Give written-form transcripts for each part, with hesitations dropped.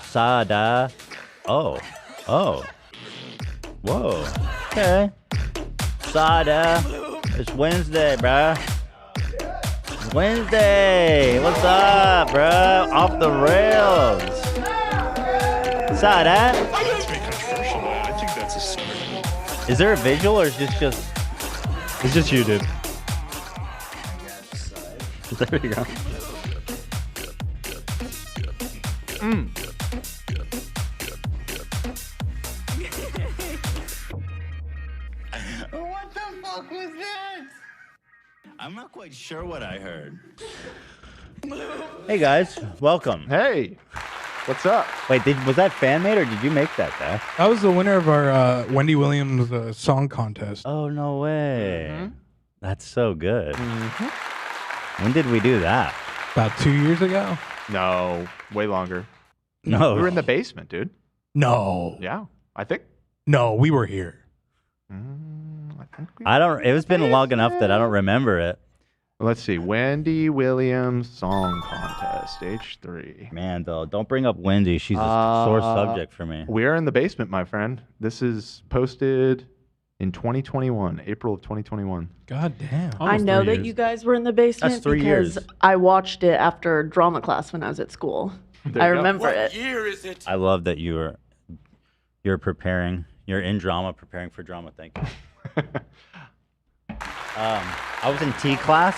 Sada. Oh. Oh. Whoa. Okay. Sada. It's Wednesday, bruh. It's Wednesday. What's up, bruh? Off the rails. Sada. That's very controversial. I think that's a start. Is there a visual or is this just... It's just you, dude. There you go. What the fuck was that? I'm not quite sure what I heard. Hey guys, welcome. Hey, what's up? Wait, was that fan made or did you make that guy? That was the winner of our Wendy Williams song contest. Oh, no way. That's so good. When did we do that? About 2 years ago? No, way longer. No. We were in the basement, dude. No. Yeah, I think. No, we were here. I think we. It's been long enough that I don't remember it. Let's see. Wendy Williams Song Contest, stage 3. Man, though, don't bring up Wendy. She's a sore subject for me. We're in the basement, my friend. This is posted in 2021, April of 2021. God damn. I know that you guys were in the basement That's 3 because years. I watched it after drama class when I was at school. I remember it. What year is it? I love that you're preparing. You're in drama, preparing for drama. Thank you. I was in T class.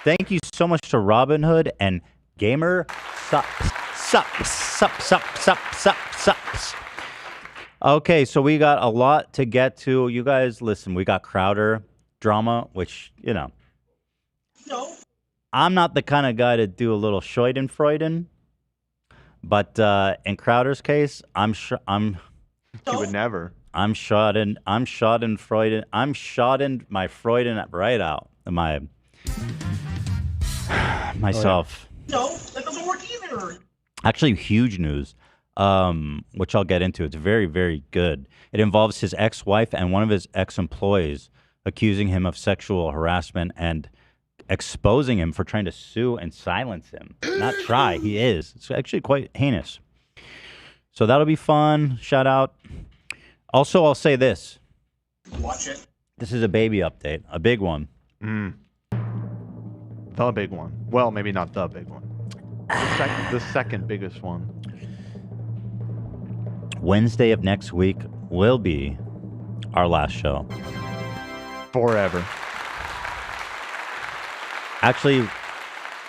Thank you so much to Robin Hood and Gamer Sups. Okay, so we got a lot to get to. You guys, listen, we got Crowder drama, which, you know. No. I'm not the kind of guy to do a little Schadenfreude, but in Crowder's case, You would never. I'm Schadenfreude. I'm Schaden my Freuden right out of myself. No, that doesn't work either. Actually, huge news, which I'll get into. It's very, very good. It involves his ex-wife and one of his ex-employees accusing him of sexual harassment and exposing him for trying to sue and silence him. Not try, he is. It's actually quite heinous. So that'll be fun. Shout out. Also, I'll say this. Watch it. This is a baby update, a big one. The big one. Well, maybe not the big one. The second biggest one. Wednesday of next week will be our last show. Forever. Actually,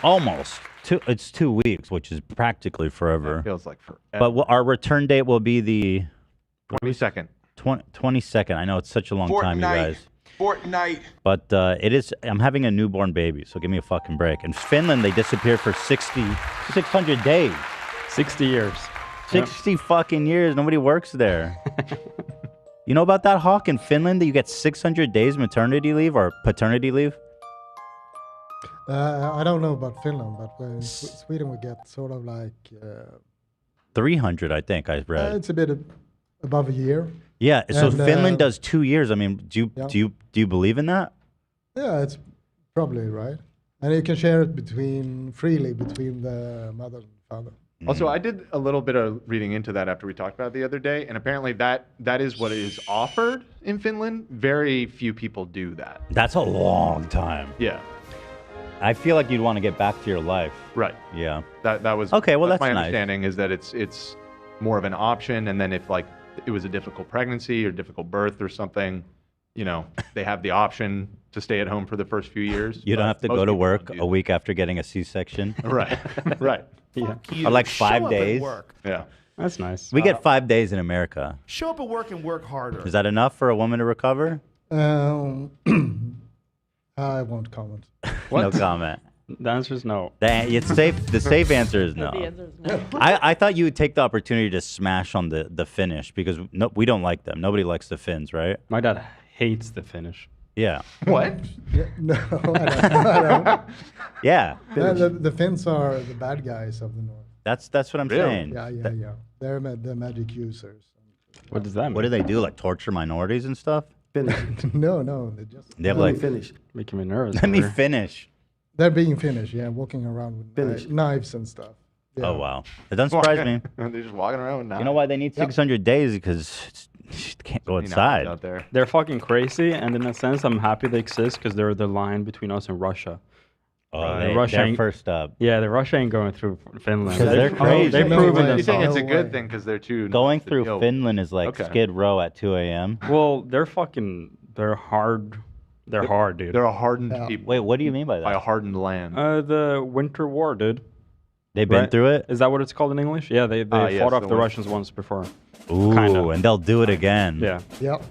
almost. It's 2 weeks, which is practically forever. That feels like forever. But our return date will be the 22nd. 22nd. I know it's such a long time, you guys. Fortnite. But I'm having a newborn baby, so give me a fucking break. In Finland, they disappeared for 600 days. 60 years. 60 fucking years. Nobody works there. You know about that, Hawk? In Finland, that you get 600 days maternity leave or paternity leave? I don't know about Finland, but in Sweden we get sort of like 300, I think I read. it's a bit above a year. Yeah, so And, Finland does 2 years. I mean, do you believe in that? Yeah, it's probably right, and you can share it freely between the mother and father. Also, I did a little bit of reading into that after we talked about it the other day, and apparently that is what is offered in Finland. Very few people do that. That's a long time. Yeah. I feel like you'd want to get back to your life. Right. Yeah. That was okay. Well, that's my nice. understanding is that it's more of an option, and then if like it was a difficult pregnancy or difficult birth or something, you know, they have the option to stay at home for the first few years. You don't have to go to work do a week after getting a C-section. Right. Right. Yeah. Or like 5 days. Yeah. That's nice. We get 5 days in America. Show up at work and work harder. Is that enough for a woman to recover? I won't comment. No comment. The answer is no. It's safe. The safe answer is no. The answer is no. I thought you would take the opportunity to smash on the Finnish because we don't like them. Nobody likes the Finns, right? My dad hates the Finnish. Yeah. What? Yeah, no, I don't. Yeah. The Finns are the bad guys of the north. That's what I'm Really? saying. Yeah. They're the magic users. What does that mean? What do they do? Like torture minorities and stuff? No, they just. They have like. Making me nervous. Let me over here. finish. They're being Finnish, yeah, walking around with Finnish. knives and stuff. Yeah. Oh wow, it doesn't surprise me. They're just walking around with knives. You know why they need 600 days? Because you can't go Knives outside. out there. They're fucking crazy, and in a sense, I'm happy they exist because they're the line between us and Russia. Oh, Russia they're ain't- first up. Yeah, the Russia ain't going through Finland. 'Cause they're crazy. They've No proven way. You themselves. think it's a No good way. thing because they're too Going nuts to through deal with. Finland is like Okay. Skid Row at 2 a.m. Well, they're hard. They're hard, dude. They're a hardened Yeah. people. Wait, what do you mean by By a that? hardened land. The Winter War, dude. They've been right? through it? Is that what it's called in English? Yeah, they Yes, fought off the the Winter- Russians once before. Ooh, Kinda. and they'll do it again. Yeah. Yep.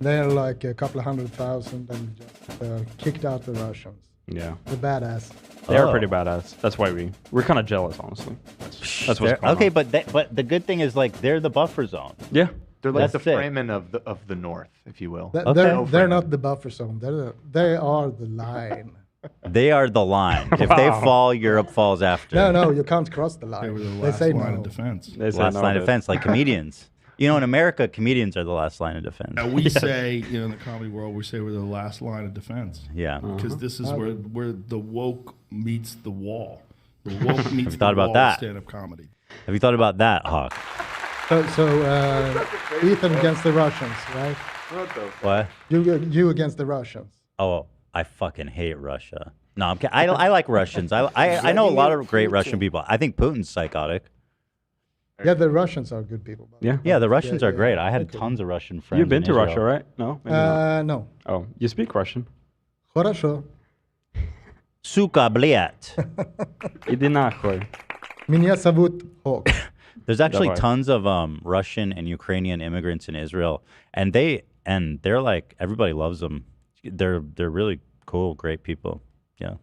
They're like a couple of 100,000 and just kicked out the Russians. Yeah. The badass. They are Oh. pretty badass. That's why we're kind of jealous, honestly. That's what's They're- going okay, on. but the good thing is like they're the buffer zone. Yeah. They're like That's the it. Fremen of the North, if you will. Th- Okay. They're not the buffer zone. They are the line. They are the line. If they Wow. fall, Europe falls after. No, you can't cross the line. They were the They last say line no. of defense. They say Last no, line of dude. defense, like comedians. You know, in America, comedians are the last line of defense. Now we say, in the comedy world, we say we're the last line of defense Yeah. because this is where the woke meets the wall. The woke meets the thought about wall that? of stand-up comedy. Have you thought about that, Hawk? So Ethan against the Russians, right? What? You against the Russians. Oh, I fucking hate Russia. No, I'm kidding. I like Russians. I know a lot of great Russian people. I think Putin's psychotic. Yeah, the Russians are good people. by the Yeah. way. Yeah, the Russians Yeah, are great. yeah. I had Okay. tons of Russian friends. You've been in to Israel. Russia, right? No? Maybe not. No. Oh, you speak Russian? Хорошо. Suka bliat. Иди нахуй. Меня зовут Hawk. There's actually Давай. tons of Russian and Ukrainian immigrants in Israel, and they're like everybody loves them. They're really cool, great people. Yeah,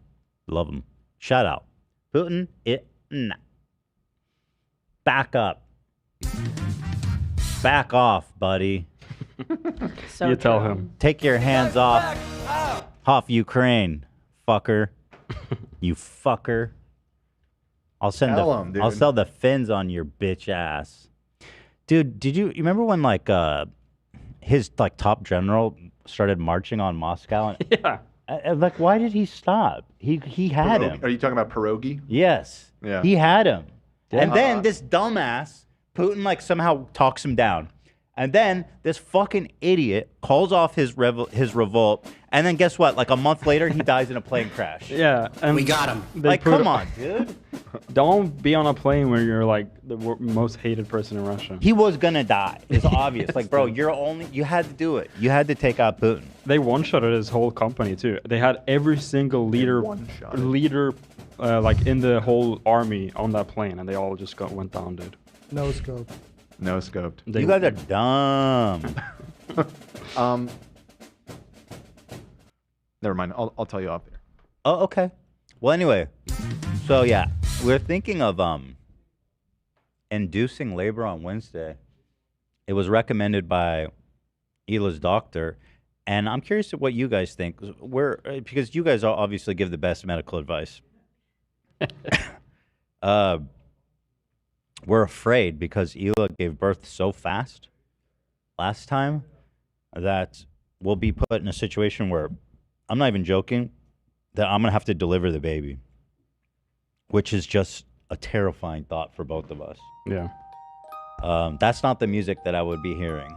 love them. Shout out, Putin. Back up, back off, buddy. So You tell true. him. Take your hands off Ukraine, fucker. You fucker. I'll send Tell 'em, I'll dude. sell the fins on your bitch ass. Dude, did you remember when like his like top general started marching on Moscow and Yeah. like why did he stop? He had Pierogi- him. Are you talking about pierogi? Yes. Yeah. He had him. And Yeah. then this dumbass, Putin, like somehow talks him down. And then this fucking idiot calls off his revolt. And then guess what? Like a month later, he dies in a plane crash. Yeah. And we got him. Like, come on, dude. Don't be on a plane where you're like the most hated person in Russia. He was gonna die. It's obvious. Like, bro, you had to do it. You had to take out Putin. They one-shotted his whole company too. They had every single leader, like in the whole army on that plane, and they all just went down, dude. No scope. No scoped. You guys are dumb. Never mind. I'll tell you off there. Oh, okay. Well, anyway, so yeah, we're thinking of inducing labor on Wednesday. It was recommended by Hila's doctor, and I'm curious to what you guys think. Because you guys obviously give the best medical advice. We're afraid because Hila gave birth so fast last time that we'll be put in a situation where, I'm not even joking, that I'm going to have to deliver the baby, which is just a terrifying thought for both of us. Yeah. That's not the music that I would be hearing.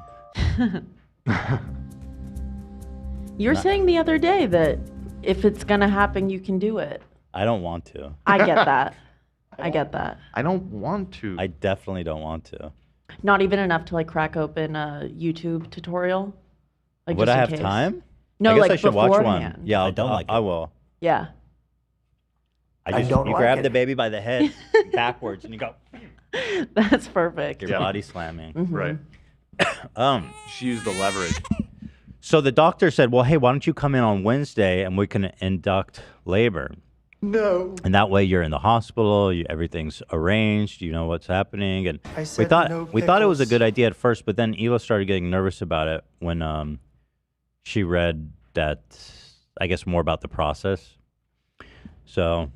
You were saying the other day that if it's gonna happen, you can do it. I don't want to. I get that. I get that. I don't want to. I definitely don't want to. Not even enough to like crack open a YouTube tutorial. Like Would just I in have case. time? No, I guess like I should watch beforehand. one. Yeah, I don't like I it. will. Yeah. don't you like grab it. the baby by the head backwards and you go, That's perfect. your body slamming. Right. Just use the leverage. So the doctor said, well, hey, why don't you come in on Wednesday and we can induct labor? No. And that way you're in the hospital, everything's arranged, you know what's happening. And I we said thought no we thought it was a pickles. good idea at first, but then Hila started getting nervous about it when she read that, I guess, more about the process. So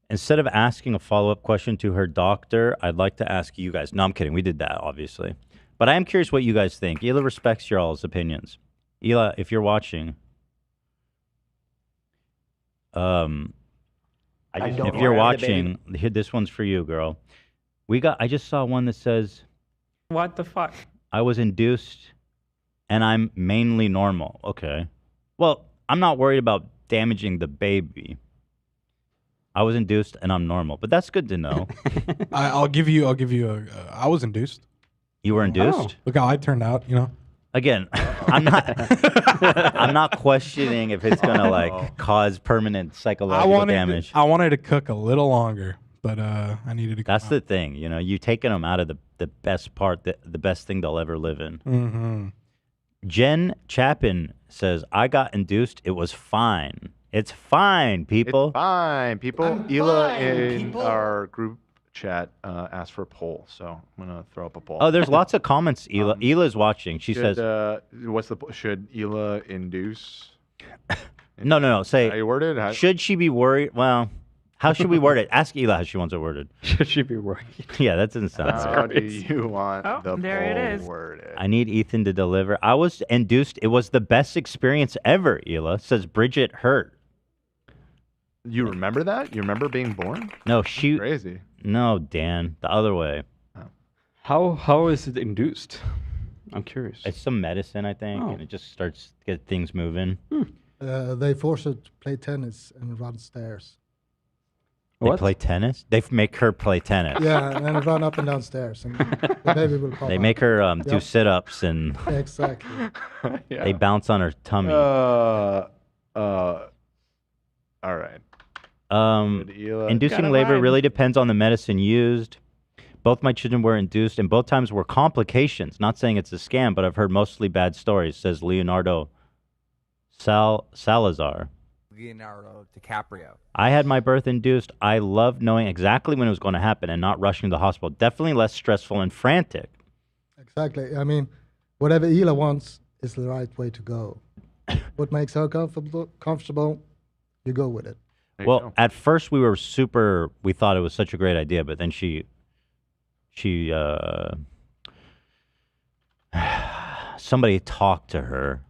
instead of asking a follow-up question to her doctor, I'd like to ask you guys. No, I'm kidding. We did that, obviously. But I am curious what you guys think. Hila respects your all's opinions. Hila, if you're watching, If you're watching, here, this one's for you, girl. I just saw one that says, What the fuck? I was induced and I'm mainly normal. Okay. Well, I'm not worried about damaging the baby. I was induced and I'm normal, but that's good to know. I'll give you I was induced. You were induced? Look how I turned out, you know. Again, I'm not questioning if it's gonna like cause permanent psychological damage. I wanted to cook a little longer, but I needed to. That's the thing, you know. You taking them out of the best part, the best thing they'll ever live in. Mm-hmm. Jen Chapin says, "I got induced. It was fine. It's fine, people. It's fine, people." Ela in our group chat asked for a poll, so I'm gonna throw up a poll. Oh, there's lots of comments. Ela's watching. She says, should Ela induce? No. Say, how you word it? Should she be worried? Well, how should we word it? Ask Ela how she wants it worded. Should she be worried? Yeah, that doesn't sound. How do you want the there it poll is. worded? I need Ethan to deliver. I was induced. It was the best experience ever. Ela says Bridget Hurt. You remember that? You remember being born? No, That's crazy. No, Dan, the other way. How is it induced? I'm curious. It's some medicine, I think, and it just starts to get things moving. They force her to play tennis and run stairs. They play tennis? They make her play tennis. Yeah, and then run up and down stairs, and the baby will pop They out. make her do Yep. sit-ups and Exactly. they bounce on her tummy. All right. Inducing labor really depends on the medicine used. Both my children were induced, and both times were complications. Not saying it's a scam, but I've heard mostly bad stories, says Leonardo Salazar. Leonardo DiCaprio. I had my birth induced. I loved knowing exactly when it was going to happen and not rushing to the hospital. Definitely less stressful and frantic. Exactly. I mean, whatever Ela wants is the right way to go. What makes her comfortable, you go with it. Well, at first we thought it was such a great idea, but then somebody talked to her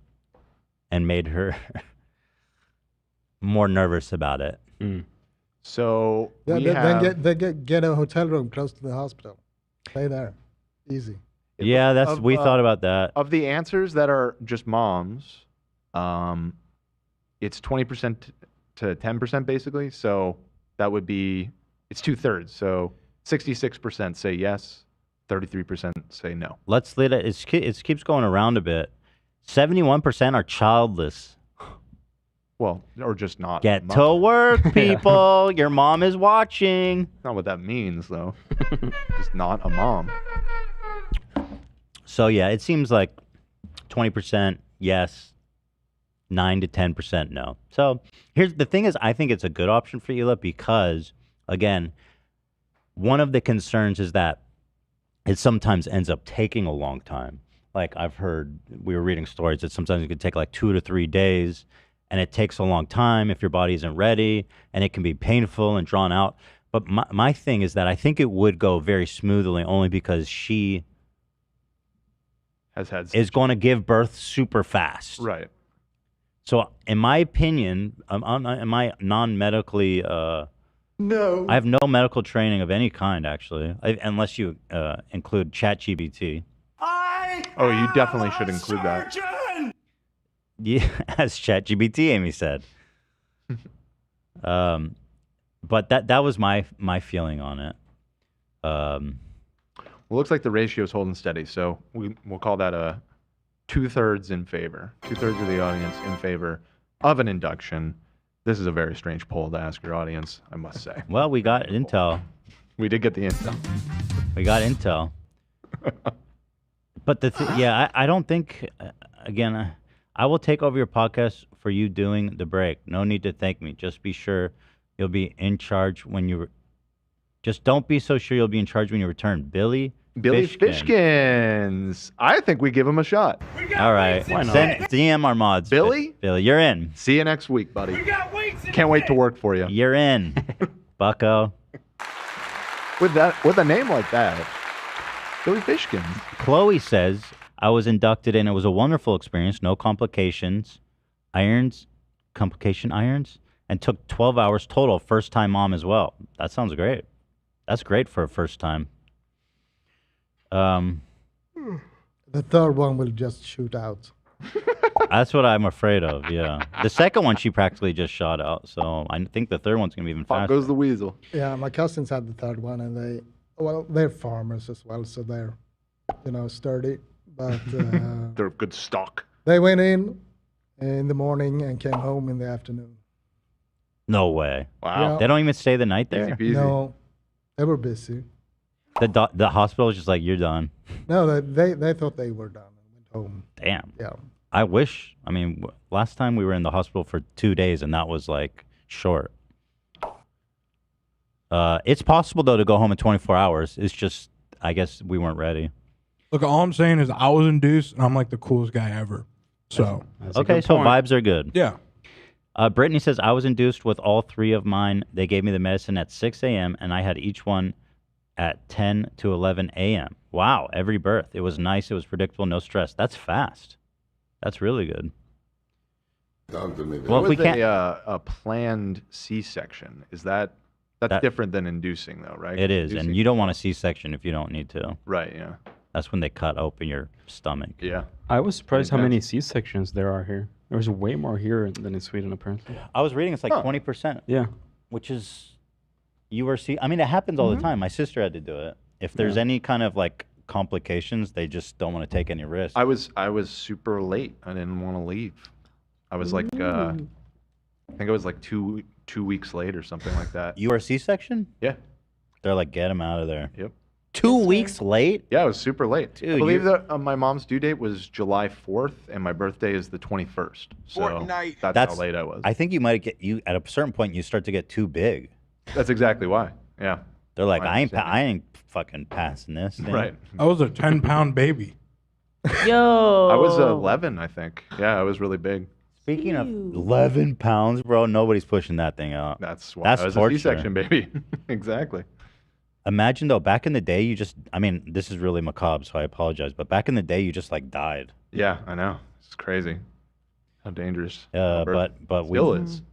and made her more nervous about it. So get a hotel room close to the hospital. Stay there. Easy. Yeah, we thought about that. Of the answers that are just moms, it's 20% to 10% basically. So that would be, it's 2/3. So 66% say yes, 33% say no. Let's let it. It keeps going around a bit. 71% are childless. Well, or just not. Get to work, people. Your mom is watching. Not what that means, though. Just not a mom. So yeah, it seems like 20% yes, 9 to 10% no. So here's the thing: is I think it's a good option for Ela because, again, one of the concerns is that it sometimes ends up taking a long time. Like I've heard, we were reading stories that sometimes it could take like 2 to 3 days, and it takes a long time if your body isn't ready, and it can be painful and drawn out. But my thing is that I think it would go very smoothly only because she is going to give birth super fast. Right. So in my opinion, am I non-medically... No. I have no medical training of any kind, actually, unless you include ChatGPT. Oh, you definitely should include that. Yeah, as ChatGPT, Amy said. But that was my feeling on it. Well, looks like the ratio is holding steady, so we'll call that a 2/3 in favor. 2/3 of the audience in favor of an induction. This is a very strange poll to ask your audience, I must say. Well, we got intel. We did get the intel. We got intel. But I don't think, again, I will take over your podcast for you doing the break. No need to thank me. Just be sure you'll be in charge when you... Just don't be so sure you'll be in charge when you return. Billy Fishkins. I think we give him a shot. All right. Why not? Send DM our mods. Billy? Billy, you're in. See you next week, buddy. Can't wait to work for you. You're in, bucko. With a name like that, Billy Fishkins. Chloe says, I was inducted and it was a wonderful experience. No complications. Complication irons? and took 12 hours total. First-time mom as well. That sounds great. That's great for a first time. The third one will just shoot out. That's what I'm afraid of, yeah. The second one she practically just shot out, so I think the third one's going to be even Pop faster. goes the weasel. Yeah, my cousins had the third one, and they're farmers as well, so they're, sturdy. But They're good stock. they went in the morning and came home in the afternoon. No way. Wow. Yeah. They don't even stay the night there? Easy peasy. No, they were busy. The hospital was just like, you're done. No, they thought they were done and went home. Damn. Yeah. I wish. I mean, last time we were in the hospital for 2 days, and that was like short. It's possible though to go home in 24 hours. It's just, I guess we weren't ready. Look, all I'm saying is I was induced, and I'm like the coolest guy ever. So That's a Okay, good so point. vibes are good. yeah, Brittany says, I was induced with all 3 of mine. They gave me the medicine at 6 a.m., and I had each one at 10 to 11 a.m. Wow, every birth. It was nice. It was predictable. No stress. That's fast. That's really good. Well, if we can't... a planned C-section, that's different than inducing, though, right? It is, Inducing- and you don't want a C-section if you don't need to. Right, yeah. That's when they cut open your stomach. Yeah. I was surprised how Intense. many C-sections there are here. There's way more here than in Sweden, apparently. I was reading it's like 20%. Yeah. Which is, I mean, it happens all the time. My sister had to do it. If there's any kind of like complications, they just don't want to take any risks. I was super late. I didn't want to leave. I was like, I think it was like two weeks late or something like that. You were a C-section? Yeah. They're like, get him out of there. Yep. 2 weeks late? Yeah, I was super late. Dude, I believe that my mom's due date was July 4th, and my birthday is the 21st. So that's how late I was. I think you might get at a certain point you start to get too big. That's exactly why. Yeah. They're like, I I ain't fucking passing this thing. Right. I was a 10-pound baby. Yo. I was 11, I think. Yeah, I was really big. Speaking of 11 pounds, bro, nobody's pushing that thing out. That's why That's I was torture. a C-section, baby. Exactly. Imagine though, back in the day, this is really macabre, so I apologize, but back in the day, you just like died. Yeah, I know. It's crazy. How dangerous. But Still is.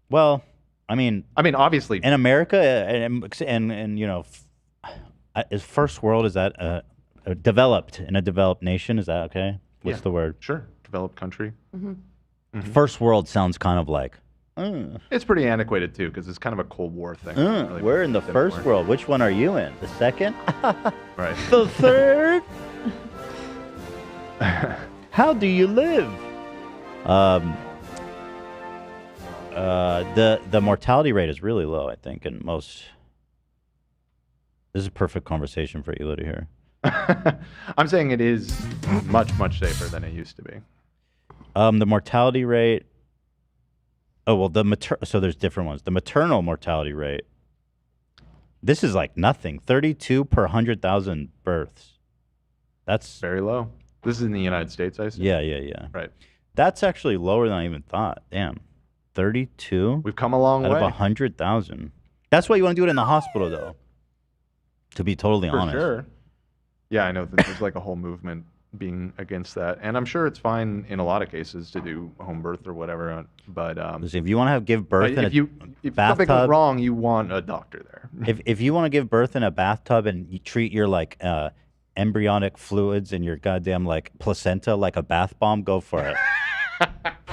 Well, I mean, obviously in America and is first world, is that developed in a developed nation? Is that okay? What's the word? Sure. Developed country. First world sounds kind of like. It's pretty antiquated too, because it's kind of a Cold War thing. Really We're in the first world. Which one are you in? The second? Right. The third? How do you live? The mortality rate is really low, I think, in most. This is a perfect conversation for Ela to hear. I'm saying it is much, much safer than it used to be. The mortality rate. Oh well, so there's different ones. The maternal mortality rate. This is like nothing. 32 per 100,000 births. That's very low. This is in the United States, I assume. Yeah. Right. That's actually lower than I even thought. Damn. 32. We've come a long out way. Out of 100,000. That's why you want to do it in the hospital, though. To be totally For honest. sure. Yeah, I know that there's like a whole movement being against that, and I'm sure it's fine in a lot of cases to do home birth or whatever. But if you want to give birth in if something bathtub, goes wrong, you want a doctor there. if you want to give birth in a bathtub and you treat your like embryonic fluids and your goddamn like placenta like a bath bomb, go for it.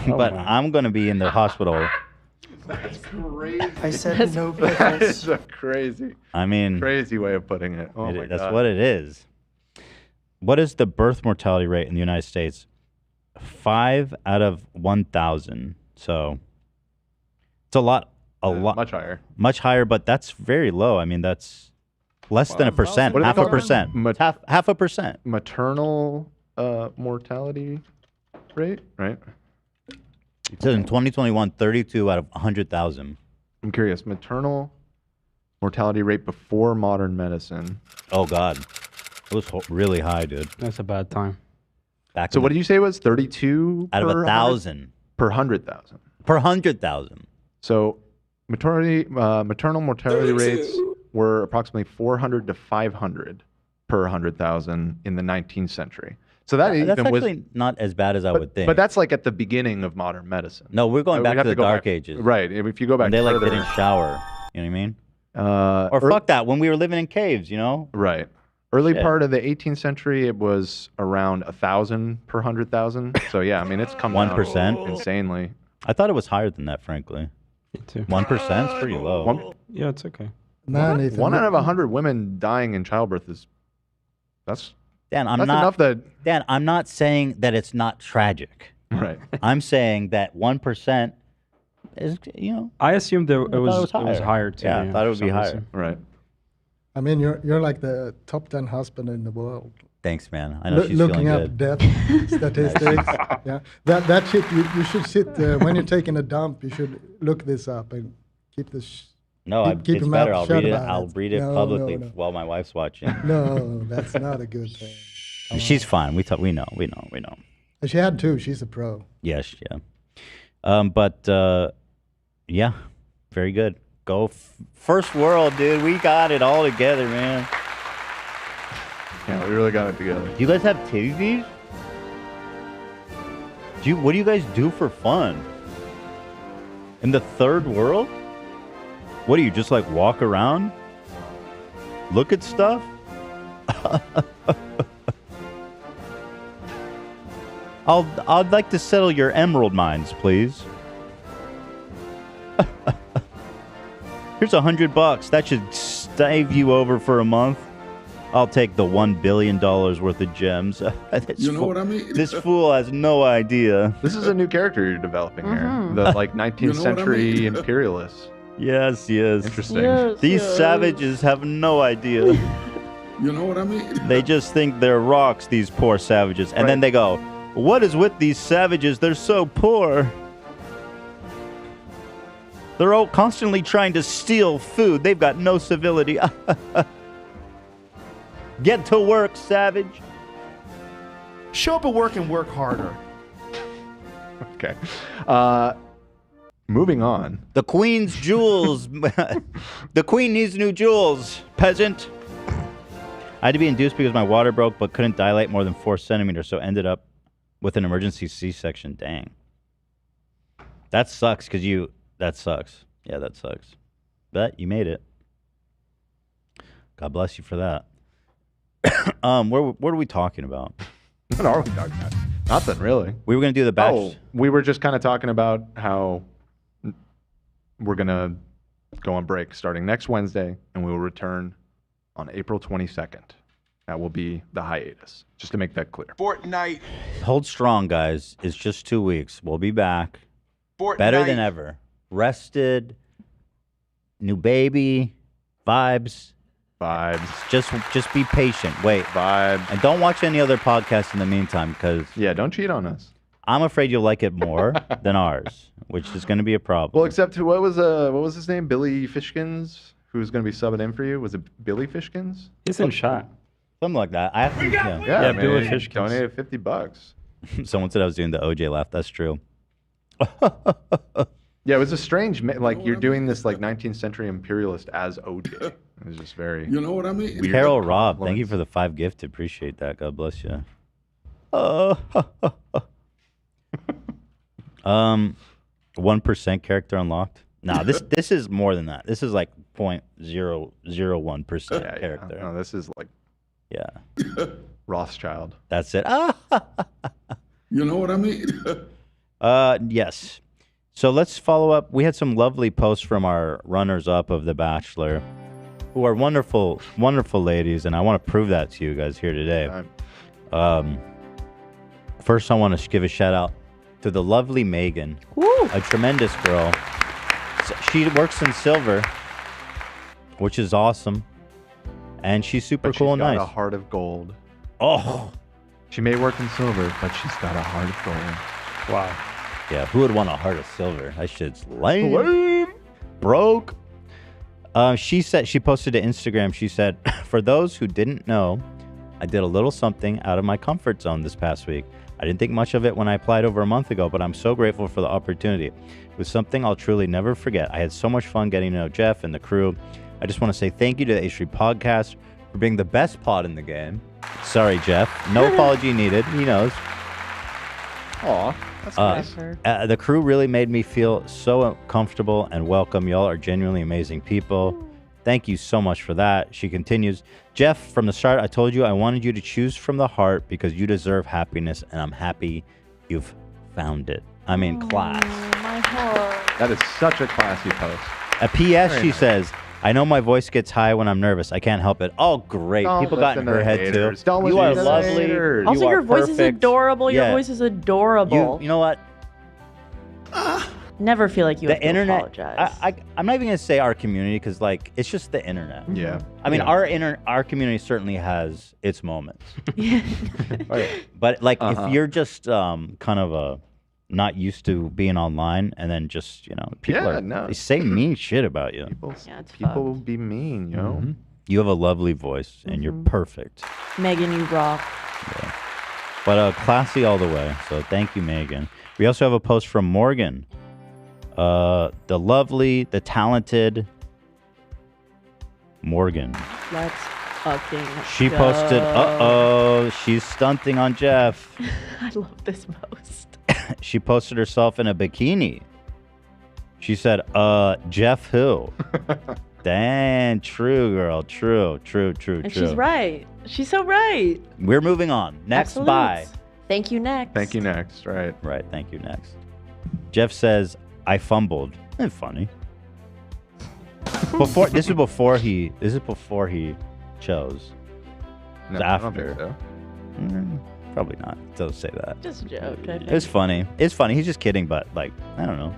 But I'm gonna be in the hospital. That's crazy. I said no pickles. That is a crazy. I mean, crazy way of putting it. Oh my that's God. what it is. What is the birth mortality rate in the United States? 5 out of 1,000. So it's a lot. Much higher, but that's very low. I mean, that's less than a percent. What are Half we a talking? percent. Half a percent. Maternal mortality rate, right? It says in 2021, 32 out of 100,000. I'm curious. Maternal mortality rate before modern medicine. Oh God, it was really high, dude. That's a bad time. So what did you say was 32 out of per 1,000 per 100,000 per 100,000? So maternal mortality rates were approximately 400 to 500 per 100,000 in the 19th century. So that That's even was, actually not as bad as I would think. but that's like at the beginning of modern medicine. no, we're going We'd back have to the go Dark back- Ages. Right. If you go back When they like further, didn't shower. You know what I mean? Or ear- fuck that. When we were living in caves, you know? Right. Early Shit. part of the 18th century, it was around 1,000 per 100,000. So yeah, I mean it's come down 1%? insanely. I thought it was higher than that, frankly. Me too. 1% is pretty low. Yeah, it's okay. Man, Ethan, One out look- of 100 women dying in childbirth is that's Dan, I'm that's not. enough that Dan, I'm not saying that it's not tragic. right. I'm saying that 1% is, you know. I assumed that it was higher. higher too. Yeah, I thought it would for be some higher. reason. Right. I mean, you're like the top 10 husband in the world. Thanks, man. I know she's Looking feeling up good. death statistics. Yeah, that shit. You should sit when you're taking a dump. You should look this up and keep this. No, keep it's your better. mouth I'll shut read it. about I'll it. read it No, publicly no. while my wife's watching. No, that's not a good thing. Come She's on. fine. We know. She had two. She's a pro. Yes, yeah. Yeah, very good. Go first world, dude. We got it all together, man. Yeah, we really got it together. Do you guys have titties? What do you guys do for fun? In the third world? What do you just like walk around? Look at stuff? I'd like to settle your emerald mines, please. Here's $100. That should stave you over for a month. I'll take the $1 billion worth of gems. You know what I mean? This fool has no idea. This is a new character you're developing here. The like 19th You know what I century mean? imperialists. Yes. Interesting. These savages have no idea. You know what I mean? They just think they're rocks, these poor savages. And then they go, what is with these savages? They're so poor. They're all constantly trying to steal food. They've got no civility. Get to work, savage. Show up at work and work harder. Okay. Moving on. The queen's jewels. The queen needs new jewels, peasant. I had to be induced because my water broke, but couldn't dilate more than 4 centimeters, so ended up with an emergency C-section. Dang. That sucks, that sucks. Yeah, that sucks. But you made it. God bless you for that. What are we talking about? What are we talking about? Nothing really. We were going to do the batch. Oh, we were just kind of talking about how we're going to go on break starting next Wednesday, and we will return on April 22nd. That will be the hiatus, just to make that clear. Fortnite. Hold strong, guys. It's just 2 weeks. We'll be back. Fortnite. Better than ever. Rested. New baby. Vibes. Just be patient. Wait. Vibes. And don't watch any other podcasts in the meantime, because Yeah, don't cheat on us. I'm afraid you'll like it more than ours, which is going to be a problem. Well, except what was his name? Billy Fishkins, who's going to be subbing in for you. Was it Billy Fishkins? He's in chat. Something like that. I have to, yeah. Yeah, Billy man, Fishkins. donated $50. Someone said I was doing the OJ laugh. That's true. Yeah, it was a strange, like you're doing this like 19th century imperialist as OJ. It was just very. You know what I mean? weird. Carol Robb, thank you Compliments. for the 5 gifted. Appreciate that. God bless you. 1% character unlocked. Nah, this is more than that. This is like 0.001% Yeah, character. No, this is like Yeah, Rothschild. that's it. You know what I mean? Yes. So let's follow up. We had some lovely posts from our runners-up of The Bachelor, who are wonderful, wonderful ladies, and I want to prove that to you guys here today. First, I want to give a shout-out to the lovely Megan, a tremendous girl. She works in silver, which is awesome, and she's super But cool she's and got nice. a heart of gold. Oh, She may work in silver, but she's got a heart of gold. Wow. yeah. Who would want a heart of silver? That shit's lame. Broke. She posted to Instagram. She said, "For those who didn't know, I did a little something out of my comfort zone this past week. I didn't think much of it when I applied over a month ago, but I'm so grateful for the opportunity. It was something I'll truly never forget. I had so much fun getting to know Jeff and the crew. I just want to say thank you to the H3 Podcast for being the best pod in the game. Sorry, Jeff. No apology needed. He knows. Aw, that's nice. The crew really made me feel so comfortable and welcome. Y'all are genuinely amazing people. Thank you so much for that. She continues, Jeff, from the start, I told you I wanted you to choose from the heart because you deserve happiness, and I'm happy you've found it. I mean, class. My heart. That is such a classy post. A PS, she says, I know my voice gets high when I'm nervous. I can't help it. Oh, great. Don't People got in listen her to head, haters. too. Don't You listen are to the lovely. haters. Also, You are your voice is perfect. adorable. Your Yeah. voice is adorable. You know what? Never feel like you have The to internet, apologize. I'm not even going to say our community because, like, it's just the internet. Yeah. I mean, Yeah. our community certainly has its moments. Oh, But, like, if you're just kind of not used to being online and then just, you know, people they say mean shit about you. People be mean, yo. You have a lovely voice and you're perfect. Megan, you rock. Yeah. But classy all the way. So thank you, Megan. We also have a post from Morgan. The lovely, the talented Morgan. Let's fucking She go. posted, she's stunting on Jeff. I love this post. She posted herself in a bikini. She said, Jeff who? Dang, true, girl. True. And she's right. She's so right. We're moving on. Next, Absolute. bye. Thank you, next. Thank you, next. Right. Right, thank you, next. Jeff says, I fumbled. That's funny. This is before he chose. No, It's I don't after. think so. Probably not. Don't say that. Just a joke. I think. It's funny. It's funny. He's just kidding, but like, I don't know.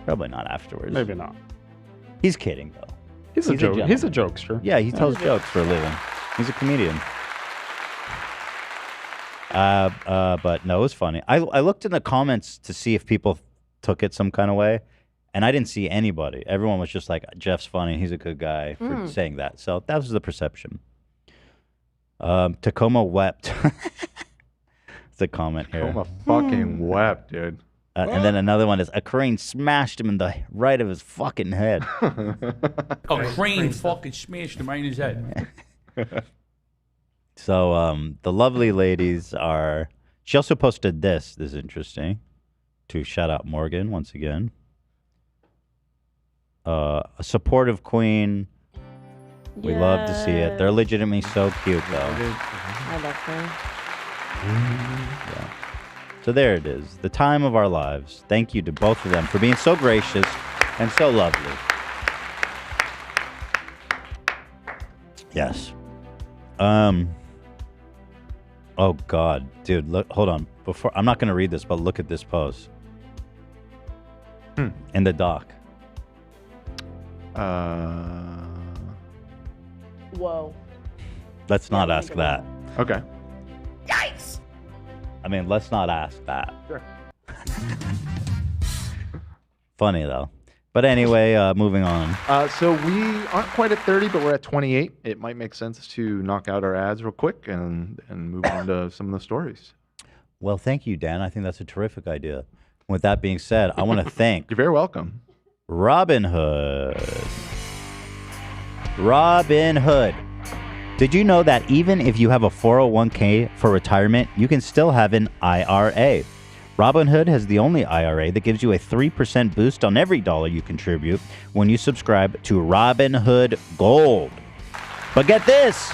Probably not afterwards. Maybe not. He's kidding though. He's a joke. gentleman. He's a jokester. Yeah, he tells jokes for a living. He's a comedian. But no, it was funny. I looked in the comments to see if people took it some kind of way, and I didn't see anybody. Everyone was just like, Jeff's funny. He's a good guy for saying that. So that was the perception. Tacoma wept. It's a comment here. Tacoma fucking wept, dude. And then another one is, a crane smashed him in the right of his fucking head. A crane fucking smashed him right in his head. So the lovely ladies are... She also posted this. This is interesting. To shout out Morgan once again. A supportive queen. We love to see it. They're legitimately so cute, though. I love her. Yeah. So there it is. The time of our lives. Thank you to both of them for being so gracious and so lovely. Yes. Oh God, dude, look, hold on. I'm not gonna read this, but look at this post. In the doc. Whoa. Let's not ask that. Okay. Yikes! I mean, let's not ask that. Sure. Funny though. But anyway, moving on. So we aren't quite at 30, but we're at 28. It might make sense to knock out our ads real quick and move on to some of the stories. Well, thank you, Dan. I think that's a terrific idea. With that being said, I want to thank... You're very welcome. Robinhood. Robinhood. Did you know that even if you have a 401k for retirement, you can still have an IRA? Robinhood has the only IRA that gives you a 3% boost on every dollar you contribute when you subscribe to Robinhood Gold. But get this!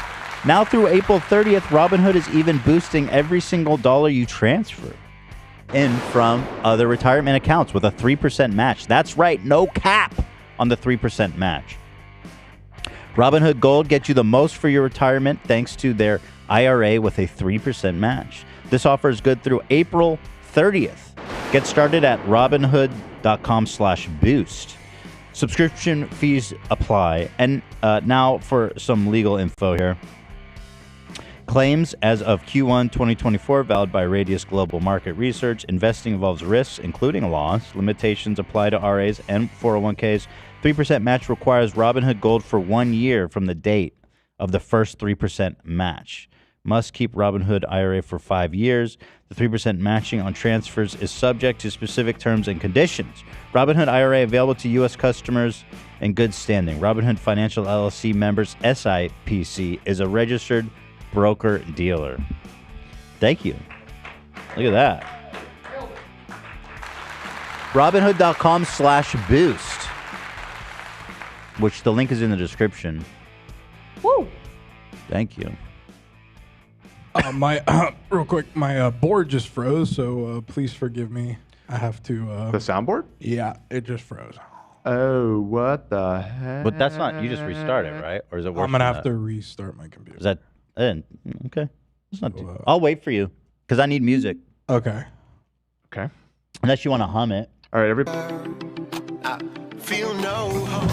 Now through April 30th, Robinhood is even boosting every single dollar you transfer in from other retirement accounts with a 3% match. That's right, no cap on the 3% match. Robinhood Gold gets you the most for your retirement thanks to their IRA with a 3% match. This offer is good through April 30th. Get started at robinhood.com/boost. Subscription fees apply. And now for some legal info here. Claims as of Q1 2024, valid by Radius Global Market Research. Investing involves risks, including loss. Limitations apply to RAs and 401ks. 3% match requires Robinhood Gold for 1 year from the date of the first 3% match. Must keep Robinhood IRA for 5 years. The 3% matching on transfers is subject to specific terms and conditions. Robinhood IRA available to U.S. customers in good standing. Robinhood Financial LLC members, SIPC, is a registered broker dealer. Thank you. Look at that. Robinhood.com/boost, which the link is in the description. Woo! Thank you. Real quick, my board just froze, so please forgive me. I have to. The soundboard? Yeah, it just froze. Oh, what the heck? But that's not. You just restart it, right? Or is it worse? I'm gonna than have that? to restart my computer. Is that okay? It's not. I'll wait for you because I need music. Okay. Okay. Unless you want to hum it. All right, everybody. I feel no hope.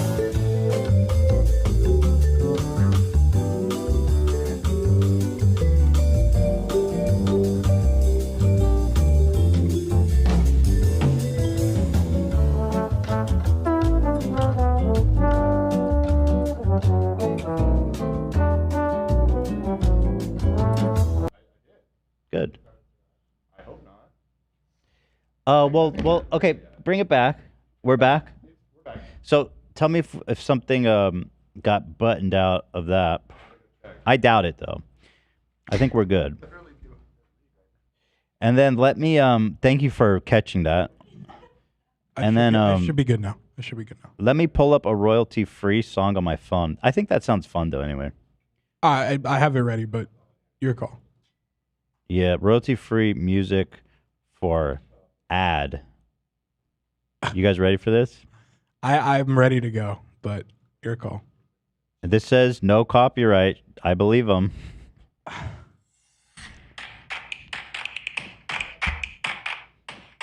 Good. I hope not. Well, okay. Bring it back. We're back. We're back. So tell me if something got buttoned out of that. I doubt it though. I think we're good. And then let me thank you for catching that. It should be good now. It should be good now. Let me pull up a royalty-free song on my phone. I think that sounds fun though. Anyway. I have it ready, but your call. Yeah, royalty-free music for ad. You guys ready for this? I'm ready to go, but your call. And this says no copyright. I believe them.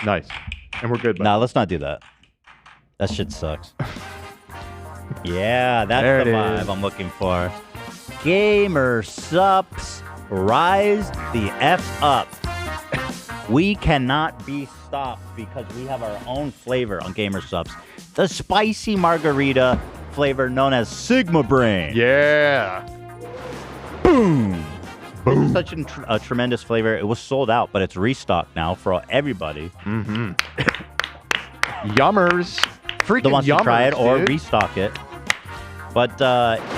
Nice. And we're good. Nah, let's not do that. That shit sucks. Yeah, that's There the it vibe is. I'm looking for. Gamer Sups, rise the F up. We cannot be stopped because we have our own flavor on Gamer Sups. The spicy margarita flavor known as Sigma Brain. Yeah. Boom. This is such a tremendous flavor. It was sold out, but it's restocked now for everybody. Mm-hmm. Yummers. Freaking that wants yummers, to try it or dude. restock it. But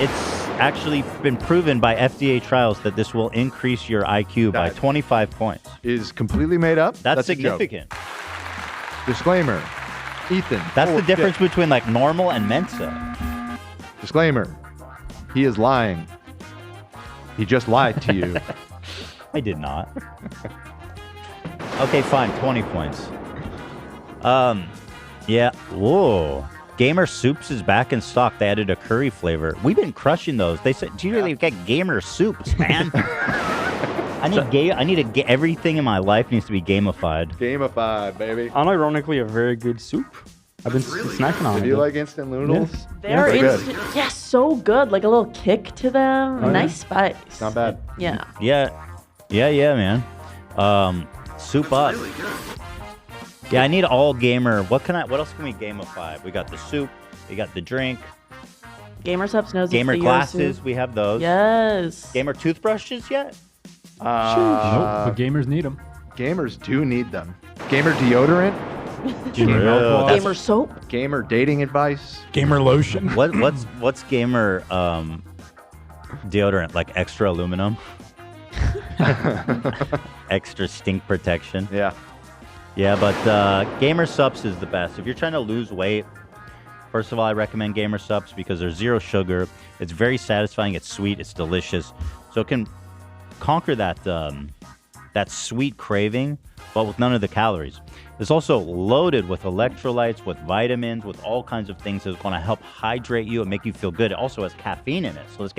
it's actually been proven by FDA trials that this will increase your IQ by 25 points. Is completely made up? That's a joke. significant. Disclaimer. Ethan. That's the full of difference shit. between like normal and Mensa. Disclaimer. He is lying. He just lied to you. I did not. Okay, fine. 20 points. Yeah. Whoa. Gamer Soups is back in stock. They added a curry flavor. We've been crushing those. They said, do you really get Gamer Soups, man? I need everything in my life needs to be gamified. Gamified, baby. Unironically, a very good soup. I've been snacking on it. Do you like instant noodles? They're Yeah, instant, yeah, so good. Like a little kick to them. Oh, Nice spice. Not bad. Yeah. Yeah, man. Soup up. Yeah, I need all gamer. What else can we gamify? We got the soup. We got the drink. Gamer Subs knows Gamer it's the glasses. soup. We have those. Yes. Gamer toothbrushes yet? Nope, but gamers need them. Gamers do need them. Gamer deodorant. Gamer soap. Gamer dating advice. Gamer lotion. What's gamer deodorant? Like extra aluminum? Extra stink protection? Yeah. Yeah, but Gamer Sups is the best. If you're trying to lose weight, first of all, I recommend Gamer Sups because there's zero sugar. It's very satisfying. It's sweet. It's delicious. So it can conquer that that sweet craving, but with none of the calories. It's also loaded with electrolytes, with vitamins, with all kinds of things that's going to help hydrate you and make you feel good. It also has caffeine in it. So let's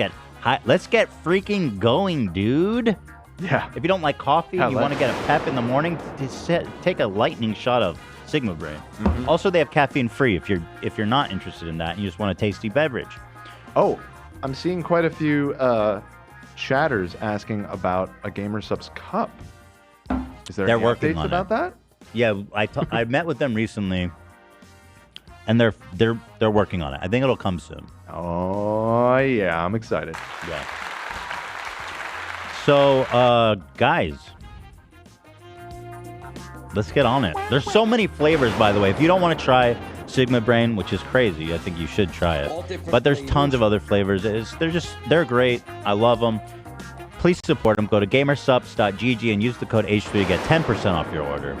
get freaking going, dude. Yeah. If you don't like coffee and you want to get a pep in the morning, take a lightning shot of Sigma Brain. Mm-hmm. Also, they have caffeine free if you're not interested in that and you just want a tasty beverage. Oh, I'm seeing quite a few chatters asking about a Gamer Subs cup. Is there They're any working updates on about it. that? Yeah, I met with them recently, and they're working on it. I think it'll come soon. Oh yeah, I'm excited. Yeah. So, guys, let's get on it. There's so many flavors, by the way. If you don't want to try Sigma Brain, which is crazy, I think you should try it. But there's tons of other flavors. They're great. I love them. Please support them. Go to gamersubs.gg and use the code H3 to get 10% off your order.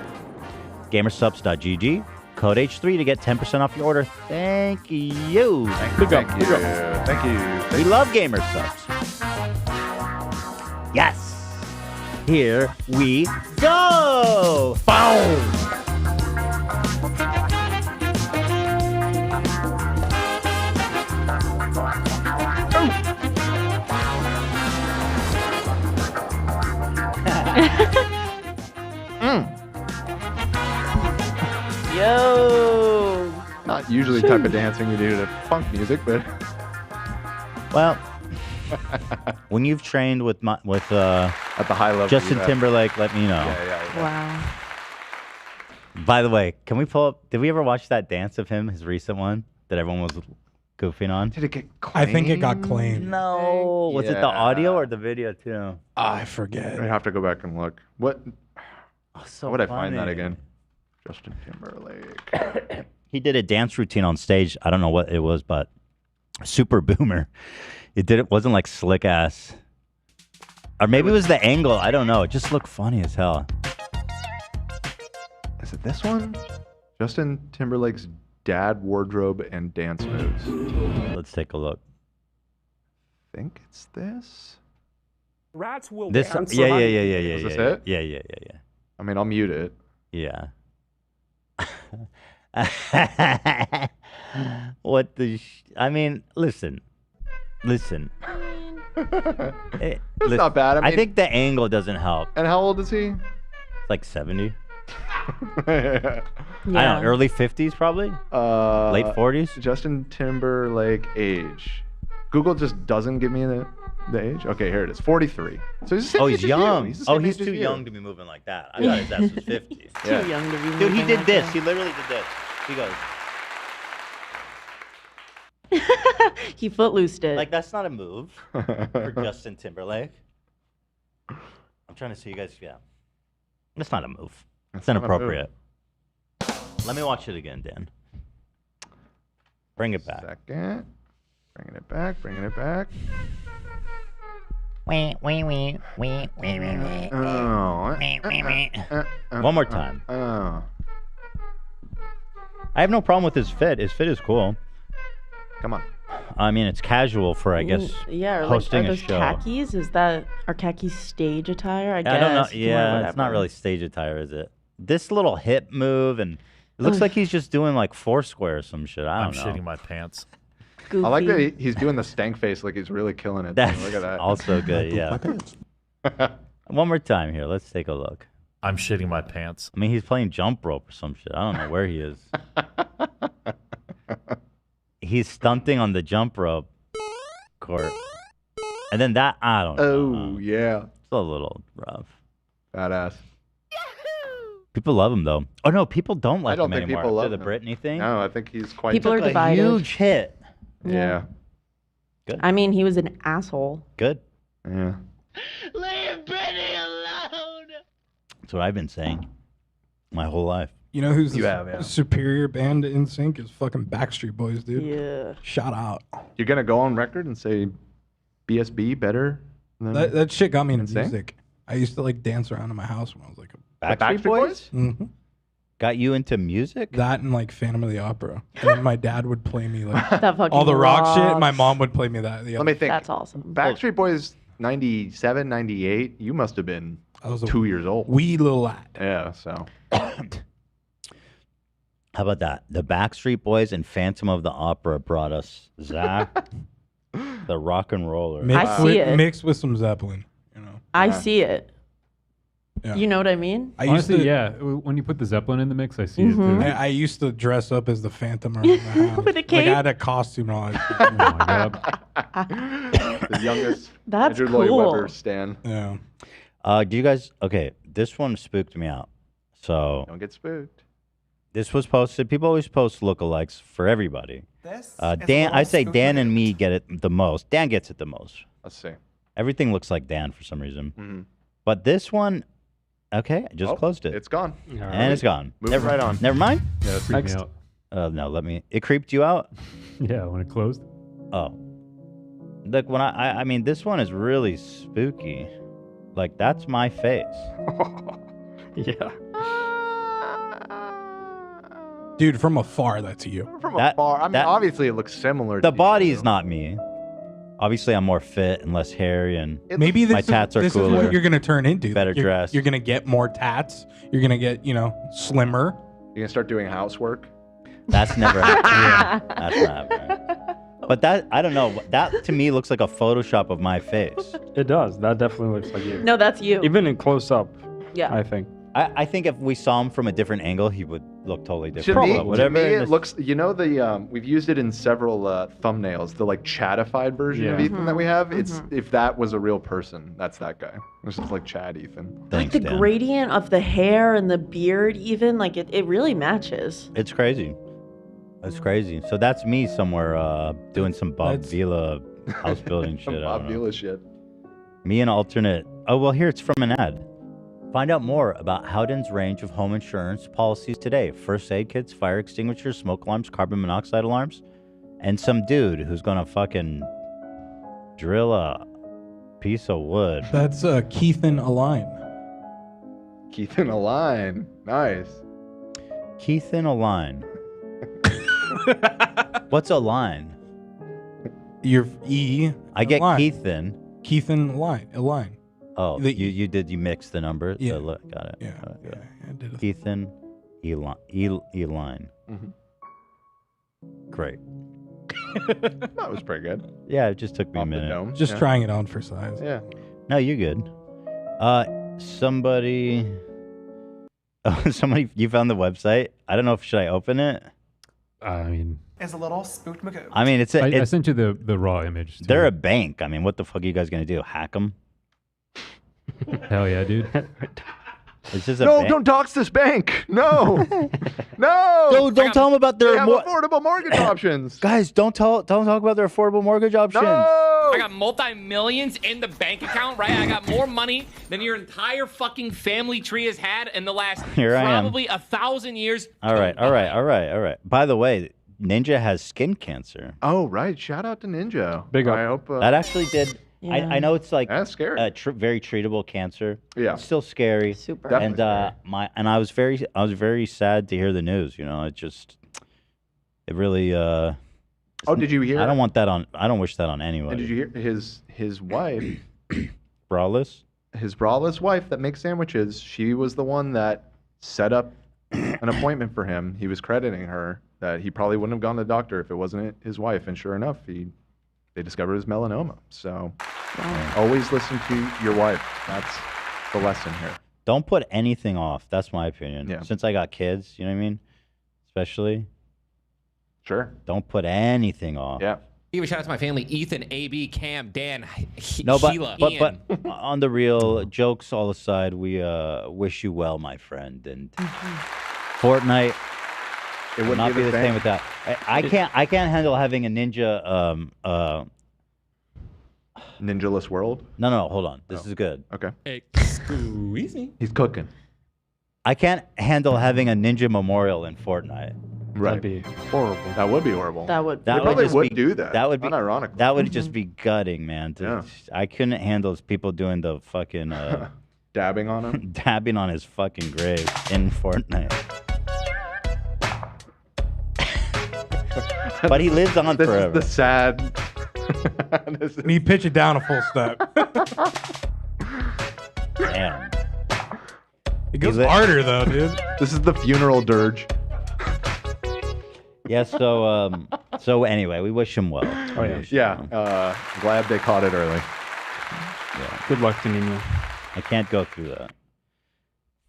Gamersubs.gg, code H3 to get 10% off your order. Thank you. Thank you. We love Gamersubs. Yes. Here we go. Boom. Yo. Not usually the type of dancing you do to funk music, but Well, when you've trained with at the high level, Justin Timberlake, let me know. Yeah. Wow. By the way, can we pull up? Did we ever watch that dance of him, his recent one that everyone was goofing on? Did it get claimed? I think it got claimed. No. Was it the audio or the video too? I forget. I have to go back and look. What? Oh, so How would I find that funny. again? Justin Timberlake. He did a dance routine on stage. I don't know what it was, but super boomer. It wasn't like slick ass. Or maybe it was the angle. I don't know. It just looked funny as hell. Is it this one? Justin Timberlake's dad wardrobe and dance moves. Let's take a look. I think it's this. Rats will This dance. yeah. Is this it? Yeah. I mean, I'll mute it. Yeah. What the I mean, listen. It's Listen, not bad. I I mean, think the angle doesn't help. And how old is he? It's like 70. Yeah. I don't know, early 50s probably? Late 40s? Justin Timberlake age. Google just doesn't give me the age. Okay, here it is. 43. So he's the same Oh, age he's as you. young. He's the same He's age as too you. young to be moving like that. I thought his ass was 50. Too young to be Dude, moving he did like this. that. He literally did this. He goes, He footloosed it. like, that's not a move for Justin Timberlake. I'm trying to see you guys. Yeah. That's not a move. It's not a inappropriate. Let me watch it again, Dan. Bring it back. Second. Bringing it back. Bringing it back. One more time. Oh. I have no problem with his fit. His fit is cool. Come on. I mean, it's casual for, I guess, yeah, or hosting like, are a those show. khakis? Are khakis stage attire? I guess. I don't know. you can wear Yeah, it's not whatever. really stage attire, is it? This little hip move, and it looks like he's just doing like Foursquare or some shit. I I'm don't know. shitting my pants. Goofy. I like that he's doing the stank face like he's really killing it. That's Look at that. also good. Yeah. One more time here. Let's take a look. I'm shitting my pants. I mean, he's playing jump rope or some shit. I don't know where he is. He's stunting on the jump rope court. And then that, I don't know. Oh, yeah. It's a little rough. Badass. People love him, though. Oh, no, people don't like I don't him think anymore. people After love the him. Britney thing. No, I think he's quite People are Took a divided. huge hit. Yeah. Good. I mean, he was an asshole. Good. Yeah. Leave Britney alone. That's what I've been saying my whole life. You know who's You the have, yeah. superior band in sync is fucking Backstreet Boys, dude. Yeah. Shout out. You're going to go on record and say BSB better than That shit got me into Insane? music. I used to like dance around in my house when I was like Backstreet Boys? mm-hmm. Got you into music? That and like Phantom of the Opera. And then my dad would play me like That fucking all the rock shit. rocks. My mom would play me that. Let me think. That's awesome. Backstreet Boys 97, 98. You must have been I was a 2 years old. wee little lad. Yeah, so. How about that? The Backstreet Boys and Phantom of the Opera brought us Zach, the rock and roller. Mixed with some Zeppelin. You know. I see it. Yeah. You know what I mean? I used Honestly, to, yeah. When you put the Zeppelin in the mix, I see Mhm. it too. I used to dress up as the Phantom around the house. With a Like cape? I had a costume and all that. Oh my god. The youngest That's Andrew Lloyd cool. Webber stan. Yeah. Do you guys? Okay, this one spooked me out. So Don't get spooked. this was posted. People always post lookalikes for everybody. This Dan, I say Dan and me get it the most. Dan gets it the most. Let's see. Everything looks like Dan for some reason. Mm-hmm. But this one, okay, I just closed it. It's gone. And it's gone. Move right on. Never mind. Yeah, that freaked me Next. out. No, let me. It creeped you out? Yeah, when it closed. Oh. Look, when I mean, this one is really spooky. Like, that's my face. Yeah. Dude, from afar, that's you. From afar, I mean, obviously it looks similar. The to body's not me. Obviously, I'm more fit and less hairy, and Maybe my tats are this cooler. is what you're gonna turn into. Better you're, dressed. You're gonna get more tats. You're gonna get, slimmer. You're gonna start doing housework. That's never happening. That's not happening. But that, I don't know. That to me looks like a Photoshop of my face. It does. That definitely looks like you. No, that's you. Even in close up. Yeah. I think. I think if we saw him from a different angle, he would look totally To different. me, But whatever. it looks. You know we've used it in several thumbnails. The like chatified version of Yeah. Ethan that we have. It's if that was a real person, that's that guy. It's just like Chad Ethan. Thanks, The Dan. gradient of the hair and the beard, even like it really matches. It's crazy. It's crazy. So that's me somewhere doing some Bach3lor house building shit. I don't know. Bach3lor shit. Me and alternate. Oh, well, here it's from an ad. Find out more about Howden's range of home insurance policies today. First aid kits, fire extinguishers, smoke alarms, carbon monoxide alarms, and some dude who's gonna fucking drill a piece of wood. That's Keithan Align. Keithan Align. Nice. Keithan Align. What's a line? Your E. I get Align. Keithan. Keithan Align. Oh, The you mix the numbers? Yeah. Got it. Yeah, Got it. I did it. Keithan Eline. Great. That was pretty good. Yeah, it just took me a Off the minute. dome. Just Yeah. trying it on for size. Yeah. No, you're good. Somebody, you found the website. I don't know if should I open it. I mean, Is a little spooked McGoo. I mean, it's I sent you the raw image. Too. they're a bank. I mean, what the fuck are you guys gonna do? Hack them? Hell yeah, dude. It's just a No, bank. don't dox this bank. No. No. Don't tell them about They their have affordable mortgage options. guys. Don't talk about their affordable mortgage options. I got multi-millions in the bank account, right? I got more money than your entire fucking family tree has had in the last Here I am. probably 1,000 years. All right. By the way, Ninja has skin cancer. Oh, right. Shout out to Ninja. Big up. I hope That actually did. I know it's like that's scary. Very treatable cancer. Yeah. It's still scary. Super. Definitely And I was very sad to hear the news. It really. Oh, did you hear? I don't want that on. I don't wish that on anybody. And did you hear his wife? Braless? His braless wife that makes sandwiches. She was the one that set up an appointment for him. He was crediting her that he probably wouldn't have gone to the doctor if it wasn't his wife. And sure enough, they discovered his melanoma. So always listen to your wife. That's the lesson here. Don't put anything off. That's my opinion. Yeah. Since I got kids, you know what I mean? Especially. Sure. Don't put anything off. Yeah. Give a shout out to my family: Ethan, AB, Cam, Dan, No, Sheila, Ian. but on the real, jokes all aside, we wish you well, my friend. And Fortnite, it would not be the same with that. I can't handle having a ninja. Ninjaless world. No, hold on. This is good. Okay. Excuse me. He's cooking. I can't handle having a ninja memorial in Fortnite. Right. That'd be horrible. That would be horrible. That would. They probably just would be- do that. That would be unironically. That would just be gutting, man. Yeah. I couldn't handle people doing the fucking dabbing on him. dabbing on his fucking grave in Fortnite. But he lives on This forever. is the sad. And he pitch it down a full step. Damn. It goes He li- harder though, dude. This is the funeral dirge. Yeah. So anyway, we wish him well. Oh yeah. Yeah. Glad they caught it early. Yeah. Good luck to Nino. I can't go through that.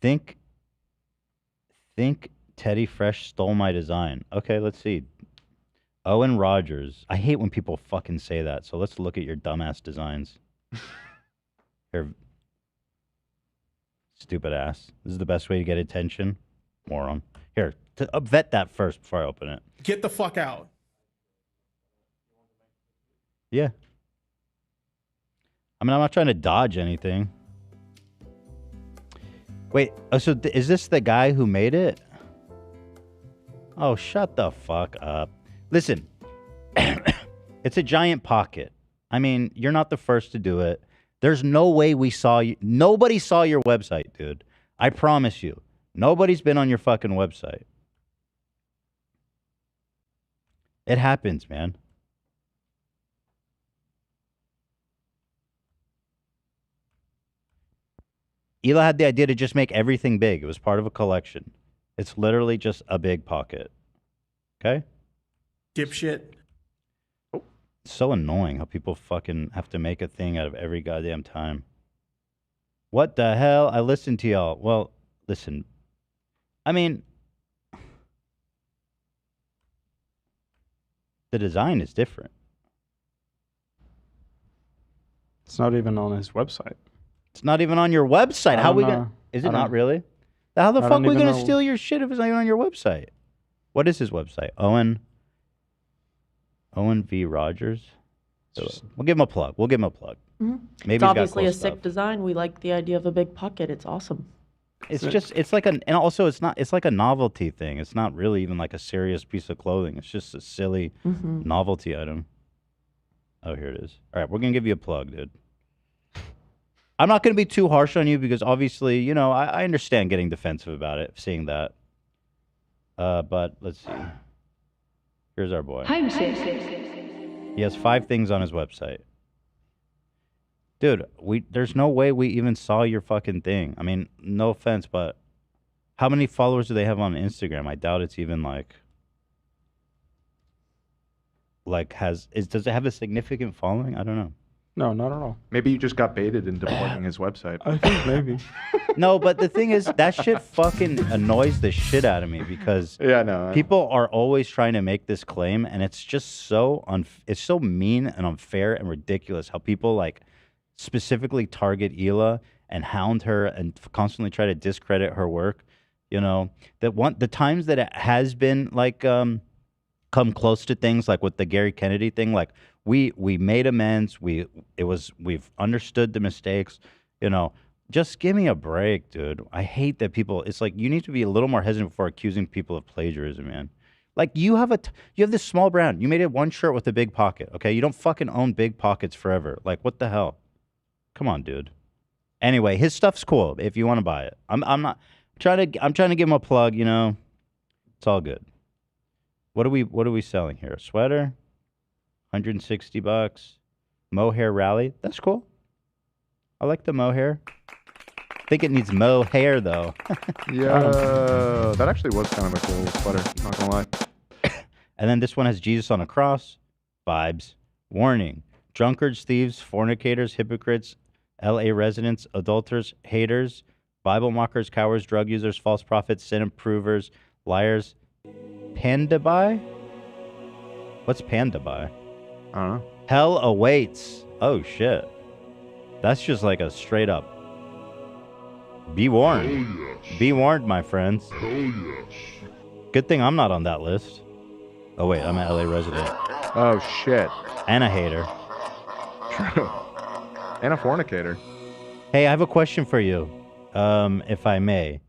Think Teddy Fresh stole my design. Okay, let's see. Owen Rogers. I hate when people fucking say that. So let's look at your dumbass designs. Here. Stupid ass. This is the best way to get attention. Moron. Here, vet that first before I open it. Get the fuck out. Yeah. I mean, I'm not trying to dodge anything. Wait, so is this the guy who made it? Oh, shut the fuck up. Listen, it's a giant pocket. I mean, you're not the first to do it. There's no way we saw you. Nobody saw your website, dude. I promise you. Nobody's been on your fucking website. It happens, man. Hila had the idea to just make everything big. It was part of a collection. It's literally just a big pocket. Okay? Dipshit. It's so annoying how people fucking have to make a thing out of every goddamn time. What the hell? I listened to y'all. Well, listen. I mean, the design is different. It's not even on his website. It's not even on your website. How we gonna? Is it not really? How the fuck are we gonna steal your shit if it's not even on your website? What is his website? Owen V. Rogers. We'll give him a plug. We'll give him a plug. Mm-hmm. Maybe It's he's got obviously cool a sick stuff. design. We like the idea of a big pocket. It's awesome. It's just, it's like and also it's not, it's like a novelty thing. It's not really even like a serious piece of clothing. It's just a silly novelty item. Oh, here it is. All right, we're going to give you a plug, dude. I'm not going to be too harsh on you because obviously, you know, I understand getting defensive about it, seeing that. But let's see. Here's our boy. He has 5 things on his website. Dude, there's no way we even saw your fucking thing. I mean, no offense, but how many followers do they have on Instagram? I doubt it's even does it have a significant following? I don't know. No, not at all. Maybe you just got baited into plugging his website. I think maybe. No, but the thing is, that shit fucking annoys the shit out of me because people are always trying to make this claim, and it's just so it's so mean and unfair and ridiculous how people like specifically target Hila and hound her and constantly try to discredit her work. You know, the times that it has been like come close to things like with the Gary Kennedy thing, like we made amends. We've understood the mistakes. You know, just give me a break, dude. I hate that people. It's like you need to be a little more hesitant before accusing people of plagiarism, man. Like you have this small brand. You made it one shirt with a big pocket. Okay, you don't fucking own big pockets forever. Like what the hell? Come on, dude. Anyway, his stuff's cool if you want to buy it. I'm trying to give him a plug. You know, it's all good. What are we selling here? A sweater, $160. Mohair rally. That's cool. I like the mohair. I think it needs mohair though. Yeah, that actually was kind of a cool sweater. Not gonna lie. And then this one has Jesus on a cross. Vibes. Warning. Drunkards, thieves, fornicators, hypocrites, LA residents, adulterers, haters, Bible mockers, cowards, drug users, false prophets, sin improvers, liars. Pandabai? What's Pandabai? I don't know. Hell awaits. Oh shit. That's just like a straight up. Be warned. Be warned, my friends. Good thing I'm not on that list. Oh wait, I'm an LA resident. Oh shit. And a hater. True. And a fornicator. Hey, I have a question for you, if I may.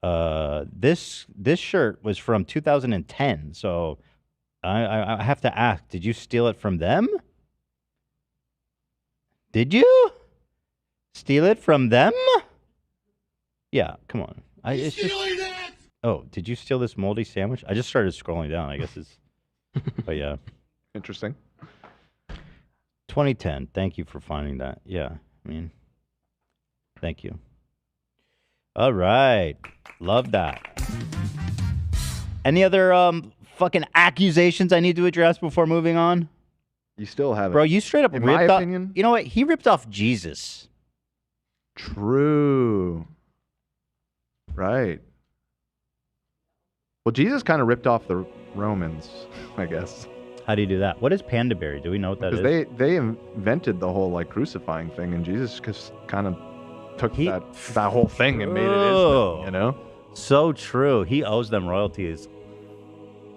This shirt was from 2010, so I have to ask: did you steal it from them? Did you steal it from them? Yeah, come on. Oh, did you steal this moldy sandwich? I just started scrolling down. I guess it's. But yeah. Interesting. 2010. Thank you for finding that. Yeah, I mean, thank you. All right. Love that. Any other fucking accusations I need to address before moving on? You still have it. Bro, you straight up In ripped my off. opinion? You know what? He ripped off Jesus. True. Right. Well, Jesus kind of ripped off the Romans, I guess. How do you do that? What is Pandaberry? Do we know what that is? Because they invented the whole like crucifying thing, and Jesus just kind of took that whole thing and made it his thing, you know? So true. He owes them royalties.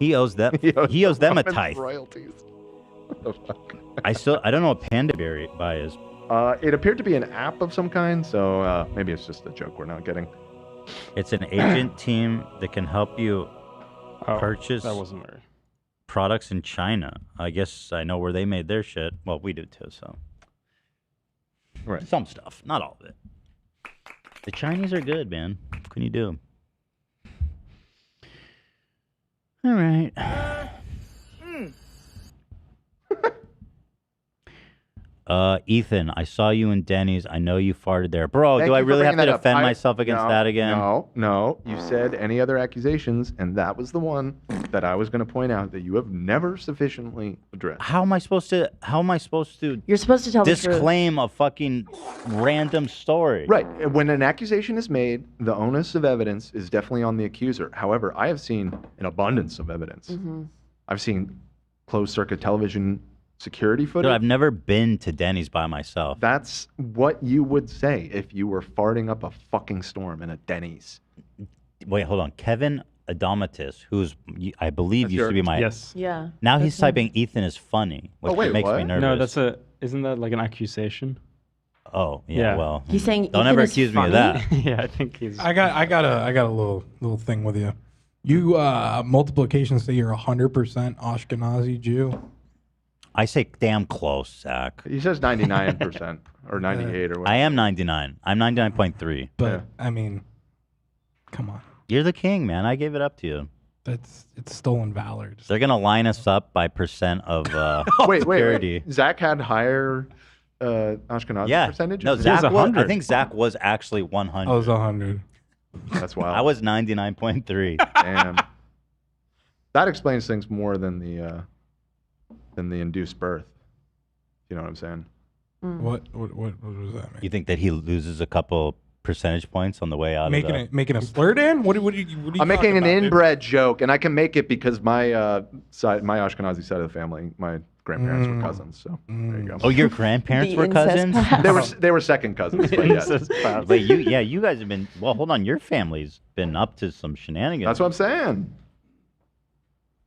He owes them. He owes them a tithe. Royalties. What the fuck? I don't know what Pandaberry is. It appeared to be an app of some kind, so maybe it's just a joke we're not getting. It's an agent team that can help you purchase. That wasn't very. products in China. I guess I know where they made their shit. Well, we do too, so. Right. Some stuff, not all of it. The Chinese are good, man. What can you do? All right. Ethan, I saw you in Denny's. I know you farted there. Bro, Thank do I you for really have to bringing that up. defend myself against that again? No. You said any other accusations, and that was the one that I was going to point out that you have never sufficiently addressed. How am I supposed to? You're supposed to tell the truth. Disclaim a fucking random story. Right. When an accusation is made, the onus of evidence is definitely on the accuser. However, I have seen an abundance of evidence. I've seen closed-circuit television security footage. Dude, I've never been to Denny's by myself. That's what you would say if you were farting up a fucking storm in a Denny's. Wait, hold on. Kevin Adamatis, who's I believe used to be my Yeah. Now he's typing Ethan is funny, which makes me nervous. No, isn't that like an accusation? Oh yeah, well He's saying don't Ethan ever is accuse me of funny? that. Yeah, I think he's. I got a little thing with you. You multiple occasions say you're 100% Ashkenazi Jew. I say damn close, Zach. He says 99% or 98 or whatever. I am 99. I'm 99.3. But I mean, come on. You're the king, man. I gave it up to you. It's stolen valor. They're gonna line us up by percent of Wait. Zach had higher Ashkenazi percentage? No, Zach was, I think Zach was actually 100. I was 100. That's wild. I was 99.3. Damn. That explains things more than the induced birth. You know what I'm saying? What does that mean? You think that he loses a couple percentage points on the way out? Making a slur, Dan? What are you I'm making an about, dude? inbred joke, and I can make it because my my Ashkenazi side of the family, my grandparents were cousins. So there you go. Oh, your grandparents were cousins? They were second cousins. But yes. Wait, you guys have been. Well, hold on. Your family's been up to some shenanigans. That's what I'm saying.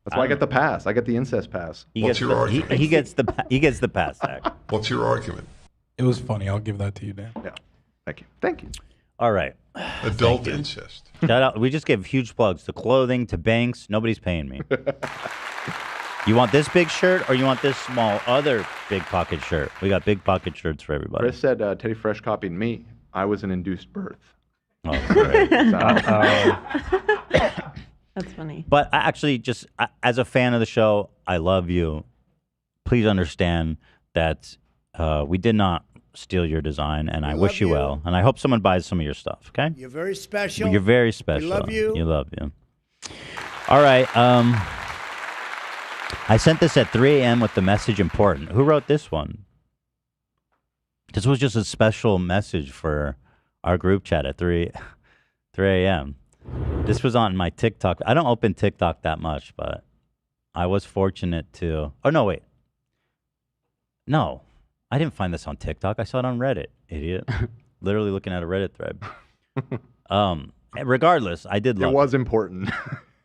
That's why I get the pass. I get the incest pass. He gets the pass, Zach. What's your argument? It was funny. I'll give that to you, Dan. Yeah. Thank you. All right. Adult incest. Shout out. We just gave huge plugs to clothing, to banks. Nobody's paying me. You want this big shirt or you want this small other big pocket shirt? We got big pocket shirts for everybody. Chris said Teddy Fresh copied me. I was an induced birth. Oh, great. That's funny. But actually, just as a fan of the show, I love you. Please understand that we did not steal your design, and I wish you well. And I hope someone buys some of your stuff, okay? You're very special. You're very special. We love you. You love you. All right. I sent this at 3 a.m. with the message important. Who wrote this one? This was just a special message for our group chat at 3 a.m. This was on my TikTok. I don't open TikTok that much, but I was fortunate to. Oh, no, wait. No, I didn't find this on TikTok. I saw it on Reddit, idiot. Literally looking at a Reddit thread. Regardless, I did love it. It was important.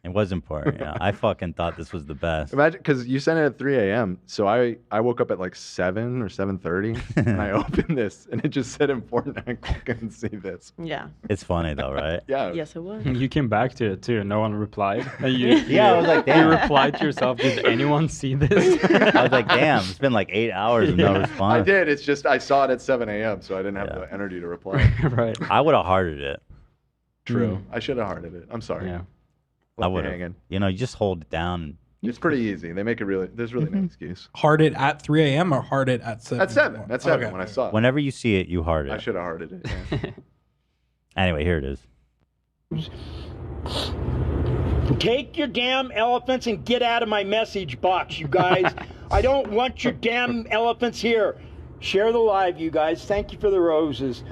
It was important, yeah. I fucking thought this was the best. Imagine, because you sent it at 3 a.m. So I woke up at like 7 or 7:30, and I opened this, and it just said important. I couldn't see this. Yeah. It's funny, though, right? Yeah. Yes, it was. You came back to it, too. No one replied. And Yeah, I was like, damn. You replied to yourself, did anyone see this? I was like, damn, it's been like 8 hours of no response. I did. It's just I saw it at 7 a.m., so I didn't have the energy to reply. Right. I would have hearted it. True. I should have hearted it. I'm sorry. Yeah. I would have. You know, you just hold it down. It's pretty easy. They make it really. There's really no excuse. Heart it at 3 a.m. or heart it at 7? At 7. At 7 when I saw it. Whenever you see it, you heart it. I should have hearted it. Yeah. Anyway, here it is. Take your damn elephants and get out of my message box, you guys. I don't want your damn elephants here. Share the live, you guys. Thank you for the roses.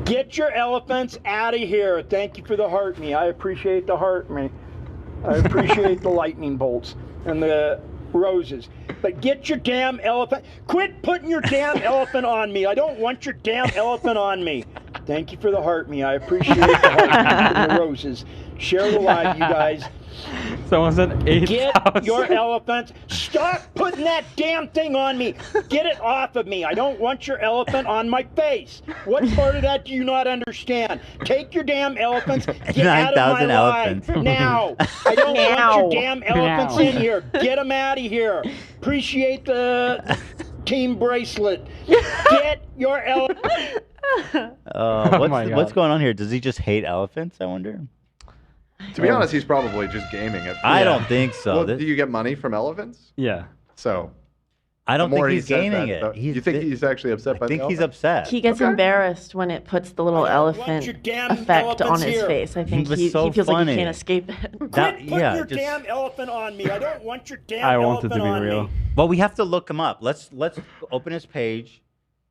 Get your elephants out of here. Thank you for the heart me. I appreciate the heart me. I appreciate the lightning bolts and the roses. But get your damn elephant. Quit putting your damn elephant on me. I don't want your damn elephant on me. Thank you for the heart me. I appreciate the heart me and the roses. Share the live, you guys. Someone said 8,000. Get your elephants. Stop putting that damn thing on me. Get it off of me. I don't want your elephant on my face. What part of that do you not understand? Take your damn elephants. Get out of my life now. I don't want your damn elephants in here. Get them out of here. Appreciate the team bracelet. Get your elephant. What's going on here? Does he just hate elephants, I wonder? To be honest, he's probably just gaming it. I don't think so. Well, do you get money from elephants? Yeah. So. I don't the more think he's he says gaming that, it. You think he's actually upset by the I think he's elephant? upset. He gets embarrassed when it puts the little elephant effect on his face. I think he feels like he can't escape it. Quit putting your damn elephant on me. I don't want your damn I want it elephant to be on real. me. Well, we have to look him up. Let's open his page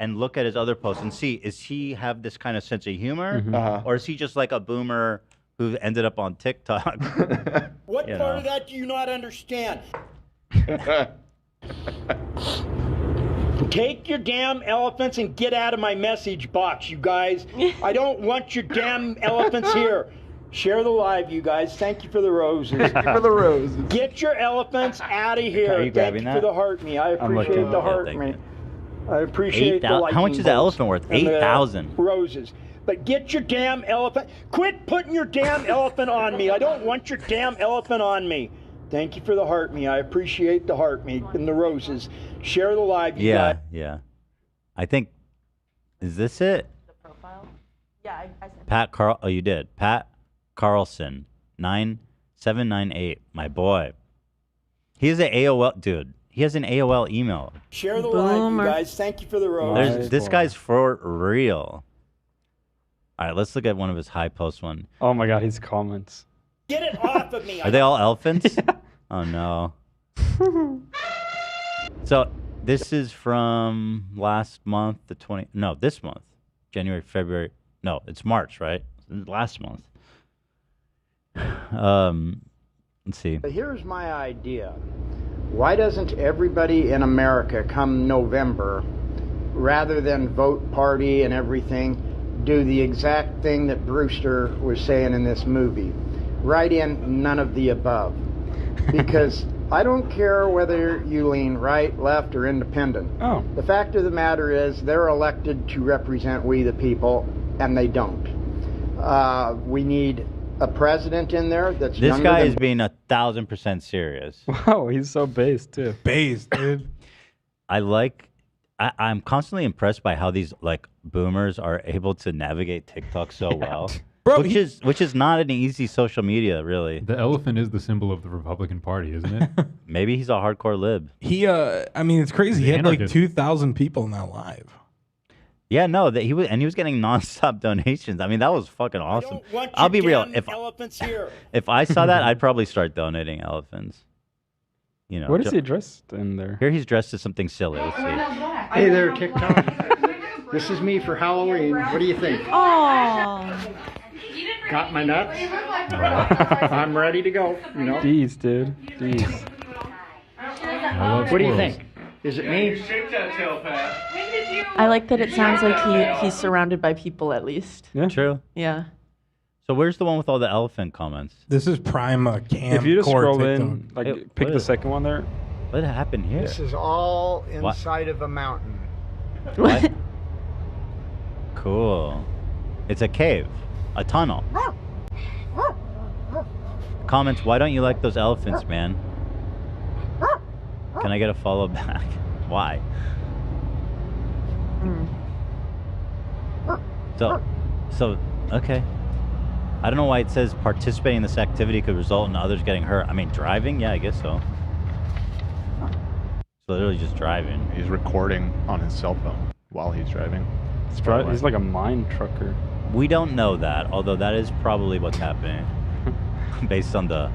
and look at his other posts and see, is he have this kind of sense of humor? Or is he just like a boomer who ended up on TikTok? What part of that do you not understand? Take your damn elephants and get out of my message box, you guys. I don't want your damn elephants here. Share the live, you guys. Thank you for the roses. Thank you for the roses. Get your elephants out of here. Are you grabbing Thank you for that? the heart me. I I'm appreciate looking. the Yeah, heart thank me. you. I appreciate the 8,000 lightning How much is the bolts elephant worth? and the 8,000. Roses. But get your damn elephant. Quit putting your damn elephant on me. I don't want your damn elephant on me. Thank you for the heart me. I appreciate the heart me and the roses. Share the live, you guys. Yeah. I think, is this it? The profile? Yeah, I said Pat Carl. Oh, you did. Pat Carlson, 9798. My boy. He has an AOL, dude. He has an AOL email. Share the live, you guys. Thank you for the roses. This guy's for real. All right, let's look at one of his high post one. Oh my God, his comments. Get it off of me. Are they all elephants? Oh no. So this is from last month, this month, January, February. No, it's March, right? Last month. Let's see. Here's my idea. Why doesn't everybody in America come November, rather than vote party and everything, do the exact thing that Brewster was saying in this movie? Write in none of the above. Because I don't care whether you lean right, left, or independent. Oh. The fact of the matter is they're elected to represent we the people, and they don't. We need a president in there that's This younger guy than is being 1,000% serious. Wow, he's so based too. Based, dude. I'm constantly impressed by how these like boomers are able to navigate TikTok so well. Bro, which is not an easy social media, really. The elephant is the symbol of the Republican Party, isn't it? Maybe he's a hardcore lib. I mean, it's crazy. He had like Anarchist. 2,000 people in that live. Yeah, no, that he was getting nonstop donations. I mean, that was fucking awesome. I'll be real. Elephants here. If I saw that, I'd probably start donating elephants. You know. What is he dressed in there? Here he's dressed as something silly. Let's see. Hey there, TikTok. This is me for Halloween. What do you think? Oh. Got my nuts? I'm ready to go. You know. Jeez, dude. Jeez. What do you think? Is it me? Shake that tail, Pat. I like that it sounds like he's surrounded by people at least. Yeah. True. Yeah. So where's the one with all the elephant comments? This is prime cam. If you just core scroll TikTok. in, like Hey, pick what the is- second one there. What happened here? This is all inside of a mountain. What? Cool. It's a cave, a tunnel. Comments, why don't you like those elephants, man? Can I get a follow back? Why? So, okay. I don't know why it says participating in this activity could result in others getting hurt. I mean, driving? Yeah, I guess so. It's literally just driving. He's recording on his cell phone while he's driving. He's like a mine trucker. We don't know that, although that is probably what's happening based on the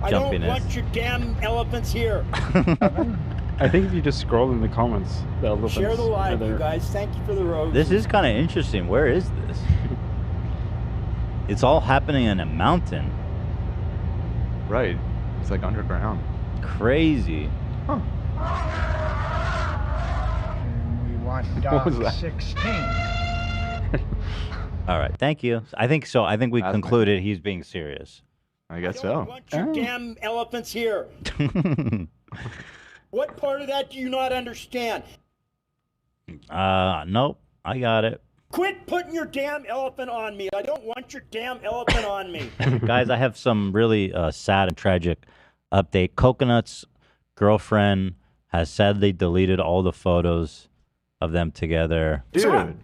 I don't jumpiness. want your damn elephants here. I think if you just scroll in the comments, the elephants Share the are live, you there. guys. Thank you for the roses. This is kind of interesting. Where is this? It's all happening in a mountain. Right. It's like underground. Crazy. We want What was dog that? 16. All right. Thank you. I think so. I think we concluded he's being serious. I guess I so. don't want your damn elephants here. What part of that do you not understand? Nope. I got it. Quit putting your damn elephant on me. I don't want your damn elephant on me. Guys, I have some really sad and tragic update. Coconut's girlfriend has sadly deleted all the photos of them together. Dude.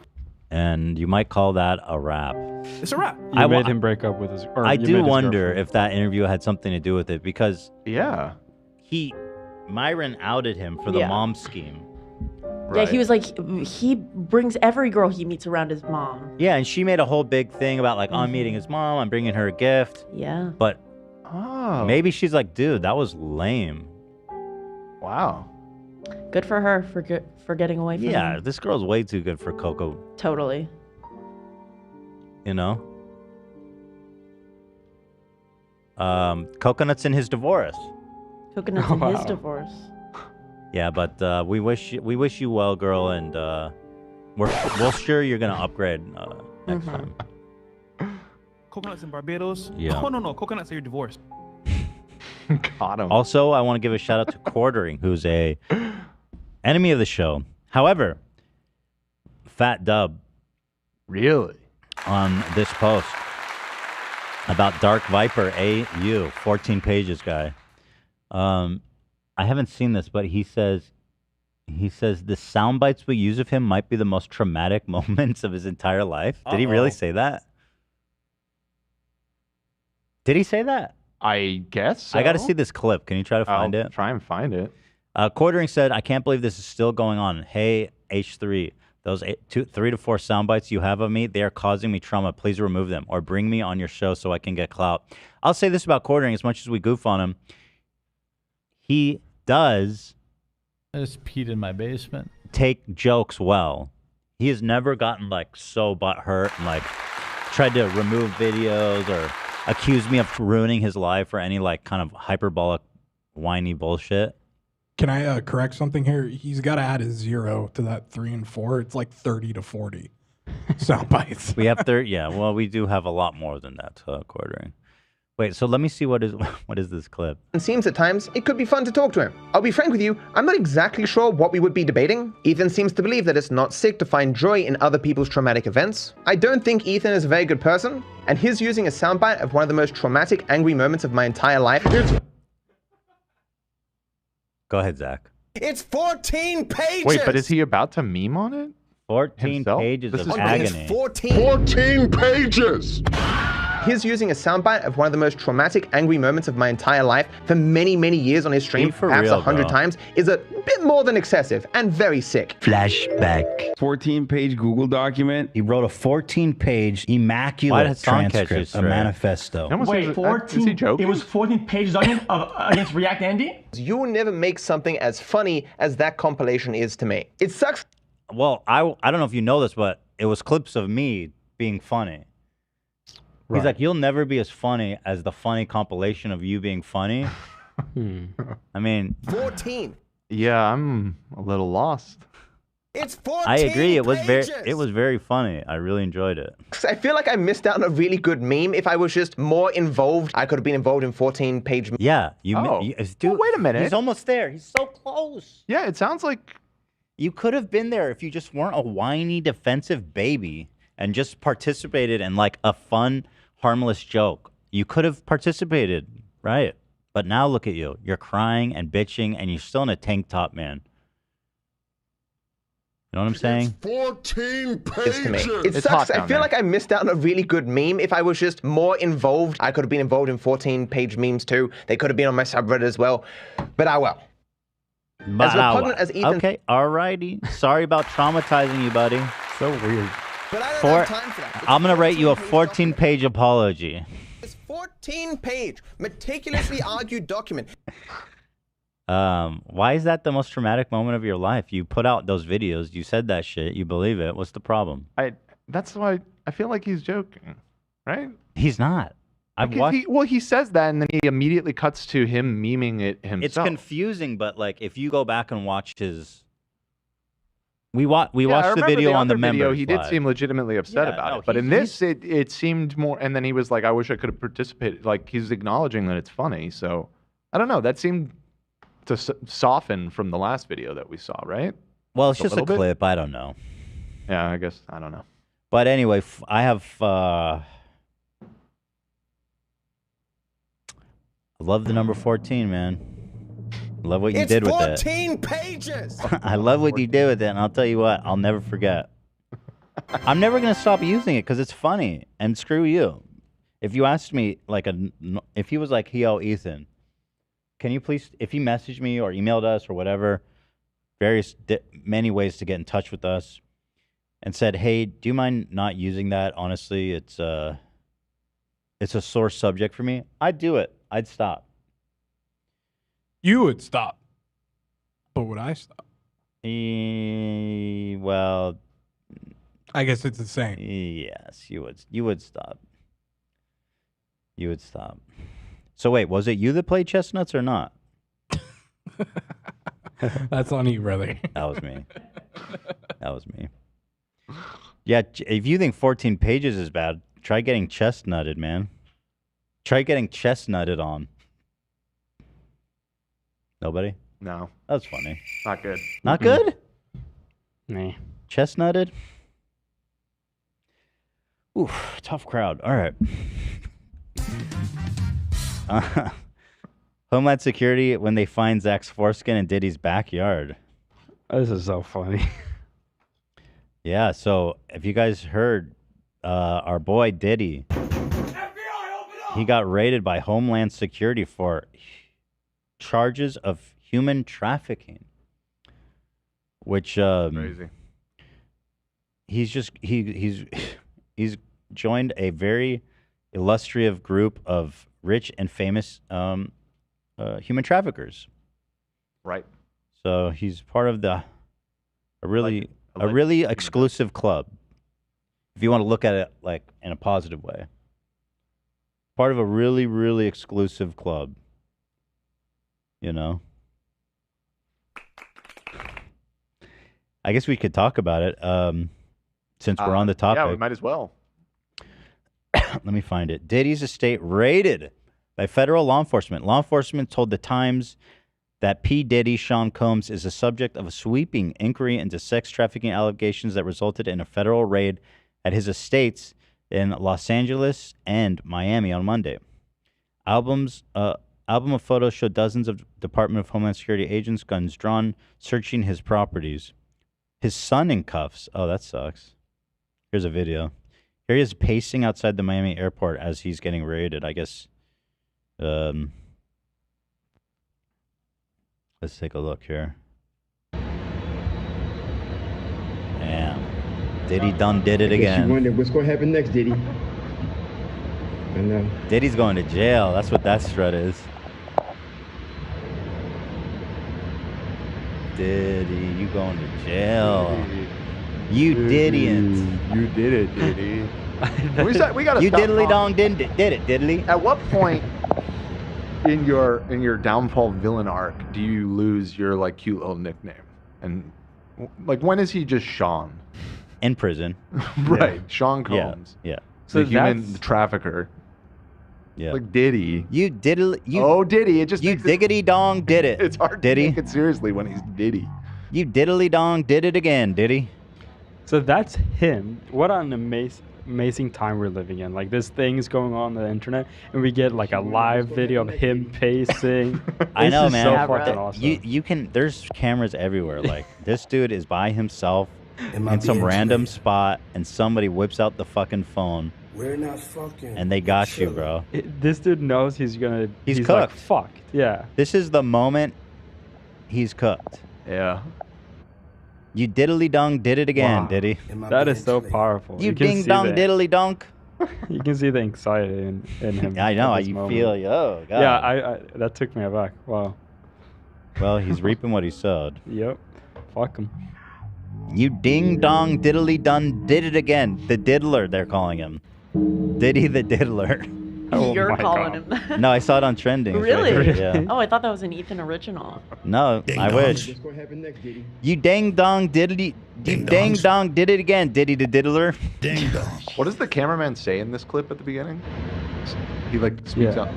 And you might call that a wrap. It's a wrap. You made him break up with his. Or I you do made his wonder girlfriend. if that interview had something to do with it because Myron outed him for the mom scheme. Yeah, he was like, he brings every girl he meets around his mom. Yeah, and she made a whole big thing about like, I'm meeting his mom, I'm bringing her a gift. Yeah. But maybe she's like, dude, that was lame. Wow. Good for her for getting away from Yeah, him. this girl's way too good for Coco. Totally. You know? Coconut's in his divorce. Coconut's in his divorce. Yeah, but we wish you well, girl, and we're sure you're gonna upgrade next time. Coconuts in Barbados? Yeah. Oh, no. Coconuts are your divorce. Got him. Also, I want to give a shout out to Quartering, who's a enemy of the show. However, Fat Dub, really, on this post about Dark Viper AU, 14 pages guy. I haven't seen this, but he says the sound bites we use of him might be the most traumatic moments of his entire life. Did he really say that? Did he say that? I guess so. I got to see this clip. Can you try to find it? Try and find it. Quartering said, I can't believe this is still going on. Hey, H3, those 3 to 4 sound bites you have of me, they are causing me trauma. Please remove them or bring me on your show so I can get clout. I'll say this about Quartering, as much as we goof on him, he does I just peed in my basement. Take jokes well. He has never gotten like so butthurt and like tried to remove videos or accuse me of ruining his life or any like kind of hyperbolic whiny bullshit. Can I correct something here? He's got to add a 0 to that 3 and 4. It's like 30 to 40 sound bites. We have 30. Yeah, well, we do have a lot more than that, Quartering. Wait, so let me see what is this clip. It seems at times it could be fun to talk to him. I'll be frank with you, I'm not exactly sure what we would be debating. Ethan seems to believe that it's not sick to find joy in other people's traumatic events. I don't think Ethan is a very good person, and his using a soundbite of one of the most traumatic, angry moments of my entire life. Go ahead, Zach. It's 14 pages! Wait, but is he about to meme on it? 14 himself? pages This of is agony. 14 pages! His using a soundbite of one of the most traumatic, angry moments of my entire life for many, many years on his stream, perhaps 100 times, is a bit more than excessive and very sick. Flashback. 14-page Google document. He wrote a 14-page immaculate transcript, a manifesto. Wait, 14? It was 14 pages against React Andy? You will never make something as funny as that compilation is to me. It sucks. Well, I don't know if you know this, but it was clips of me being funny. He's like, you'll never be as funny as the funny compilation of you being funny. I mean, 14. Yeah, I'm a little lost. It's 14 I agree. It pages. was very funny. I really enjoyed it. I feel like I missed out on a really good meme. If I was just more involved, I could have been involved in 14-page. Yeah, Dude, wait a minute. He's almost there. He's so close. Yeah, it sounds like you could have been there if you just weren't a whiny defensive baby and just participated in like a fun, harmless joke. You could have participated, right? But now look at you. You're crying and bitching and you're still in a tank top, man. You know what I'm saying? 14 pages. To me. It sucks. I feel like I missed out on a really good meme. If I was just more involved, I could have been involved in 14-page memes too. They could have been on my subreddit as well. But I will. As repugnant as Ethan. Okay, alrighty. Sorry about traumatizing you, buddy. So weird. But I don't have time for that. I'm gonna rate you a 14-page apology. It's 14-page, meticulously argued document. Why is that the most traumatic moment of your life? You put out those videos, you said that shit, you believe it. What's the problem? That's why I feel like he's joking, right? He's not. He says that and then he immediately cuts to him memeing it himself. It's confusing, but like if you go back and watch his We watched the video on the member. He did seem legitimately upset about it, but in this, it seemed more. And then he was like, "I wish I could have participated." Like he's acknowledging that it's funny. So I don't know. That seemed to soften from the last video that we saw, right? Well, it's just a clip. I don't know. Yeah, I guess I don't know. But anyway, I have. I love the number 14, man. Love what you did with it. It's 14 pages. I love what you did with it, and I'll tell you what, I'll never forget. I'm never gonna stop using it because it's funny. And screw you. If you asked me if he was like, "Yo, Ethan, can you please?" If he messaged me or emailed us or whatever, many ways to get in touch with us, and said, "Hey, do you mind not using that? Honestly, it's a sore subject for me." I'd do it. I'd stop. You would stop. But would I stop? Well, I guess it's the same. Yes, you would. You would stop. You would stop. So wait, was it you that played chestnuts or not? That's on you, brother. That was me. That was me. Yeah, if you think 14 pages is bad, try getting chestnutted, man. Try getting chestnutted on. Nobody? No. That's funny. Not good. Not good? Nah. Chestnutted? Oof, tough crowd. All right. Homeland Security when they find Zach's foreskin in Diddy's backyard. This is so funny. Yeah, so if you guys heard, our boy Diddy, he got raided by Homeland Security for charges of human trafficking, which crazy. He's joined a very illustrious group of rich and famous human traffickers. Right. So he's part of a really exclusive club. If you want to look at it like in a positive way, part of a really, really exclusive club. You know, I guess we could talk about it since we're on the topic. Yeah, we might as well. Let me find it. Diddy's estate raided by federal law enforcement. Law enforcement told The Times that P. Diddy, Sean Combs, is the subject of a sweeping inquiry into sex trafficking allegations that resulted in a federal raid at his estates in Los Angeles and Miami on Monday. Album of photos showed dozens of Department of Homeland Security agents, guns drawn, searching his properties. His son in cuffs. Oh, that sucks. Here's a video. Here he is pacing outside the Miami airport as he's getting raided. I guess. Let's take a look here. Damn. Diddy done did it again. You wonder what's going to happen next, Diddy. I know. Diddy's going to jail. That's what that strut is. Diddy, you going to jail. You Diddians. You did it, Diddy. we gotta you stop diddly dong did it, diddly. At what point in your downfall villain arc do you lose your like cute little nickname? And like when is he just Sean? In prison. Right. Yeah. Sean Combs. Yeah. So the human trafficker. Yeah. Like Diddy. You diddly. Diddy. It just you diggity dong did it. It's hard Diddy. to take it seriously when he's Diddy. You diddly dong did it again, Diddy. So that's him. What an amazing time we're living in. Like this thing is going on the internet, and we get like a live video of him pacing. I know, man. So fucking awesome. You can. There's cameras everywhere. Like this dude is by himself in some random spot, and somebody whips out the fucking phone. We're not fucking. And they got you, bro. This dude knows he's cooked. Like, fucked. Yeah. This is the moment he's cooked. Yeah. You diddly dong did it again, Diddy. That is so powerful. You ding dong diddly donk. You can see the anxiety in him. I know how you feel. Oh, God. Yeah, I that took me aback. Wow. Well, he's reaping what he sowed. Yep. Fuck him. You ding dong diddly done did it again. The diddler, they're calling him. Diddy the diddler. You're my calling God. him that. No, I saw it on trending. It's right Really? here, yeah. Oh, I thought that was an Ethan original. No, I wish. What's gonna happen next, Diddy? You dang dong diddly. You dang dong did it again, Diddy the diddler. Ding dong. What does the cameraman say in this clip at the beginning? He like speaks Yeah. up.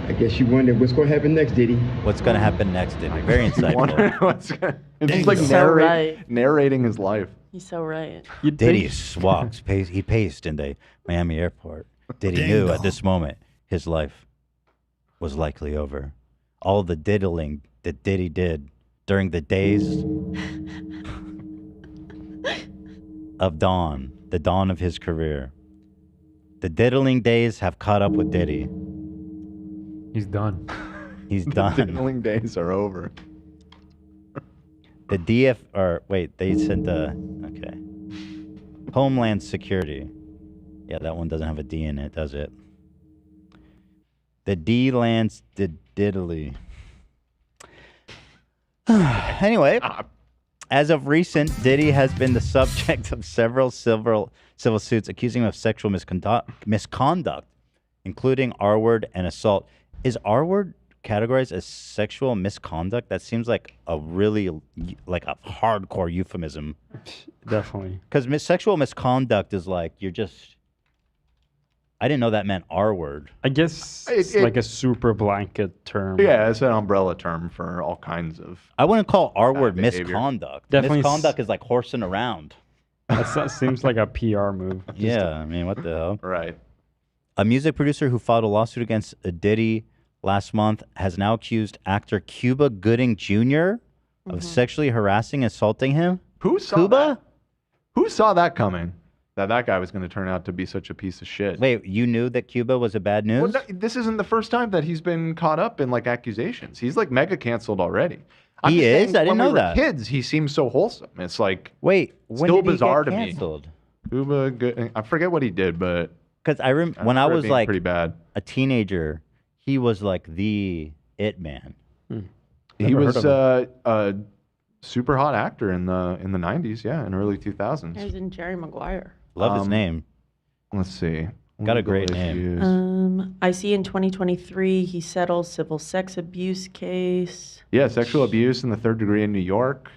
I guess you wonder what's gonna happen next, Diddy. What's gonna happen next, Diddy? Very insightful. He's like He's so right. narrating his life. He's so right. Diddy walks. He paced in the Miami airport. Diddy knew at this moment his life was likely over. All the diddling that Diddy did during the days of dawn, the dawn of his career. The diddling days have caught up with Diddy. He's done. He's The done. diddling days are over. The DF, or wait, they said okay. Homeland Security. Yeah, that one doesn't have a D in it, does it? The D-Lands diddly. Anyway, as of recent, Diddy has been the subject of several civil suits accusing him of sexual misconduct, including R-word and assault. Is R-word categorized as sexual misconduct? That seems like a really, like a hardcore euphemism. Definitely. Because sexual misconduct is like, you're just... I didn't know that meant R-word. I guess it's like a super blanket term. Yeah, it's an umbrella term for all kinds of. I wouldn't call R-word behavior. misconduct. Definitely Misconduct is like horsing around. That seems like a PR move. Yeah, I mean, what the hell? Right. A music producer who filed a lawsuit against Diddy last month has now accused actor Cuba Gooding Jr. of sexually harassing and assaulting him. Who saw that? Who saw that coming? That guy was going to turn out to be such a piece of shit. Wait, you knew that Cuba was a bad news? Well, no, this isn't the first time that he's been caught up in like accusations. He's like mega canceled already. I'm He just is? saying, I didn't when know we were that. Kids, he seems so wholesome. It's like wait, when still did he bizarre get to canceled? me. Cuba, I forget what he did, but Because when I remember it was being like pretty bad. a teenager, he was like the it man. He was a super hot actor in the 90s, yeah, and early 2000s. He was in Jerry Maguire. Love his name. Let's see. Got a great name. I see in 2023 he settled civil sex abuse case. Yeah, sexual abuse in the third degree in New York.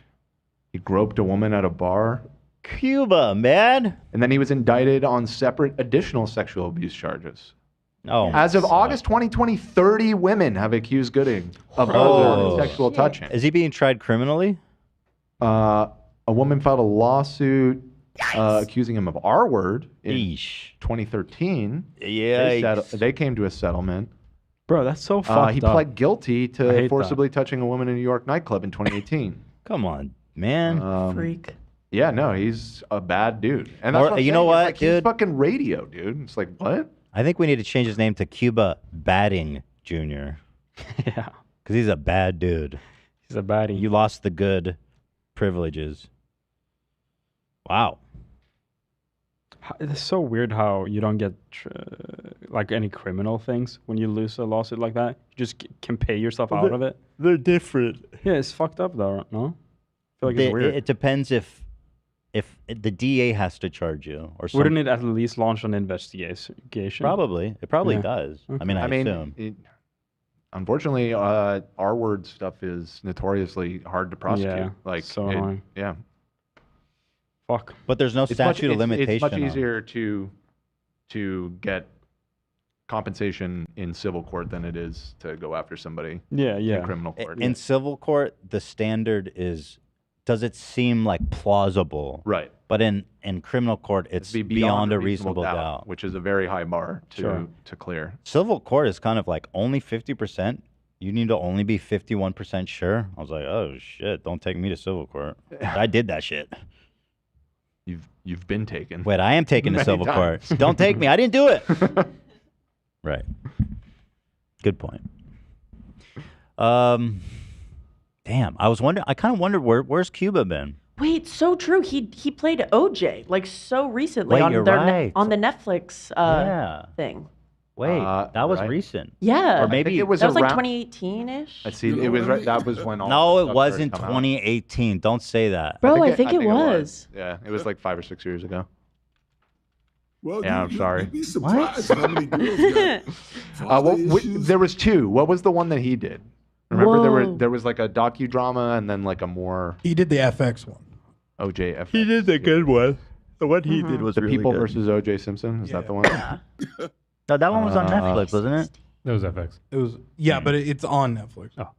He groped a woman at a bar. Cuba, man. And then he was indicted on separate additional sexual abuse charges. Oh. As of August 2020, 30 women have accused Gooding of other sexual touching. Is he being tried criminally? A woman filed a lawsuit accusing him of R-word in 2013. Yeah. They came to a settlement. Bro, that's so fucked He up. pled guilty I to hate forcibly touching a woman in a New York nightclub in 2018. Come on, man. Freak. Yeah, no, he's a bad dude. And that's Or- what I'm you know saying, it's what, like, he's dude? fucking radio, dude. It's like, what? I think we need to change his name to Cuba Batting Jr. Yeah. Because he's a bad dude. He's a baddie. You lost the good privileges. Wow. It's so weird how you don't get like any criminal things when you lose a lawsuit like that. You just can pay yourself out of it. They're different. Yeah, it's fucked up though, no? I feel like it's weird. It depends if the DA has to charge you or something. Wouldn't it at least launch an investigation? Probably. It probably Yeah. does. Okay. I mean, I assume. Unfortunately, R-word stuff is notoriously hard to prosecute. Yeah, like, so annoying. Yeah. Fuck. But there's no statute of limitation. It's much on it. easier to get compensation in civil court than it is to go after somebody in criminal court. In civil court, the standard is, does it seem like plausible? Right. But in criminal court, it's beyond a reasonable doubt. Which is a very high bar to Sure. to clear. Civil court is kind of like only 50%. You need to only be 51% sure. I was like, oh shit, don't take me to civil court. I did that shit. You've been taken. Wait, I am taken to Many civil times. court. Don't take me. I didn't do it. Right. Good point. Damn, I was wondering. I kind of wondered where's Cuba been. Wait, so true. He played OJ like so recently Wait, on you're their right. on the Netflix thing. Wait, that was recent. Yeah. Or maybe that was like 2018-ish. I see. It was right. That was when all. No, the it stuff wasn't first come out. 2018. Don't say that. Bro, I think it was. Yeah, it was like 5 or 6 years ago. Well, Yeah, I'm sorry. You'd be surprised how many girls got There was 2. What was the one that he did? Remember, Whoa. there was like a docudrama and then like a more He did the FX one. OJ. FX. He did the good one. The one he did was The really People good. versus OJ Simpson. Is that the one? No, that one was on Netflix, wasn't it? That was FX. It was but it's on Netflix. Oh.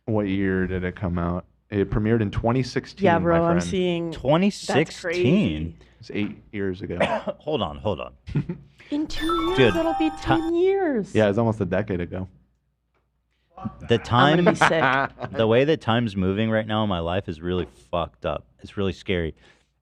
What year did it come out? It premiered in 2016. Yeah, bro, my I'm friend. seeing 2016. It's 8 years ago. Hold on. In 2 years, Dude, it'll be 10 years. Yeah, it's almost a decade ago. The time, I'm gonna be sick. the way that time's moving right now in my life is really fucked up. It's really scary.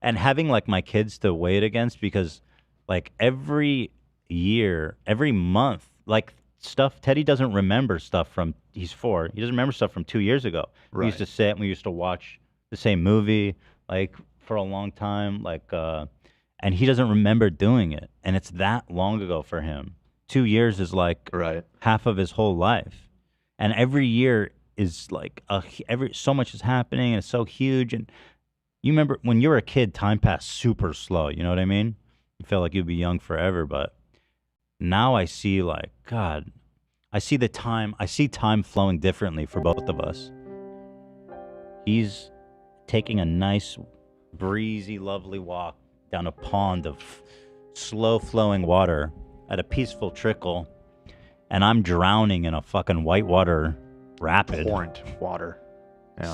And having like my kids to weigh it against, because like every year, every month, like stuff, Teddy doesn't remember stuff from, he's 4. He doesn't remember stuff from 2 years ago. We used to sit and we used to watch the same movie like for a long time, like, and he doesn't remember doing it. And it's that long ago for him. 2 years is like half of his whole life. And every year is like, so much is happening and it's so huge. And you remember when you were a kid, time passed super slow. You know what I mean? You felt like you'd be young forever. But now I see like, God, I see time flowing differently for both of us. He's taking a nice, breezy, lovely walk down a pond of slow flowing water at a peaceful trickle. And I'm drowning in a fucking whitewater rapid. Torrent water. Yeah.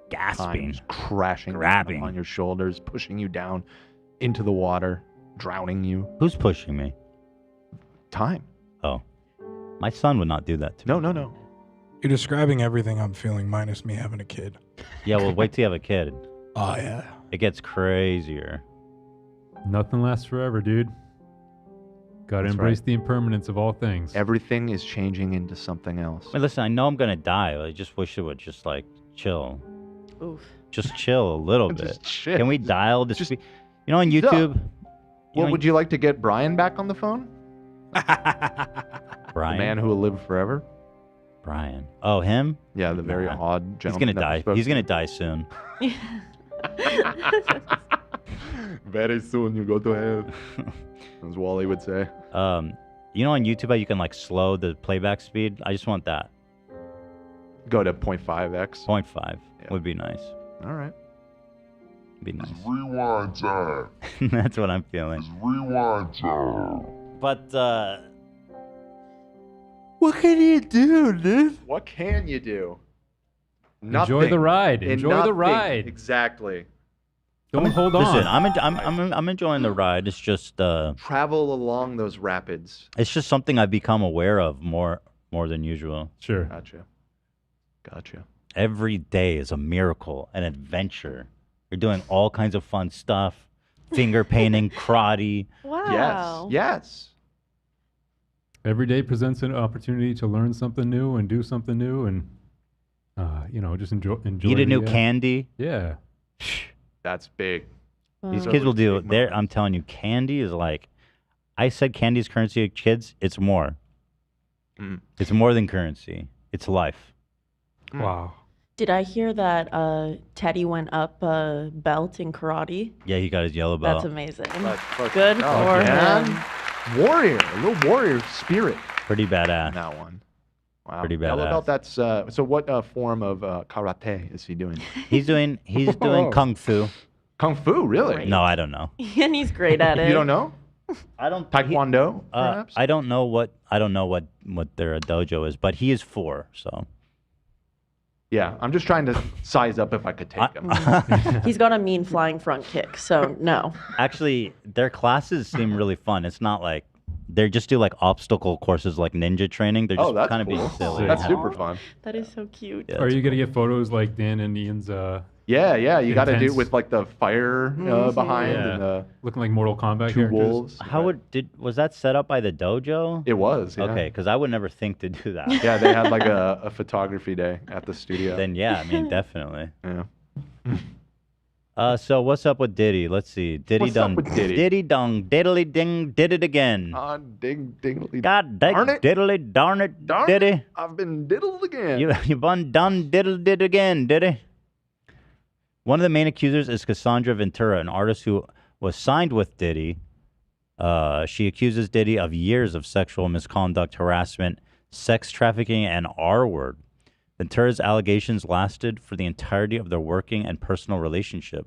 Gasping. Time's crashing Grabbing. on your shoulders, pushing you down into the water, drowning you. Who's pushing me? Time. Oh. My son would not do that to me. No. You're describing everything I'm feeling minus me having a kid. Yeah, well, wait till you have a kid. Oh, yeah. It gets crazier. Nothing lasts forever, dude. Gotta embrace the impermanence of all things. Everything is changing into something else. I mean, listen, I know I'm gonna die. I just wish it would just like chill. Oof. Just chill a little bit. Just chill. Can we dial this? You know, on YouTube. Well, would you like to get Brian back on the phone? Brian? The man who will live forever? Brian. Oh, him? Yeah, the very odd He's gentleman. gonna die. He's gonna die soon. Very soon you go to hell. As Wally would say. You know, on YouTube how you can like slow the playback speed? I just want that. Go to 0.5x. 0.5 would be nice. All right. Be nice. Rewind time. That's what I'm feeling. Rewind time. But what can you do, dude? What can you do? Enjoy the ride. Enjoy the Nothing. ride. Exactly. Don't hold on. Listen, I'm enjoying the ride. It's just travel along those rapids. It's just something I've become aware of more than usual. Sure. Gotcha. Every day is a miracle, an adventure. You're doing all kinds of fun stuff. Finger painting, karate. Wow. Yes. Every day presents an opportunity to learn something new and do something new, and just enjoy. Eat a new candy. Yeah. That's big. These kids will do it. I'm telling you, candy is like, I said candy is currency of kids. It's more. It's more than currency. It's life. Wow. Did I hear that Teddy went up a belt in karate? Yeah, he got his yellow belt. That's amazing. Good for him. Warrior, a little warrior spirit. Pretty badass. That one. Wow. Pretty Yellow badass. belt, that's so what form of karate is he doing? He's doing kung fu. Kung fu, really? Great. No, I don't know. And he's great at it. You don't know? I don't. Taekwondo, perhaps? I don't know what their dojo is, but he is 4, so. Yeah, I'm just trying to size up if I could take him. He's got a mean flying front kick, so no. Actually, their classes seem really fun. It's not like they just do like obstacle courses like ninja training. They're just that's kind of cool. being silly. That's super fun. That is so cute. Yeah, Are you gonna get photos like Dan and Ian's? Yeah, you got to do intense- it with like the fire behind and the looking like Mortal Kombat 2 characters. wolves. Was that set up by the dojo? It was. Yeah. Okay, because I would never think to do that. Yeah, they had like a photography day at the studio. Then yeah, I mean definitely. Yeah. So what's up with Diddy? Let's see. Diddy What's done. up with Diddy? Diddy dong. Diddly ding. Did it again. Diddly. God darn it. Diddly darn it. Darn Diddy. it. I've been diddled again. You done did again, Diddy. One of the main accusers is Cassandra Ventura, an artist who was signed with Diddy. She accuses Diddy of years of sexual misconduct, harassment, sex trafficking, and R-word. Ventura's allegations lasted for the entirety of their working and personal relationship.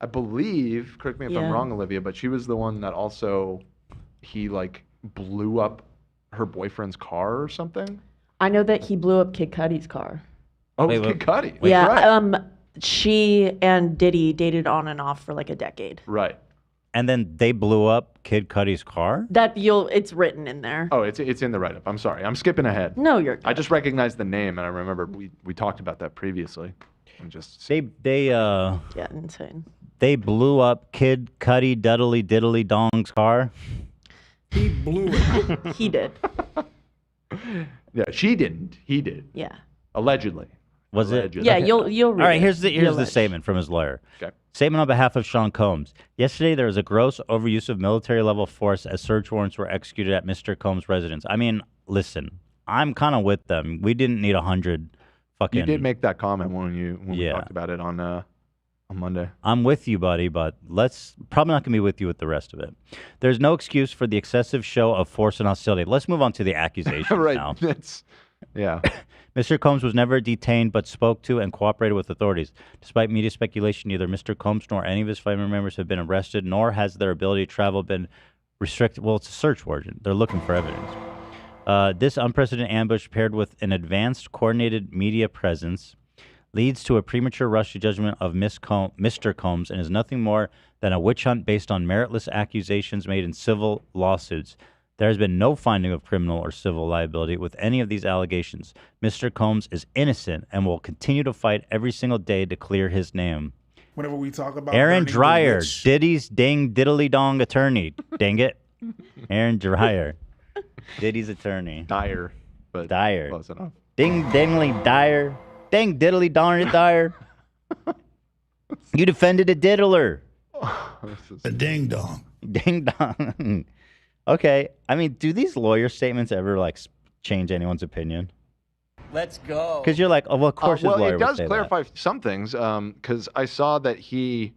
I believe, correct me if I'm wrong, Olivia, but she was the one that also, he like blew up her boyfriend's car or something? I know that he blew up Kid Cudi's car. Oh, it was Kid Cudi. Yeah, Right. She and Diddy dated on and off for like a decade. Right. And then they blew up Kid Cudi's car? It's written in there. Oh, it's in the write-up. I'm sorry. I'm skipping ahead. No, you're good. I just recognized the name, and I remember we talked about that previously. I'm just Yeah, insane. They blew up Kid Cudi Diddly Dong's car. He blew it. He did. Yeah, she didn't. He did. Yeah. Allegedly. Was Allegedly. it? Yeah, you'll read All right, it. here's the You'll allege. statement from his lawyer. Okay. Statement on behalf of Sean Combs. Yesterday, there was a gross overuse of military-level force as search warrants were executed at Mr. Combs' residence. I mean, listen, I'm kind of with them. We didn't need 100 fucking... You did make that comment when we talked about it on Monday. I'm with you, buddy, but probably not going to be with you with the rest of it. There's no excuse for the excessive show of force and hostility. Let's move on to the accusations Right. now. Yeah. Mr. Combs was never detained but spoke to and cooperated with authorities. Despite media speculation, neither Mr. Combs nor any of his family members have been arrested, nor has their ability to travel been restricted. Well, it's a search warrant. They're looking for evidence. This unprecedented ambush, paired with an advanced, coordinated media presence, leads to a premature rush to judgment of Mr. Combs and is nothing more than a witch hunt based on meritless accusations made in civil lawsuits. There has been no finding of criminal or civil liability with any of these allegations. Mr. Combs is innocent and will continue to fight every single day to clear his name. Whenever we talk about Aaron burning the Dreyer, witch- Diddy's ding diddly dong attorney. Dang it. Aaron Dreyer, Diddy's attorney. Dyer, but Dyer. close enough. Ding dingly Dyer. Ding diddly darn it Dyer. You defended a diddler. A ding dong. Ding dong. Okay. I mean, do these lawyer statements ever like change anyone's opinion? Let's go. Because you're like, oh, well, of course his lawyer Well, it would does say clarify some things because I saw that he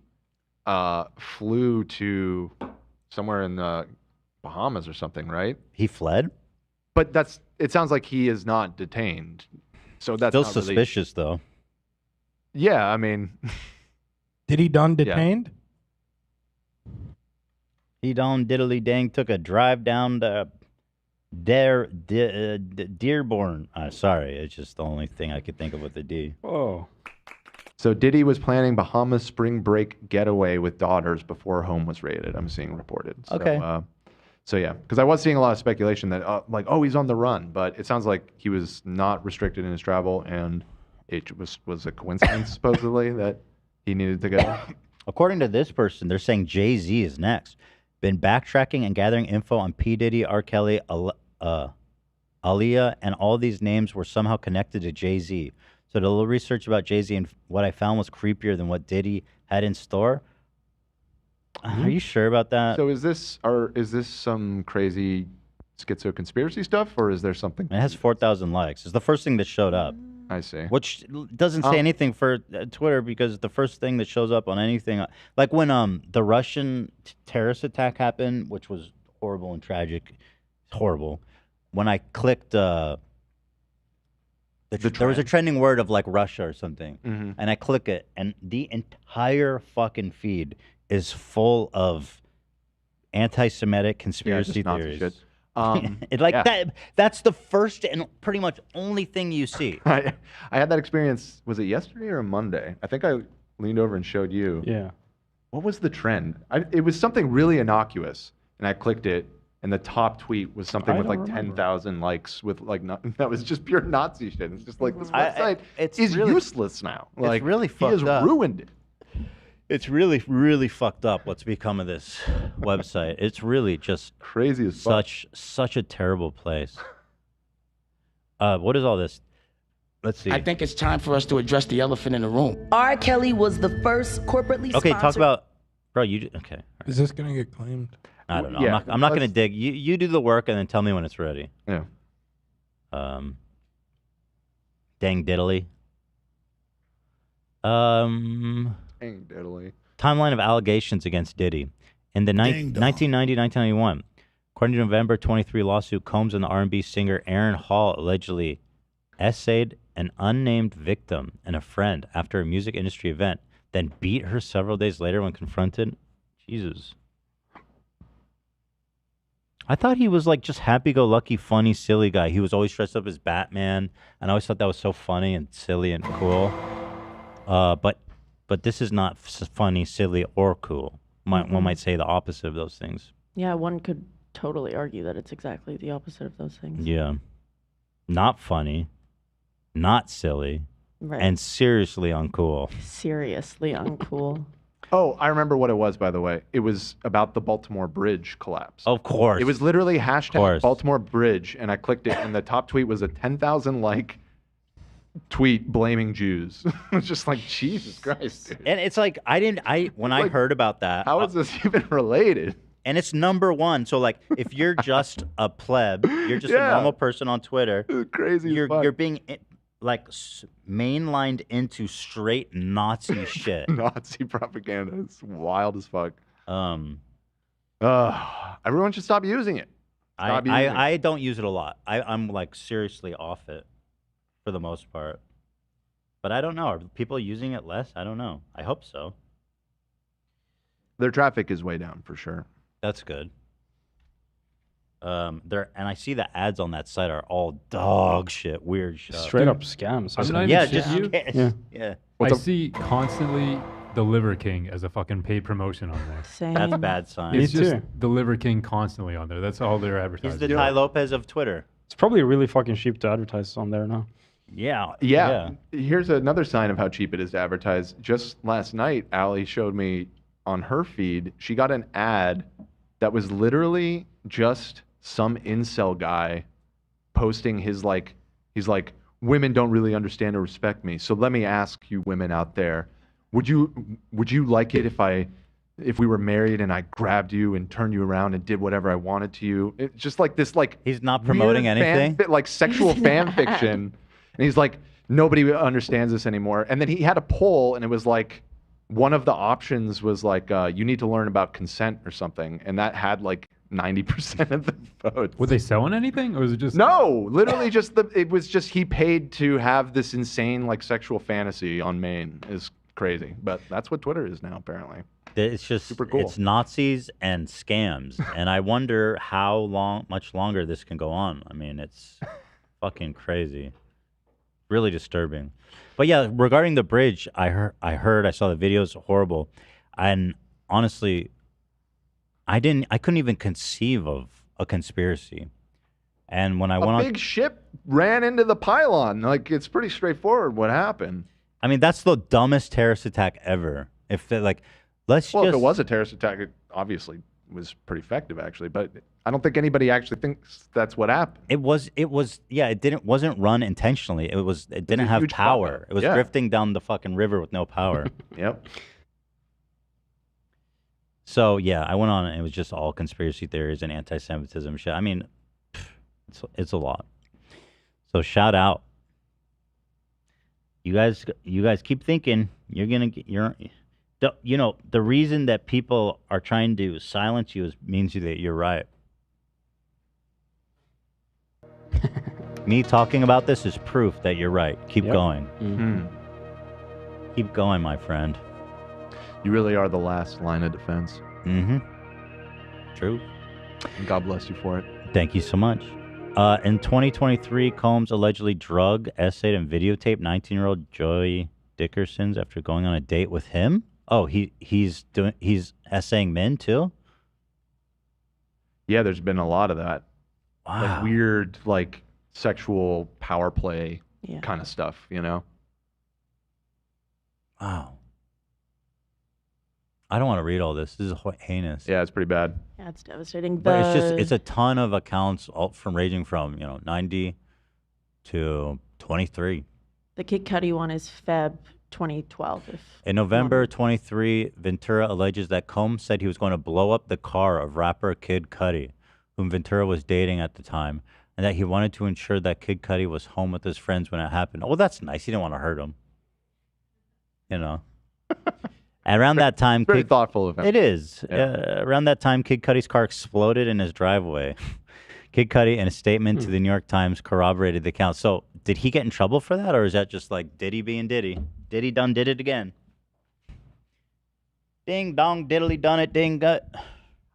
flew to somewhere in the Bahamas or something, right? He fled? But it sounds like he is not detained. So that's Still not really- suspicious, though. Yeah, I mean, Did he done detained? He done diddly dang took a drive down to Dearborn. Sorry, it's just the only thing I could think of with the D. Oh. So Diddy was planning Bahamas spring break getaway with daughters before home was raided. I'm seeing reported. So, Okay. So yeah, because I was seeing a lot of speculation that he's on the run, but it sounds like he was not restricted in his travel, and it was a coincidence supposedly that he needed to go. According to this person, they're saying Jay-Z is next. Been backtracking and gathering info on P. Diddy, R. Kelly, Aaliyah, and all these names were somehow connected to Jay-Z. So did a little research about Jay-Z, and what I found was creepier than what Diddy had in store. Are you sure about that? So is this some crazy schizo conspiracy stuff, or is there something? It has 4,000 likes. It's the first thing that showed up. I see. Which doesn't say anything for Twitter, because the first thing that shows up on anything, like when the Russian terrorist attack happened, which was horrible and tragic, horrible. When I clicked, there was a trending word of like Russia or something, and I click it, and the entire fucking feed is full of anti-Semitic conspiracy theories. Shit. That's the first and pretty much only thing you see. I had that experience. Was it yesterday or Monday? I think I leaned over and showed you. Yeah. What was the trend? It was something really innocuous, and I clicked it, and the top tweet was something with like 10,000 likes with like that was just pure Nazi shit. It's just like this website is really useless now. Like It's really he fucked has up. ruined it. It's really, really fucked up what's become of this website. It's really just crazy as fuck. Such a terrible place. What is all this? Let's see. I think it's time for us to address the elephant in the room. R. Kelly was the first corporately Okay, sponsored... talk about... Bro, you... Okay. Is this going to get claimed? I don't know. Yeah, I'm not going to dig. You do the work and then tell me when it's ready. Yeah. Dang diddly. Dang diddly. Timeline of allegations against Diddy. In the 1990-1991, according to November 23 lawsuit, Combs and the R&B singer Aaron Hall allegedly essayed an unnamed victim and a friend after a music industry event, then beat her several days later when confronted. Jesus. I thought he was like just happy-go-lucky, funny, silly guy. He was always dressed up as Batman, and I always thought that was so funny and silly and cool. But this is not funny, silly, or cool. One might say the opposite of those things. Yeah, one could totally argue that it's exactly the opposite of those things. Yeah. Not funny, not silly, Right. and seriously uncool. Seriously uncool. Oh, I remember what it was, by the way. It was about the Baltimore Bridge collapse. Of course. It was literally hashtag course. Baltimore Bridge, and I clicked it, and the top tweet was a 10,000 like tweet blaming Jews. It's just like, Jesus Christ, dude. And it's like, when I heard about that. How is this even related? And it's #1. So like, if you're just a pleb, you're just a normal person on Twitter. Crazy. You're being like mainlined into straight Nazi shit. Nazi propaganda. It's wild as fuck. Everyone should stop using it. I don't use it a lot. I'm like seriously off it for the most part. But I don't know. Are people using it less? I don't know. I hope so. Their traffic is way down for sure. That's good. And I see the ads on that site are all dog shit, weird shit. Straight up scams. I'm not Yeah, even just shitting you. yeah. Yeah. I see constantly the Liver King as a fucking paid promotion on there. Same. That's a bad sign. It's just the Liver King constantly on there. That's all they're advertising. He's the Ty Lopez of Twitter. It's probably really fucking cheap to advertise on there now. Yeah. Here's another sign of how cheap it is to advertise. Just last night, Allie showed me on her feed, she got an ad that was literally just some incel guy posting his he's like, women don't really understand or respect me. So let me ask you women out there, would you like it if we were married and I grabbed you and turned you around and did whatever I wanted to you? It's just like this he's not promoting anything. Like sexual fan fiction. And he's like, nobody understands this anymore. And then he had a poll and it was like, one of the options was like, you need to learn about consent or something. And that had like 90% of the votes. Were they selling anything, or was it just? No, literally just it was just he paid to have this insane like sexual fantasy on Maine. Is crazy, but that's what Twitter is now apparently. It's just super cool. It's Nazis and scams, and I wonder how much longer this can go on. I mean, it's fucking crazy, really disturbing. But yeah, regarding the bridge, I saw the videos, horrible, and honestly, I couldn't even conceive of a conspiracy. And when I went on, a big ship ran into the pylon. Like, it's pretty straightforward what happened. I mean, that's the dumbest terrorist attack ever. If they're like, if it was a terrorist attack, it obviously was pretty effective actually, but I don't think anybody actually thinks that's what happened. It wasn't run intentionally. It didn't have power. It was drifting down the fucking river with no power. Yep. So yeah, I went on and it was just all conspiracy theories and anti-Semitism shit. I mean, it's a lot. So shout out. You guys keep thinking the reason that people are trying to silence you means that you're right. Me talking about this is proof that you're right. Keep going. Mm-hmm. Keep going, my friend. You really are the last line of defense. Mm-hmm. True. And God bless you for it. Thank you so much. In 2023, Combs allegedly drug, essayed, and videotaped 19-year-old Joy Dickerson's after going on a date with him. Oh, he's essaying men too? Yeah, there's been a lot of that. Wow. Like weird, like sexual power play kind of stuff, you know? Wow. I don't want to read all this. This is heinous. Yeah, it's pretty bad. Yeah, it's devastating. But it's a ton of accounts ranging from 90 to 23. The Kid Cudi one is Feb 2012. In November 23, Ventura alleges that Combs said he was going to blow up the car of rapper Kid Cudi, whom Ventura was dating at the time, and that he wanted to ensure that Kid Cudi was home with his friends when it happened. Oh, that's nice. He didn't want to hurt him. You know. Around that time, very thoughtful of him. It is. Yeah. Around that time, Kid Cudi's car exploded in his driveway. Kid Cudi, in a statement to the New York Times, corroborated the account. So, did he get in trouble for that, or is that just like Diddy being Diddy? Diddy done did it again. Ding dong, diddly done it, ding gut.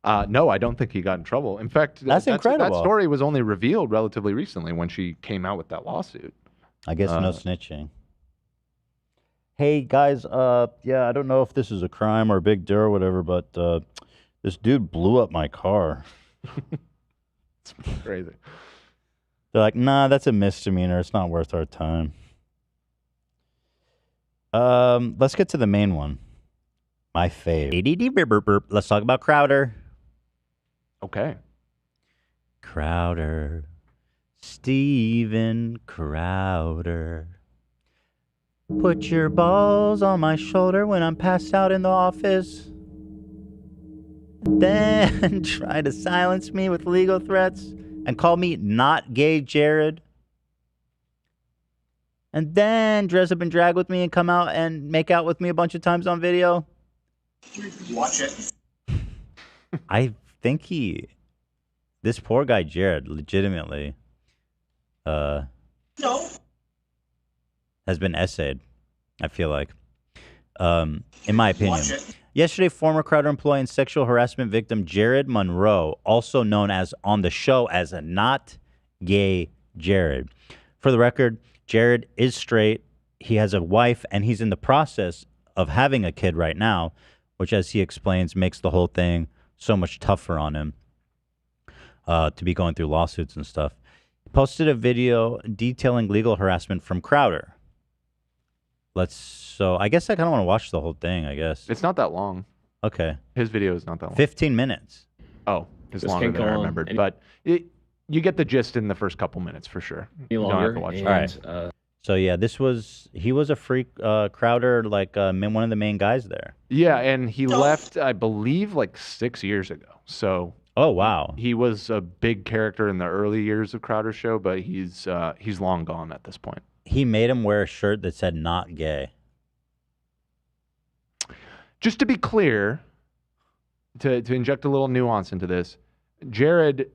No, I don't think he got in trouble. In fact, that's incredible. That story was only revealed relatively recently when she came out with that lawsuit. I guess no snitching. Hey guys, yeah, I don't know if this is a crime or a big deal or whatever, but this dude blew up my car. It's crazy. They're like, nah, that's a misdemeanor. It's not worth our time. Let's get to the main one. My fave. Let's talk about Crowder. Okay. Crowder. Steven Crowder. Put your balls on my shoulder when I'm passed out in the office. Then try to silence me with legal threats and call me not gay Jared. And then dress up in drag with me and come out and make out with me a bunch of times on video. Watch it. I think this poor guy Jared legitimately No. has been essayed, I feel like. In my opinion. Yesterday, former Crowder employee and sexual harassment victim Jared Monroe, also known as on the show as a not gay Jared. For the record, Jared is straight. He has a wife, and he's in the process of having a kid right now, which, as he explains, makes the whole thing so much tougher on him to be going through lawsuits and stuff. He posted a video detailing legal harassment from Crowder. So I guess I kind of want to watch the whole thing, I guess. It's not that long. Okay. His video is not that long. 15 minutes. Oh, it's longer than I remembered. But you get the gist in the first couple minutes for sure. Any longer. You don't have to watch it. All right. So yeah, he was a freak Crowder, like one of the main guys there. Yeah, and he left, I believe, like 6 years ago. So oh wow, he was a big character in the early years of Crowder's show, but he's long gone at this point. He made him wear a shirt that said "not gay." Just to be clear, to inject a little nuance into this, Jared,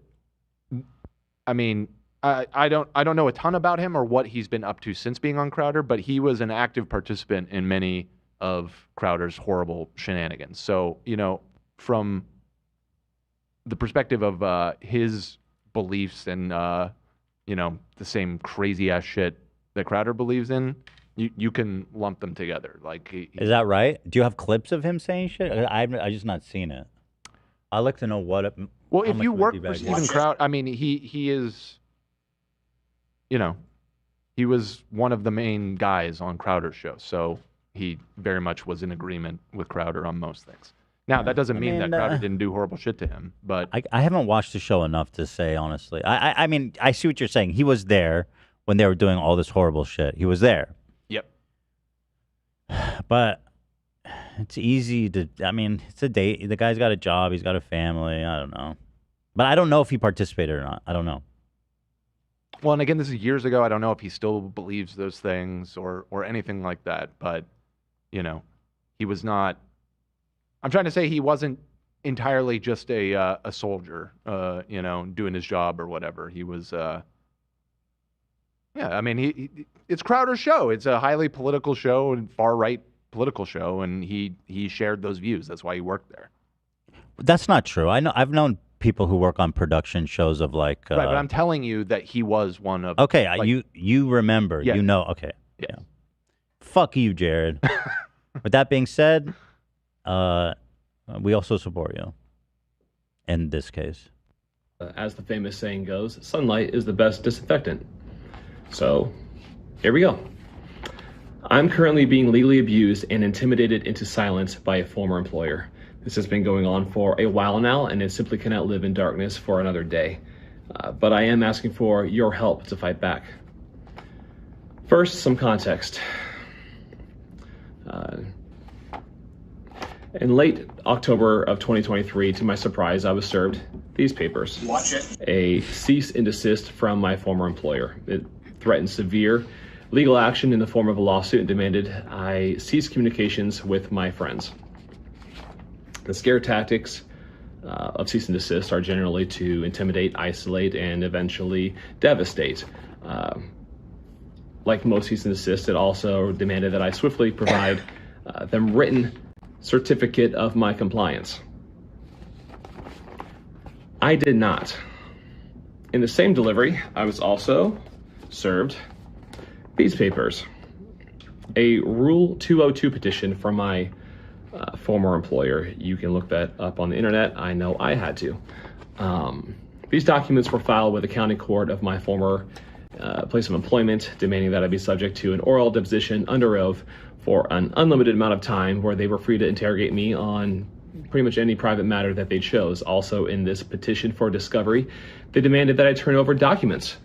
I mean, I don't know a ton about him or what he's been up to since being on Crowder, but he was an active participant in many of Crowder's horrible shenanigans. So, from the perspective of his beliefs and, the same crazy ass shit that Crowder believes in, you can lump them together. Like, is that right? Do you have clips of him saying shit? I just not seen it. I'd like to know what. Well, if you work for Steven Crowder, I mean, he is, he was one of the main guys on Crowder's show, so he very much was in agreement with Crowder on most things. Now, that doesn't mean that Crowder didn't do horrible shit to him, but I haven't watched the show enough to say honestly. I mean, I see what you're saying. He was there when they were doing all this horrible shit. He was there. Yep. But it's easy to. I mean, it's a date. The guy's got a job. He's got a family. I don't know. But I don't know if he participated or not. I don't know. Well, and again, this is years ago. I don't know if he still believes those things or anything like that. But, he was not. I'm trying to say he wasn't entirely just a soldier, doing his job or whatever. He was. Yeah, I mean, it's Crowder's show. It's a highly political show and far-right political show, and he shared those views. That's why he worked there. That's not true. I've known people who work on production shows of like. Right, but I'm telling you that he was one of. Okay, you remember, yes. Okay. Yeah. Fuck you, Jared. With that being said, we also support you. In this case, as the famous saying goes, sunlight is the best disinfectant. So, here we go. I'm currently being legally abused and intimidated into silence by a former employer. This has been going on for a while now, and I simply cannot live in darkness for another day. But I am asking for your help to fight back. First, some context. In late October of 2023, to my surprise, I was served these papers. Watch it. A cease and desist from my former employer. It threatened severe legal action in the form of a lawsuit and demanded I cease communications with my friends. The scare tactics of cease and desist are generally to intimidate, isolate, and eventually devastate. Like most cease and desist, it also demanded that I swiftly provide them written certificate of my compliance. I did not. In the same delivery, I was also served these papers. A Rule 202 petition from my former employer. You can look that up on the internet. I know I had to. These documents were filed with the county court of my former place of employment, demanding that I be subject to an oral deposition under oath for an unlimited amount of time, where they were free to interrogate me on pretty much any private matter that they chose. Also, in this petition for discovery, they demanded that I turn over documents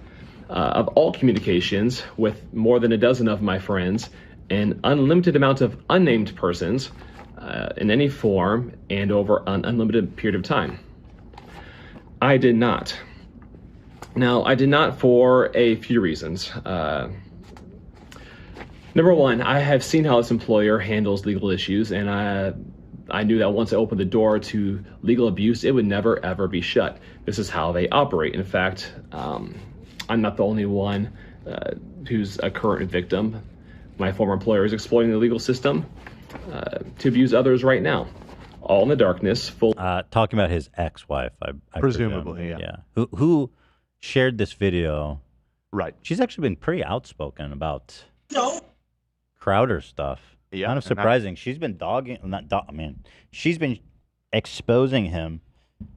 of all communications with more than a dozen of my friends, an unlimited amount of unnamed persons in any form and over an unlimited period of time. I did not. Now, I did not for a few reasons. Number one, I have seen how this employer handles legal issues, and I knew that once I opened the door to legal abuse, it would never, ever be shut. This is how they operate. In fact, I'm not the only one who's a current victim. My former employer is exploiting the legal system to abuse others right now. All in the darkness. Talking about his ex-wife, I Presumably, presume. yeah. Who shared this video. Right. She's actually been pretty outspoken about Crowder stuff. Yeah. Kind of surprising. She's been she's been exposing him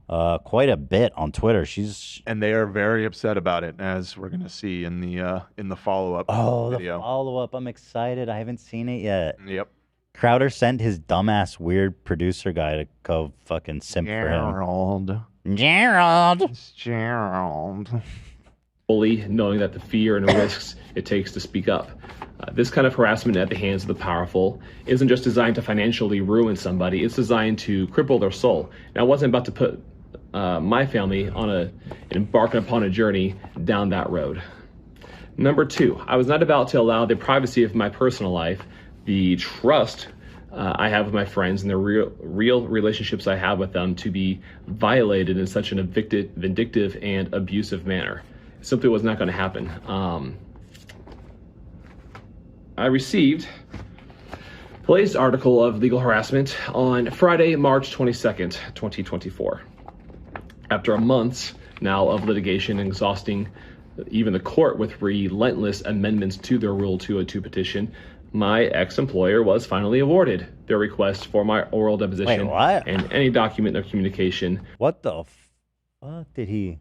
quite a bit on Twitter. And they are very upset about it, as we're gonna see in the follow-up video. The follow-up. I'm excited. I haven't seen it yet. Yep. Crowder sent his dumbass weird producer guy to go fucking simp for him. Gerald. It's Gerald. Fully knowing that the fear and risks it takes to speak up. This kind of harassment at the hands of the powerful isn't just designed to financially ruin somebody, it's designed to cripple their soul. Now, I wasn't about to put my family on embarking upon a journey down that road. Number two, I was not about to allow the privacy of my personal life, the trust I have with my friends, and the real relationships I have with them to be violated in such an vindictive and abusive manner. It simply was not going to happen. I received the latest article of legal harassment on Friday, March 22nd, 2024. After a month now of litigation exhausting even the court with relentless amendments to their Rule 202 petition, my ex-employer was finally awarded their request for my oral deposition. Wait, what? And any document of communication. What the fuck did he...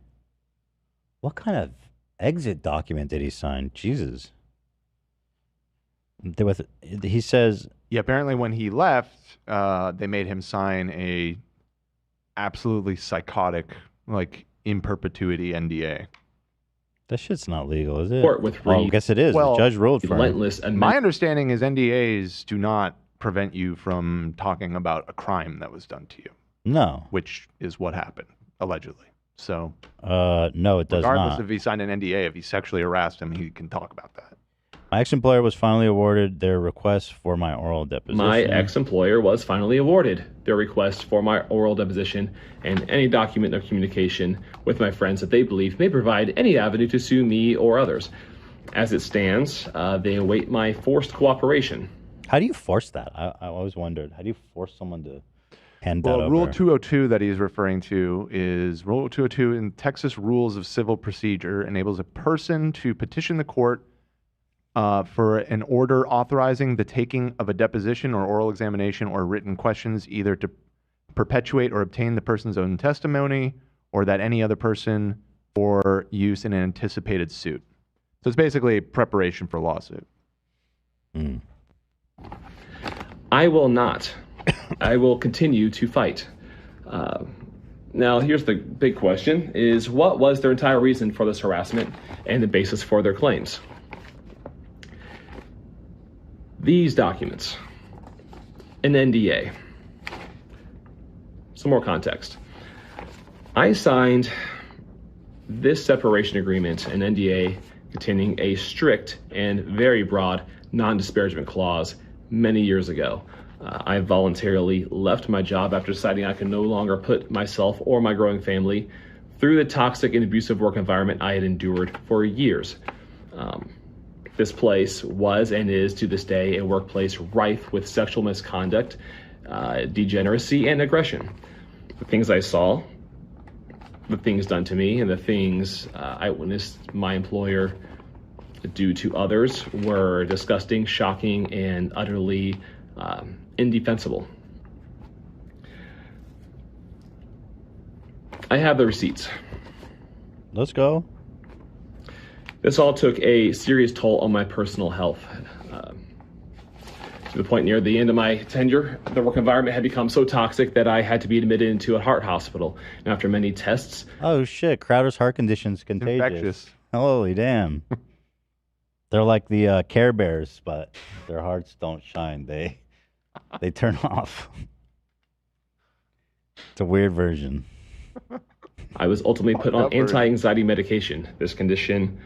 What kind of exit document did he sign? Jesus. He says... Yeah, apparently when he left, they made him sign a absolutely psychotic, like, in perpetuity NDA. That shit's not legal, is it? With I guess it is. Well, the judge ruled for relentless it. My understanding is NDAs do not prevent you from talking about a crime that was done to you. No. Which is what happened, allegedly. So, no, it does regardless not. if he signed an NDA, if he sexually harassed him, he can talk about that. My ex-employer was finally awarded their request for my oral deposition. My ex-employer was finally awarded their request for my oral deposition and any document of communication with my friends that they believe may provide any avenue to sue me or others. As it stands, they await my forced cooperation. How do you force that? I always wondered. How do you force someone to hand that over? Rule 202 that he's referring to is Rule 202 in Texas Rules of Civil Procedure enables a person to petition the court for an order authorizing the taking of a deposition or oral examination or written questions, either to perpetuate or obtain the person's own testimony or that any other person for use in an anticipated suit. So it's basically preparation for a lawsuit. I will not. I will continue to fight. Now, here's the big question, is what was their entire reason for this harassment and the basis for their claims? These documents, an NDA. Some more context. I signed this separation agreement, an NDA, containing a strict and very broad non-disparagement clause many years ago. I voluntarily left my job after deciding I could no longer put myself or my growing family through the toxic and abusive work environment I had endured for years. This place was and is to this day a workplace rife with sexual misconduct, degeneracy, and aggression. The things I saw, the things done to me, and the things I witnessed my employer do to others were disgusting, shocking, and utterly indefensible. I have the receipts. Let's go. This all took a serious toll on my personal health. To the point near the end of my tenure, the work environment had become so toxic that I had to be admitted into a heart hospital. And after many tests... Oh, shit. Crowder's heart condition's contagious. Infectious. Holy damn. They're like the Care Bears, but their hearts don't shine. They turn off. It's a weird version. I was ultimately put on anti-anxiety medication. This condition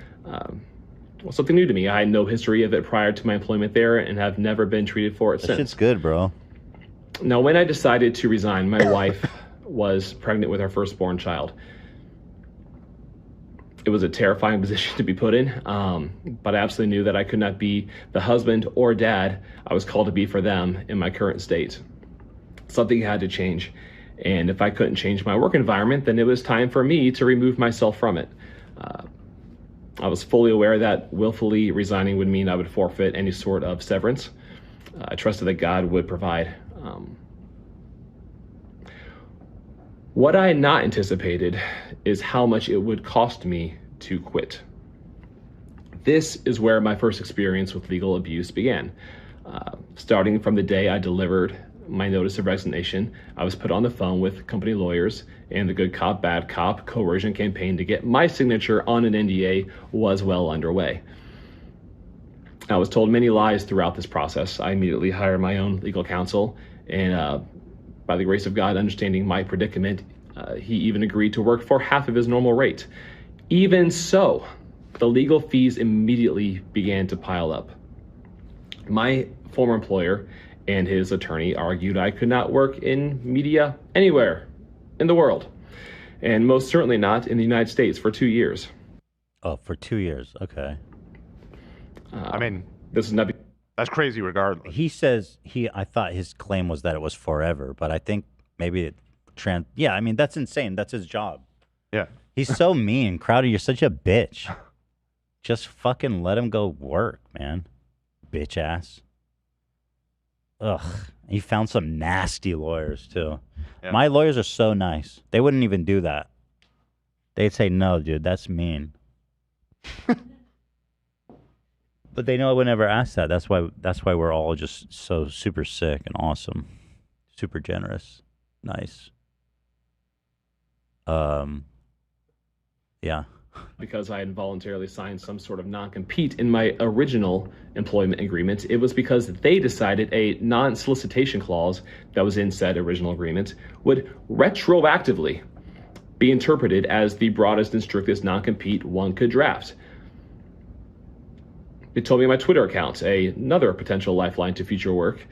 was something new to me. I had no history of it prior to my employment there and have never been treated for it since. That shit's good, bro. Now, when I decided to resign, my wife was pregnant with our firstborn child. It was a terrifying position to be put in, but I absolutely knew that I could not be the husband or dad I was called to be for them in my current state. Something had to change, and if I couldn't change my work environment, then it was time for me to remove myself from it. I was fully aware that willfully resigning would mean I would forfeit any sort of severance. I trusted that God would provide. What I had not anticipated is how much it would cost me to quit. This is where my first experience with legal abuse began. Starting from the day I delivered my notice of resignation, I was put on the phone with company lawyers, and the good cop, bad cop coercion campaign to get my signature on an NDA was well underway. I was told many lies throughout this process. I immediately hired my own legal counsel, and by the grace of God, understanding my predicament, he even agreed to work for half of his normal rate. Even so, the legal fees immediately began to pile up. My former employer and his attorney argued I could not work in media anywhere in the world, and most certainly not in the United States for 2 years. Oh, for 2 years. Okay. I mean, this is not. That's crazy regardless. He says I thought his claim was that it was forever, but I think maybe it yeah, I mean, that's insane. That's his job. Yeah. He's so mean. Crowder, you're such a bitch. Just fucking let him go work, man. Bitch ass. Ugh. He found some nasty lawyers, too. Yeah. My lawyers are so nice. They wouldn't even do that. They'd say, no, dude, that's mean. But they know I would never ask that. That's why we're all just so super sick and awesome. Super generous. Nice. Yeah. Because I had voluntarily signed some sort of non-compete in my original employment agreement. It was because they decided a non-solicitation clause that was in said original agreement would retroactively be interpreted as the broadest and strictest non-compete one could draft. They told me my Twitter account, another potential lifeline to future work,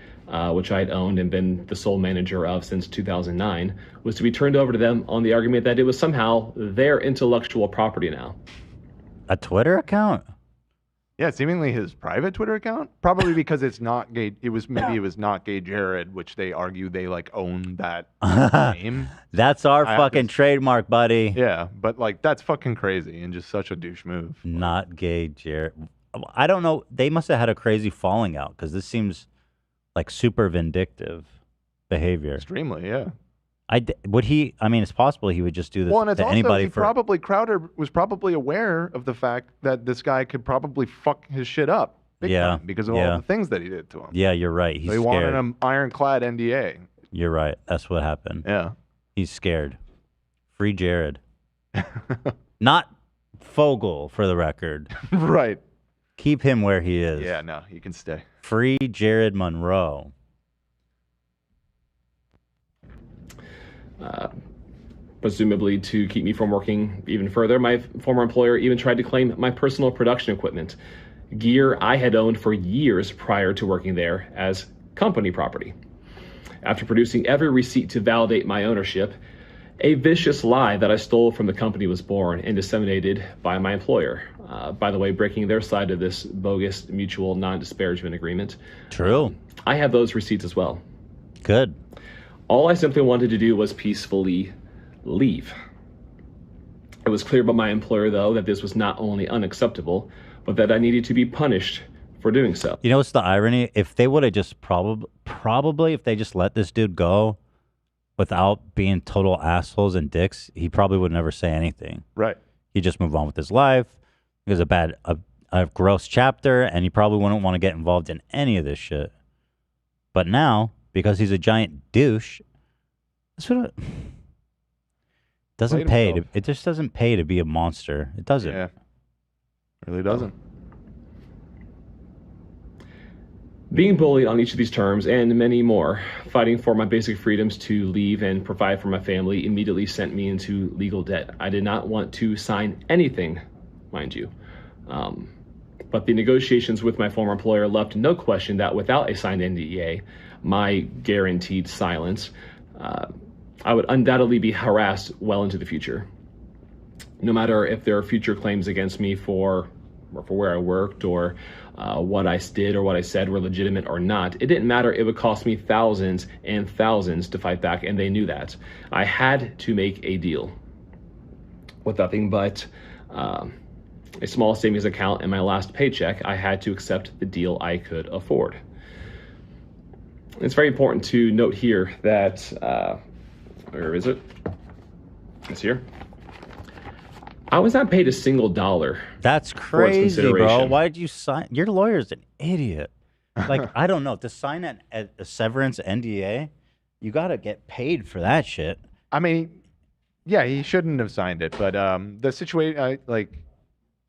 which I had owned and been the sole manager of since 2009, was to be turned over to them on the argument that it was somehow their intellectual property now. A Twitter account? Yeah, seemingly his private Twitter account. Probably because it's not gay. It was not gay Jared, which they argue they like own that name. That's our fucking trademark, buddy. Yeah, but like that's fucking crazy and just such a douche move. Not gay Jared. I don't know. They must have had a crazy falling out because this seems like super vindictive behavior. Extremely, yeah. I mean, it's possible he would just do this well, and it's to also, anybody. Crowder was probably aware of the fact that this guy could probably fuck his shit up big time because of all the things that he did to him. Yeah, you're right. He's so he scared. wanted an ironclad NDA. You're right. That's what happened. Yeah. He's scared. Free Jared. Not Fogel, for the record. Right. Keep him where he is. Yeah, no, he can stay. Free Jared Monroe. Presumably to keep me from working even further, my former employer even tried to claim my personal production equipment, gear I had owned for years prior to working there, as company property. After producing every receipt to validate my ownership, a vicious lie that I stole from the company was born and disseminated by my employer. By the way, breaking their side of this bogus mutual non-disparagement agreement. True. I have those receipts as well. Good. All I simply wanted to do was peacefully leave. It was clear by my employer, though, that this was not only unacceptable, but that I needed to be punished for doing so. You know what's the irony? If they would have just probably if they just let this dude go without being total assholes and dicks, he probably would never say anything. Right. He'd just move on with his life. It was a gross chapter, and he probably wouldn't want to get involved in any of this shit. But now, because he's a giant douche, that's what doesn't pay. It just doesn't pay to be a monster. It doesn't. Yeah. It really doesn't. Being bullied on each of these terms and many more, fighting for my basic freedoms to leave and provide for my family immediately sent me into legal debt. I did not want to sign anything, mind you. But the negotiations with my former employer left no question that without a signed NDA, my guaranteed silence, I would undoubtedly be harassed well into the future. No matter if there are future claims against me for where I worked or what I did or what I said were legitimate or not, it didn't matter. It would cost me thousands and thousands to fight back, and they knew that. I had to make a deal with nothing but a small savings account and my last paycheck. I had to accept the deal I could afford. It's very important to note here that, where is it? It's here. I was not paid a single dollar. That's crazy, bro. Why did you sign? Your lawyer's an idiot. Like, I don't know. To sign a severance NDA, you got to get paid for that shit. I mean, yeah, he shouldn't have signed it. But the situation, like,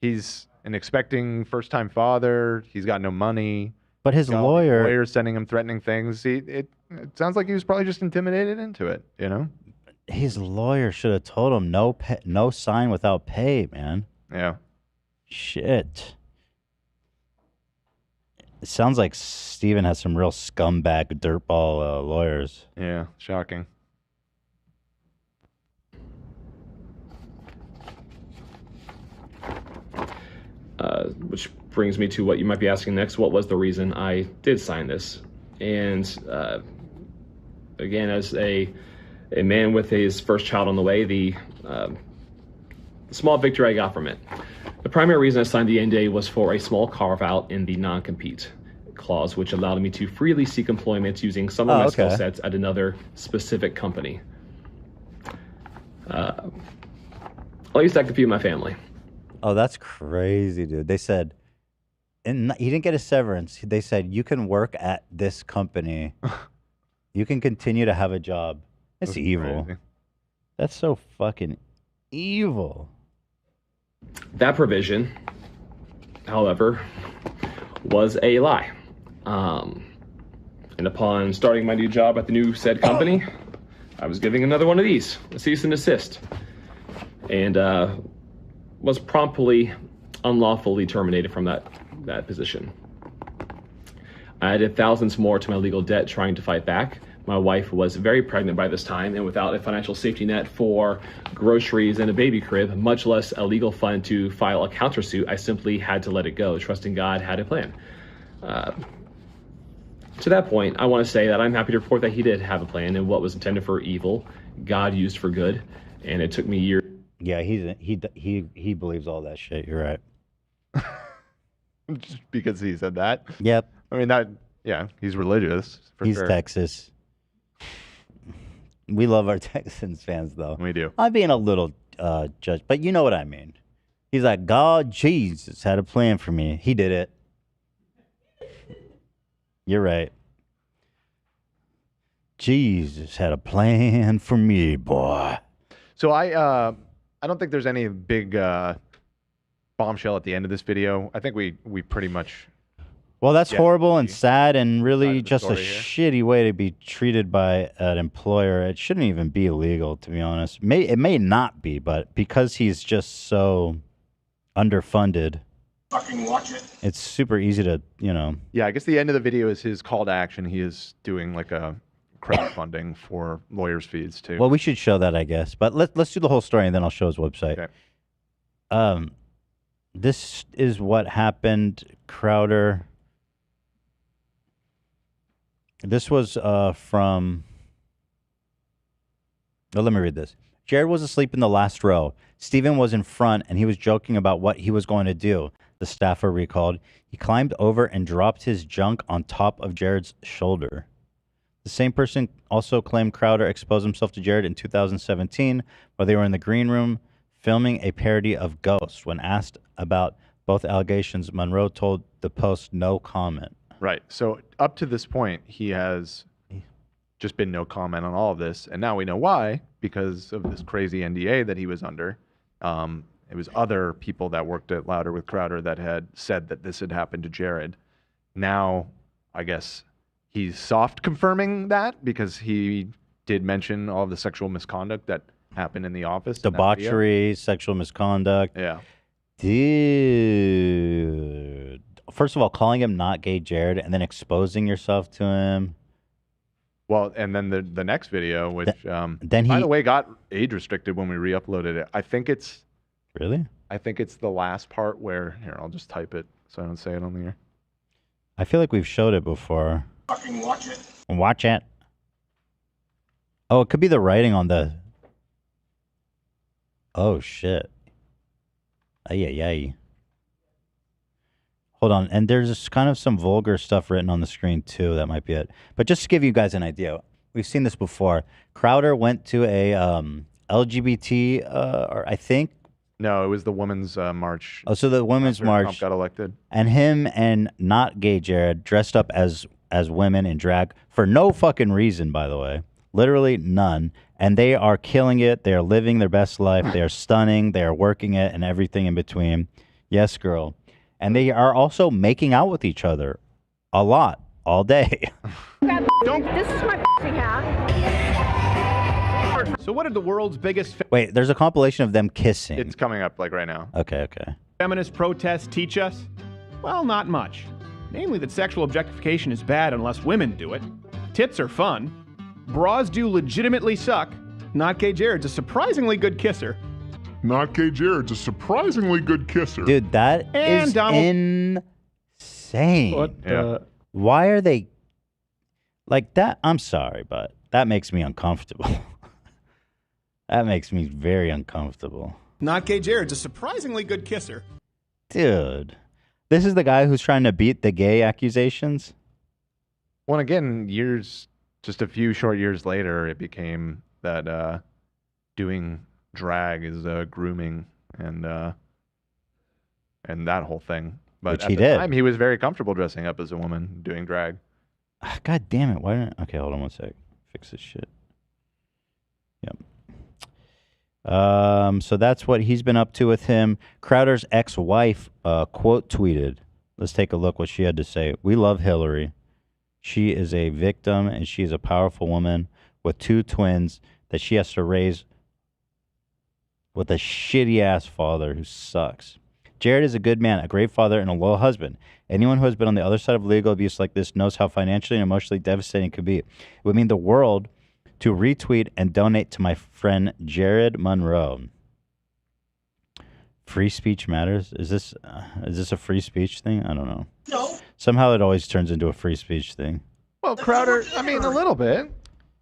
he's an expecting first-time father. He's got no money. But his lawyer sending him threatening things. It sounds like he was probably just intimidated into it, you know? His lawyer should have told him no sign without pay, man. Yeah. Shit. It sounds like Steven has some real scumbag dirtball lawyers. Yeah, shocking. Which brings me to what you might be asking next. What was the reason I did sign this? And again, as a man with his first child on the way, the small victory I got from it. The primary reason I signed the NDA was for a small carve-out in the non-compete clause, which allowed me to freely seek employment using some of my skill sets at another specific company. At least I could feed my family. Oh, that's crazy, dude. They said, and he didn't get a severance. They said, you can work at this company. You can continue to have a job. It's evil. Crazy. That's so fucking evil. That provision, however, was a lie. And upon starting my new job at the new said company, I was giving another one of these, a cease and desist, and was promptly, unlawfully terminated from that position. I added thousands more to my legal debt trying to fight back. My wife was very pregnant by this time, and without a financial safety net for groceries and a baby crib, much less a legal fund to file a countersuit, I simply had to let it go, trusting God had a plan. To that point, I want to say that I'm happy to report that he did have a plan, and what was intended for evil, God used for good, and it took me years. Yeah, he believes all that shit. You're right. Just because he said that? Yep. I mean, yeah, he's religious. He's Texas. We love our Texans fans, though. We do. I'm being a little judged, but you know what I mean. He's like, God, Jesus had a plan for me. He did it. You're right. Jesus had a plan for me, boy. So I don't think there's any big bombshell at the end of this video. I think we pretty much. Well, that's horrible and sad and really just a shitty way to be treated by an employer. It shouldn't even be illegal, to be honest. It may not be, but because he's just so underfunded, Fucking watch it. it's super easy to, Yeah, I guess the end of the video is his call to action. He is doing like a crowdfunding for lawyers' fees too. Well, we should show that, I guess. But let's do the whole story, and then I'll show his website. Okay. This is what happened, Crowder. This was from... Oh, let me read this. Jared was asleep in the last row. Steven was in front, and he was joking about what he was going to do, the staffer recalled. He climbed over and dropped his junk on top of Jared's shoulder. The same person also claimed Crowder exposed himself to Jared in 2017 while they were in the green room filming a parody of Ghost. When asked about both allegations, Monroe told the Post no comment. Right. So up to this point, he has just been no comment on all of this. And now we know why, because of this crazy NDA that he was under. It was other people that worked at Louder with Crowder that had said that this had happened to Jared. Now, I guess he's soft confirming that because he did mention all of the sexual misconduct that happened in the office. Debauchery, sexual misconduct. Yeah. Dude. First of all, calling him not gay Jared and then exposing yourself to him. Well, and then the next video, which then by the way, got age restricted when we re-uploaded it. I think it's... Really? I think it's the last part where... Here, I'll just type it so I don't say it on the air. I feel like we've showed it before. Fucking watch it. Watch it. Oh, it could be the writing on the... Oh, shit. Ay, ay, ay. Hold on. And there's kind of some vulgar stuff written on the screen, too. That might be it. But just to give you guys an idea, we've seen this before. Crowder went to a LGBT, or I think... No, it was the women's march. Oh, so the women's march. Trump got elected. And him and not gay Jared dressed up as women in drag for no fucking reason, by the way. Literally none. And they are killing it. They are living their best life. They are stunning. They are working it and everything in between. Yes, girl. And they are also making out with each other a lot, all day. This is my hat. So what did the world's biggest Wait, there's a compilation of them kissing. It's coming up like right now. Okay, okay. feminist protests teach us? Well, not much. Namely that sexual objectification is bad unless women do it. Tits are fun. Bras do legitimately suck. Not gay Jared's a surprisingly good kisser. Not gay Jared's a surprisingly good kisser. Dude, that And is Donald- insane. What the... Why are they like that? I'm sorry, but that makes me uncomfortable. That makes me very uncomfortable. Not gay Jared's a surprisingly good kisser. Dude, this is the guy who's trying to beat the gay accusations? Well, again, just a few short years later, it became that doing drag is grooming and that whole thing. But Which at he the did. time, he was very comfortable dressing up as a woman doing drag. God damn it. Why didn't... Okay, hold on one sec. Fix this shit. Yep. So that's what he's been up to with him. Crowder's ex-wife quote tweeted. Let's take a look what she had to say. "We love Hillary. She is a victim and she is a powerful woman with 2 twins that she has to raise with a shitty-ass father who sucks. Jared is a good man, a great father, and a loyal husband. Anyone who has been on the other side of legal abuse like this knows how financially and emotionally devastating it can be. It would mean the world to retweet and donate to my friend Jared Monroe." Free speech matters? Is this a free speech thing? I don't know. No. Somehow it always turns into a free speech thing. Well, Crowder, I mean, a little bit.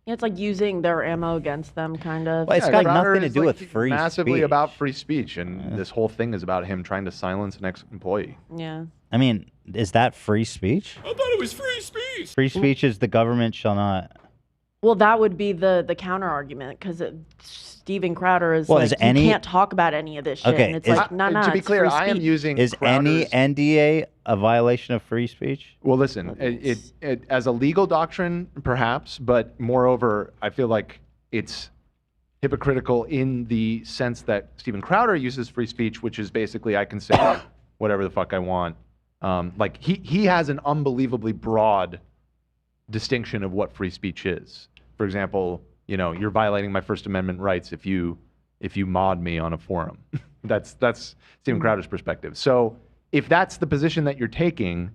Yeah, it's like using their ammo against them, kind of. Well, it's got Crowder nothing to is, do like, with free massively speech. about free speech, and this whole thing is about him trying to silence an ex-employee. Yeah. I mean, is that free speech? I thought it was free speech. Free speech is the government shall not... Well, that would be the counter argument because Steven Crowder is Well, like, is you any- can't talk about any of this shit. Okay, And it's is- like, no, to be it's clear, free I am speech. using Is any Crowder's- NDA a violation of free speech? Well, listen, it as a legal doctrine, perhaps, but moreover, I feel like it's hypocritical in the sense that Steven Crowder uses free speech, which is basically I can say whatever the fuck I want. Like he has an unbelievably broad distinction of what free speech is. For example, you know, you're violating my First Amendment rights if you mod me on a forum. that's Steven Crowder's perspective. So if that's the position that you're taking,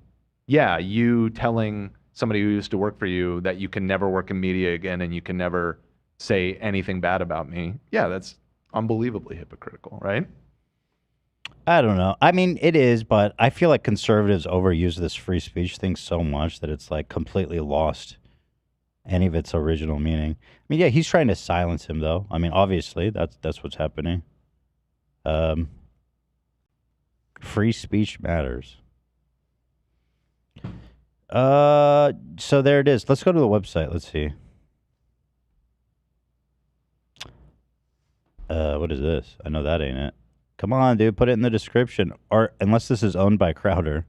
yeah, you telling somebody who used to work for you that you can never work in media again and you can never say anything bad about me, yeah, that's unbelievably hypocritical, right? I don't know. I mean, it is, but I feel like conservatives overuse this free speech thing so much that it's like completely lost any of its original meaning. I mean, yeah, he's trying to silence him, though. I mean, obviously, that's what's happening. Free speech matters. So there it is. Let's go to the website. Let's see. What is this? I know that ain't it. Come on, dude. Put it in the description. Or unless this is owned by Crowder.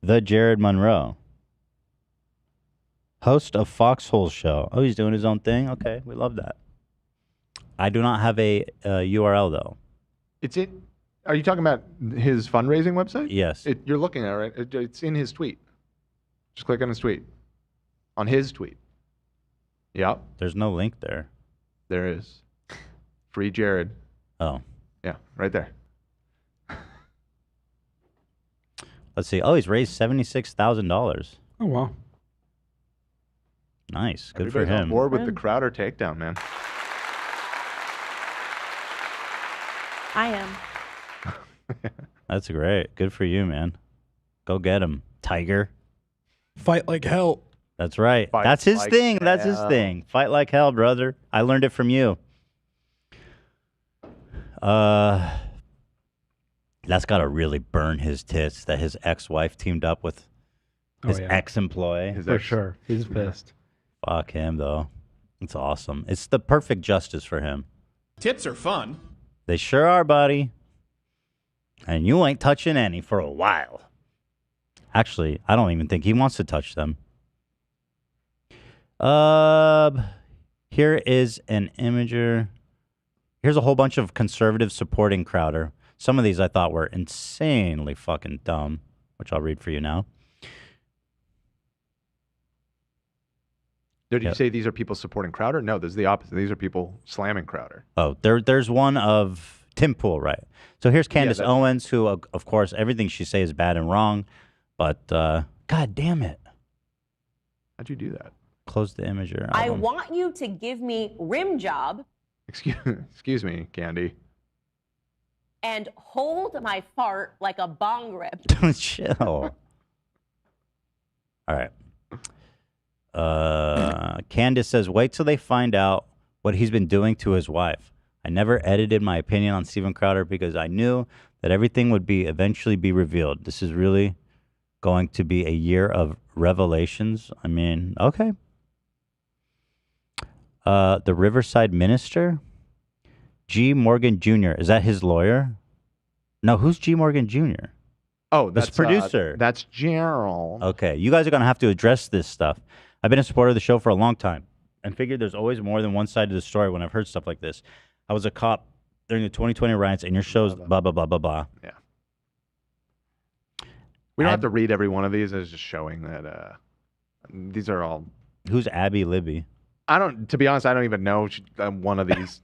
The Jared Monroe. Host of Foxhole Show. Oh, he's doing his own thing? Okay, we love that. I do not have a URL, though. Are you talking about his fundraising website? Yes. You're looking at it, right? It's in his tweet. Just click on his tweet. On his tweet. Yep. There's no link there. There is. Free Jared. Oh. Yeah, right there. Let's see. Oh, he's raised $76,000. Oh, wow. Nice. Good Everybody's for him. on board with the Crowder takedown, man. I am. That's great. Good for you, man. Go get him, Tiger. Fight like hell. That's right. Fight That's his like thing. That's his hell. thing. Fight like hell, brother. I learned it from you. That's got to really burn his tits that his ex-wife teamed up with his ex-employee. For sure. He's pissed. Fuck him, though. It's awesome. It's the perfect justice for him. Tits are fun. They sure are, buddy. And you ain't touching any for a while. Actually, I don't even think he wants to touch them. Here is an imager. Here's a whole bunch of conservatives supporting Crowder. Some of these I thought were insanely fucking dumb, which I'll read for you now. Did you say these are people supporting Crowder? No, this is the opposite. These are people slamming Crowder. Oh, there's one of Tim Pool, right? So here's Candace Owens, who, of course, everything she says is bad and wrong. But, God damn it. How'd you do that? Close the imager. I want you to give me rim job Excuse me, Candy. and hold my fart like a bong rip. Chill. All right. Candace says, wait till they find out what he's been doing to his wife. I never edited my opinion on Steven Crowder because I knew that everything would eventually be revealed. This is really going to be a year of revelations. I mean, okay. The Riverside Minister, G. Morgan Jr. Is that his lawyer? No, who's G. Morgan Jr.? Oh, that's producer. That's Gerald. Okay, you guys are going to have to address this stuff. I've been a supporter of the show for a long time and figured there's always more than one side to the story when I've heard stuff like this. I was a cop during the 2020 riots, and your show's blah, blah, blah, blah, blah. Yeah. We don't have to read every one of these. It's just showing that these are all... Who's Abby Libby? To be honest, I don't even know one of these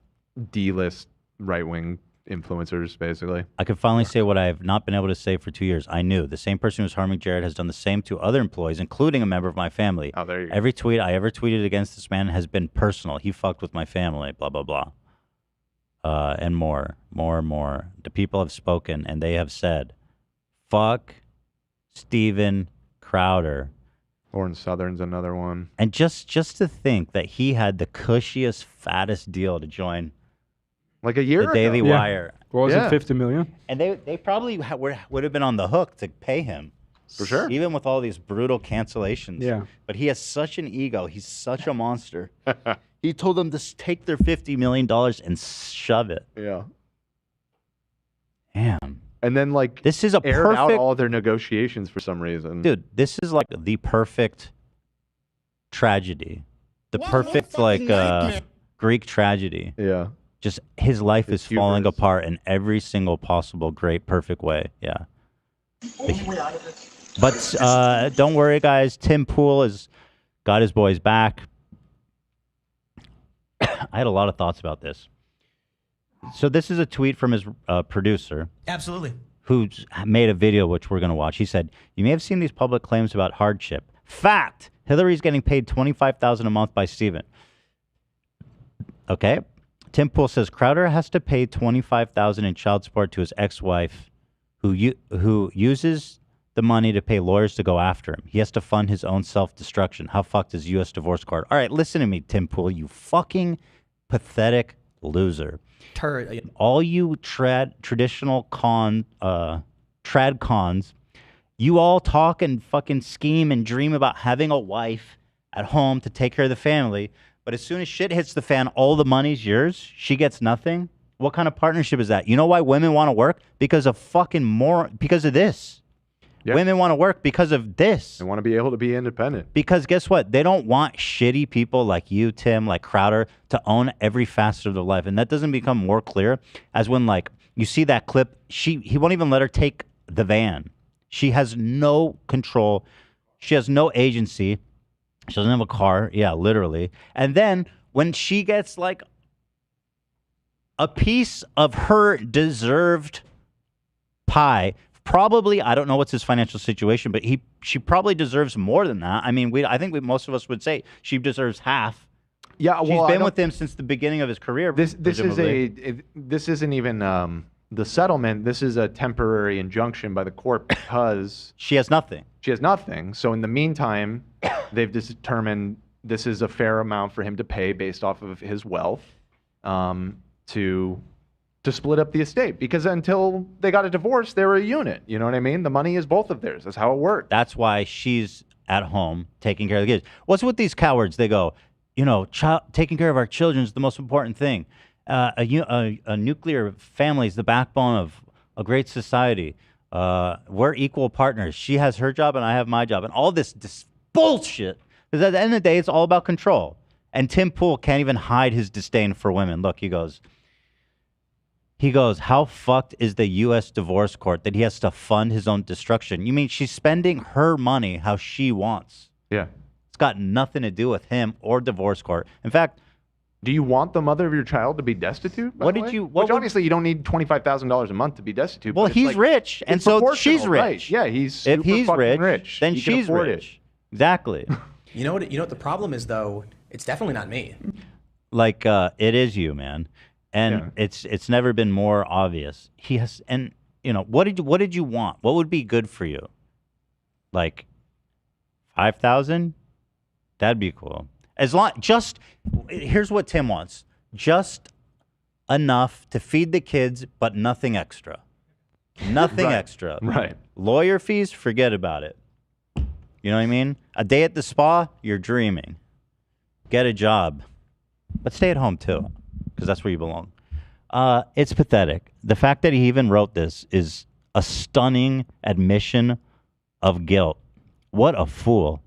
D-list right-wing influencers, basically. I can finally say what I have not been able to say for 2 years. I knew the same person who's harming Jared has done the same to other employees, including a member of my family. Oh, there you go. Every tweet I ever tweeted against this man has been personal. He fucked with my family, blah, blah, blah. And more. The people have spoken, and they have said, fuck Steven Crowder. Lauren Southern's another one. And just to think that he had the cushiest, fattest deal to join like a year the Daily ago. Wire. What was it, 50 million? And they probably would have been on the hook to pay him. For sure. Even with all these brutal cancellations. Yeah. But he has such an ego. He's such a monster. He told them to take their $50 million and shove it. Yeah. Damn. And then, like, this is a aired out perfect, all their negotiations for some reason. dude. This is like the perfect tragedy the perfect Greek tragedy. Yeah. Just his life is His falling hubris. apart in every single possible great, perfect way. Yeah. But don't worry, guys. Tim Pool has got his boys back. I had a lot of thoughts about this. So this is a tweet from his producer. Absolutely. Who's made a video, which we're going to watch. He said, "You may have seen these public claims about hardship. Fact, Hillary's getting paid $25,000 a month by Steven." Okay. Tim Pool says Crowder has to pay $25,000 in child support to his ex-wife, who uses the money to pay lawyers to go after him. He has to fund his own self-destruction. How fucked is U.S. divorce court? All right, listen to me, Tim Pool, you fucking pathetic loser. All you traditional trad cons, you all talk and fucking scheme and dream about having a wife at home to take care of the family. But as soon as shit hits the fan, all the money's yours. She gets nothing. What kind of partnership is that? You know why women want to work? Because of because of this. Yeah. Women want to work because of this. They want to be able to be independent. Because guess what? They don't want shitty people like you, Tim, like Crowder, to own every facet of their life. And that doesn't become more clear as when, like, you see that clip, he won't even let her take the van. She has no control. She has no agency. She doesn't have a car. Yeah, literally. And then when she gets like a piece of her deserved pie, probably, I don't know what's his financial situation, but she probably deserves more than that. I mean, I think most of us would say she deserves half. Yeah, well, she's been with him since the beginning of his career. This isn't even the settlement. This is a temporary injunction by the court because she has nothing. She has nothing. So in the meantime, they've determined this is a fair amount for him to pay based off of his wealth to split up the estate. Because until they got a divorce, they were a unit. You know what I mean? The money is both of theirs. That's how it works. That's why she's at home taking care of the kids. What's with these cowards? They go, taking care of our children is the most important thing. A nuclear family is the backbone of a great society. We're equal partners. She has her job and I have my job. And all this bullshit. Because at the end of the day, it's all about control. And Tim Pool can't even hide his disdain for women. Look, he goes, how fucked is the U.S. divorce court that he has to fund his own destruction? You mean she's spending her money how she wants? Yeah. It's got nothing to do with him or divorce court. In fact, do you want the mother of your child to be destitute? Which obviously you don't need $25,000 a month to be destitute. Well, he's rich, and so she's rich. Right. Yeah, he's if he's rich, rich, then she's rich. Exactly. You know what the problem is though? It's definitely not me. Like it is you, man. And it's never been more obvious. He has, and what did you want? What would be good for you? Like 5,000? That'd be cool. Here's what Tim wants. Just enough to feed the kids, but nothing extra. Nothing extra. Right. Lawyer fees, forget about it. You know what I mean? A day at the spa, you're dreaming. Get a job. But stay at home too, because that's where you belong. It's pathetic. The fact that he even wrote this is a stunning admission of guilt. What a fool.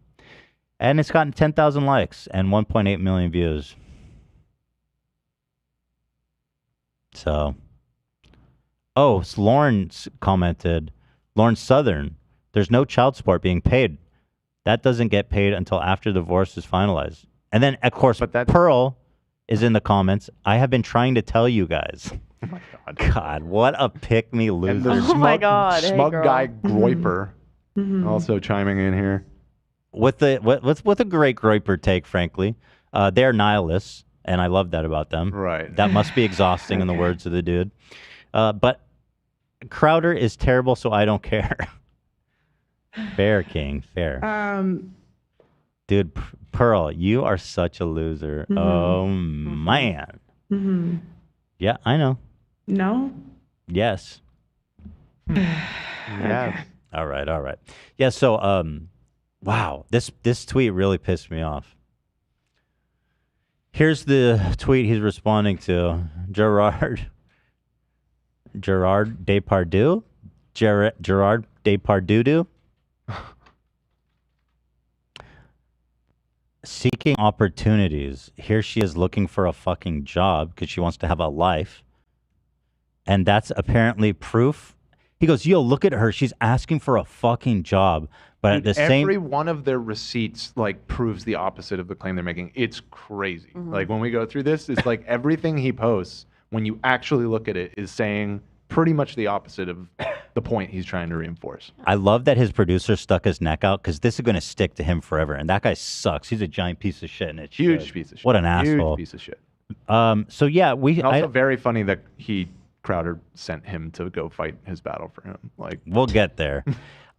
And it's gotten 10,000 likes and 1.8 million views. So, Lauren's commented, Lauren Southern, there's no child support being paid. That doesn't get paid until after the divorce is finalized. And then, of course, Pearl is in the comments. I have been trying to tell you guys. Oh my God. God, what a pick-me loser. And my God. Smug hey, guy Groiper also chiming in here. With a great Groiper take, frankly. They're nihilists, and I love that about them. Right. That must be exhausting in the words of the dude. But Crowder is terrible, so I don't care. Fair, King. Fair. Dude, Pearl, you are such a loser. Oh, man. Yeah, I know. No? Yes. Yeah. All right. Yeah, so, wow, this tweet really pissed me off. Here's the tweet he's responding to. Gerard Depardieu? Gerard Depardieu? seeking opportunities. Here she is looking for a fucking job because she wants to have a life. And that's apparently proof. He goes, yo, look at her. She's asking for a fucking job. But at the Every same... one of their receipts like proves the opposite of the claim they're making. It's crazy. Like when we go through this, it's like everything he posts, when you actually look at it, is saying pretty much the opposite of the point he's trying to reinforce. I love that his producer stuck his neck out because this is going to stick to him forever. And that guy sucks. He's a giant piece of shit. And it's Huge piece of shit. What an Huge asshole. piece of shit. So yeah, And also very funny that Crowder sent him to go fight his battle for him. Like, we'll get there.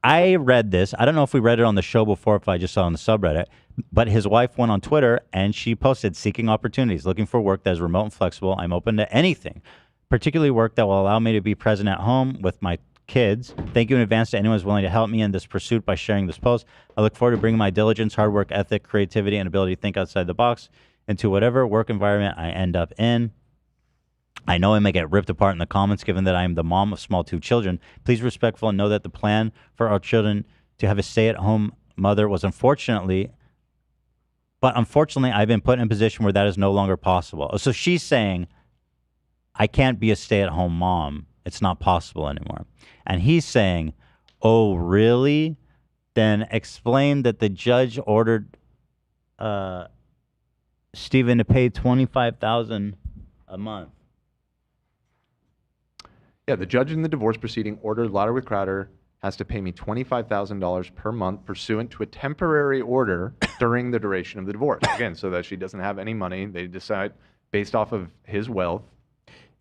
I read this. I don't know if we read it on the show before, if I just saw it on the subreddit, but his wife went on Twitter and she posted, seeking opportunities, looking for work that is remote and flexible. I'm open to anything, particularly work that will allow me to be present at home with my kids. Thank you in advance to anyone who's willing to help me in this pursuit by sharing this post. I look forward to bringing my diligence, hard work ethic, creativity, and ability to think outside the box into whatever work environment I end up in. I know I may get ripped apart in the comments given that I am the mom of small 2 children. Please be respectful and know that the plan for our children to have a stay-at-home mother was unfortunately I've been put in a position where that is no longer possible. So she's saying, I can't be a stay-at-home mom. It's not possible anymore. And he's saying, oh, really? Then explain that the judge ordered Stephen to pay $25,000 a month. Yeah, the judge in the divorce proceeding ordered Louder with Crowder has to pay me $25,000 per month pursuant to a temporary order during the duration of the divorce. Again, so that she doesn't have any money. They decide based off of his wealth.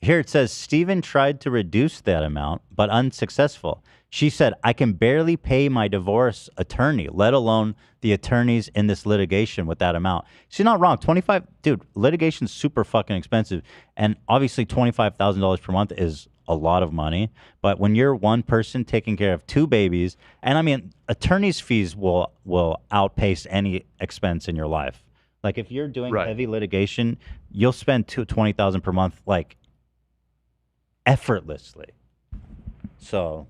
Here it says, Stephen tried to reduce that amount, but unsuccessful. She said, I can barely pay my divorce attorney, let alone the attorneys in this litigation with that amount. She's not wrong. Dude, litigation's super fucking expensive. And obviously $25,000 per month is a lot of money. But when you're one person taking care of 2 babies, and I mean, attorney's fees will outpace any expense in your life. Like if you're doing heavy litigation, you'll spend $20,000 per month, like effortlessly. So,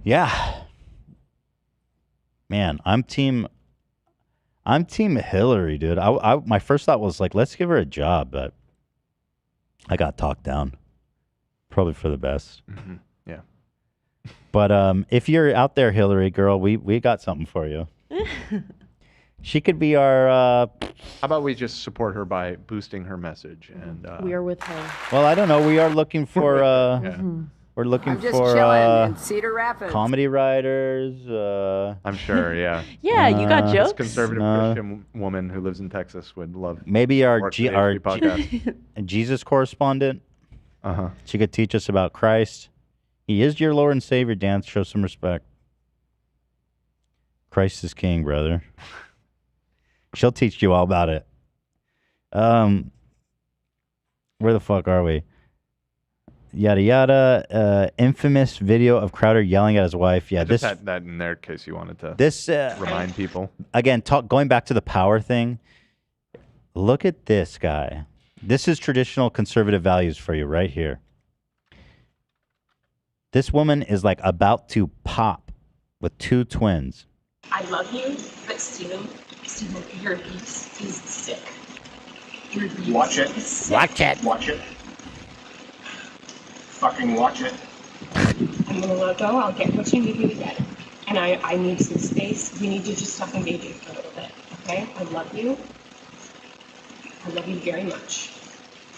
yeah, man, I'm team Hillary, dude. My first thought was like, let's give her a job, but I got talked down. Probably for the best. Mm-hmm. Yeah. But if you're out there, Hillary girl, we got something for you. She could be our... How about we just support her by boosting her message? And we are with her. Well, I don't know. We are looking for... We're looking for chilling in Cedar Rapids. Comedy writers. I'm sure, yeah. Yeah, you got jokes. This conservative Christian woman who lives in Texas would love... Maybe our podcast. Jesus correspondent. Uh-huh. She could teach us about Christ. He is your Lord and Savior, Dan. Show some respect. Christ is king, brother. She'll teach you all about it. Where the fuck are we? Yada yada. Infamous video of Crowder yelling at his wife. Yeah, I just had that in there in case you wanted to remind people. Again, going back to the power thing. Look at this guy. This is traditional conservative values for you right here. This woman is like about to pop with 2 twins. I love you, but Stephen, your abuse is sick. Your abuse Watch it. is sick. Watch it. Watch it. Fucking watch it. I'm gonna let go. I'll get what you need me to get. And I need some space. We need to just talk and baby for a little bit. Okay? I love you. I love you very much.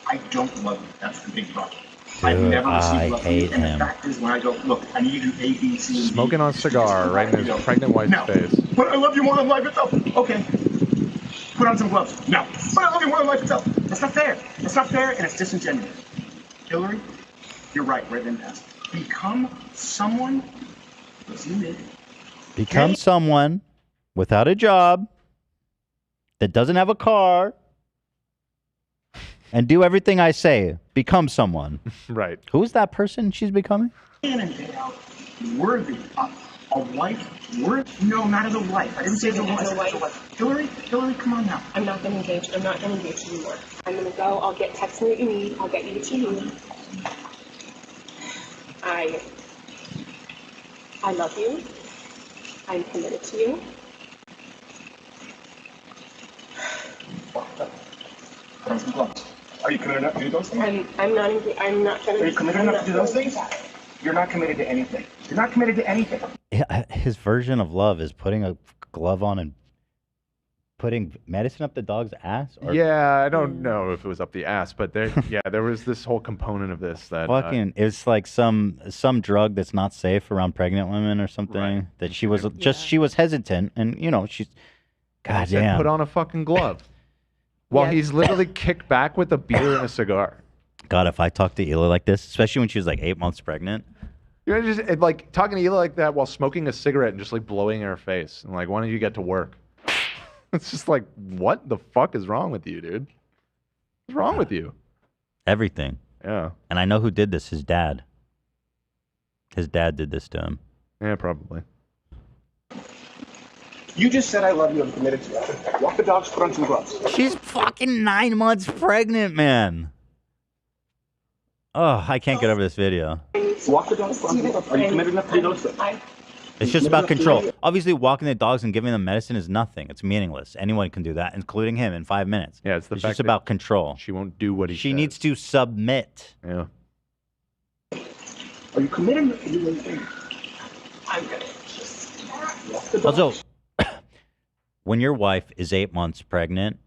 I don't love you. That's the big problem. Dude, I've never received love from you. hate And him. the fact is, when I go, look, I need you to do A, B, C, and D. Smoking on a cigar right in his pregnant wife's face. But I love you more than life itself. Okay. Put on some gloves. No. But I love you more than life itself. That's not fair. That's not fair, and it's disingenuous. Hillary, you're right. We're at an impasse. Become someone. Listen to me. Become someone without a job that doesn't have a car and do everything I say. Become someone. Right. Who's that person she's becoming? In and day out, worthy of a wife. No, not as a wife. I didn't say as a wife. Hillary, come on now. I'm not gonna engage. I'm not gonna engage anymore. I'm gonna go. I'll get text me what you need. I'll get you what you need. I love you. I'm committed to you. Are you committed enough to do those things? I'm not trying to. Are you committed enough to do those things? You're not committed to anything. You're not committed to anything. Yeah, his version of love is putting a glove on and putting medicine up the dog's ass. Or Yeah, I don't know if it was up the ass, but there was this whole component of this that fucking it's like some drug that's not safe around pregnant women or something. That she was she was hesitant, and she's goddamn put on a fucking glove while he's literally kicked back with a beer and a cigar. God, if I talked to Hila like this, especially when she was like 8 months pregnant. You're just like talking to Hila like that while smoking a cigarette and just like blowing in her face and like, why don't you get to work? It's just like, what the fuck is wrong with you, dude? What's wrong with you? Everything. Yeah. And I know who did this. His dad. His dad did this to him. Yeah, probably. You just said I love you and committed to it. Walk the dogs, put on some gloves. She's fucking 9 months pregnant, man. Oh, I can't get over this video. Walk the dogs, put on some gloves. Are you committed enough to do those things? It's just about control. Obviously, walking the dogs and giving them medicine is nothing. It's meaningless. Anyone can do that, including him, in 5 minutes. Yeah, it's just about control. She won't do what he She says. needs to submit. Yeah. Are you committed enough to do those things? I'm gonna just. Also, when your wife is 8 months pregnant,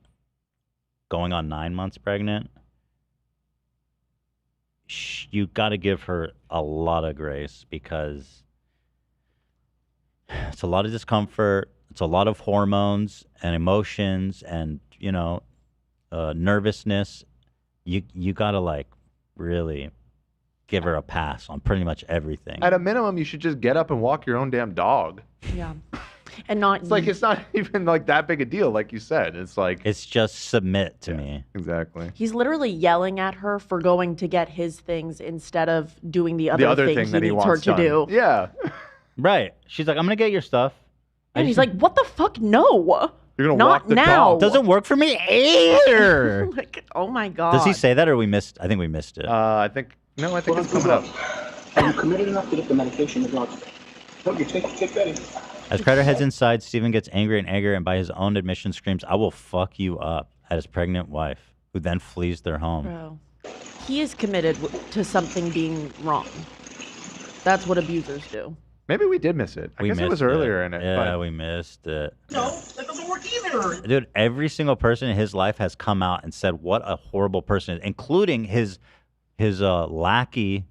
going on 9 months pregnant, you got to give her a lot of grace because it's a lot of discomfort. It's a lot of hormones and emotions and, nervousness. You got to like really give her a pass on pretty much everything. At a minimum, you should just get up and walk your own damn dog. Yeah. And not. It's like, it's not even like that big a deal, like you said. It's like. It's just submit to me. Exactly. He's literally yelling at her for going to get his things instead of doing the other thing he needs her to do. Yeah. Right. She's like, I'm going to get your stuff. And he's like, what the fuck? No. You're going to Not walk the now. dog. Doesn't work for me either. Like, oh my God. Does he say that or we missed? I think we missed it. I think it's coming up. Are you committed enough to get the medication the dogs? Don't you take that in? As Crowder heads inside, Steven gets angry and by his own admission screams, I will fuck you up, at his pregnant wife, who then flees their home. Bro. He is committed to something being wrong. That's what abusers do. Maybe we did miss it. I guess it was earlier in it. Yeah, we missed it. No, that doesn't work either. Dude, every single person in his life has come out and said what a horrible person, including his lackey,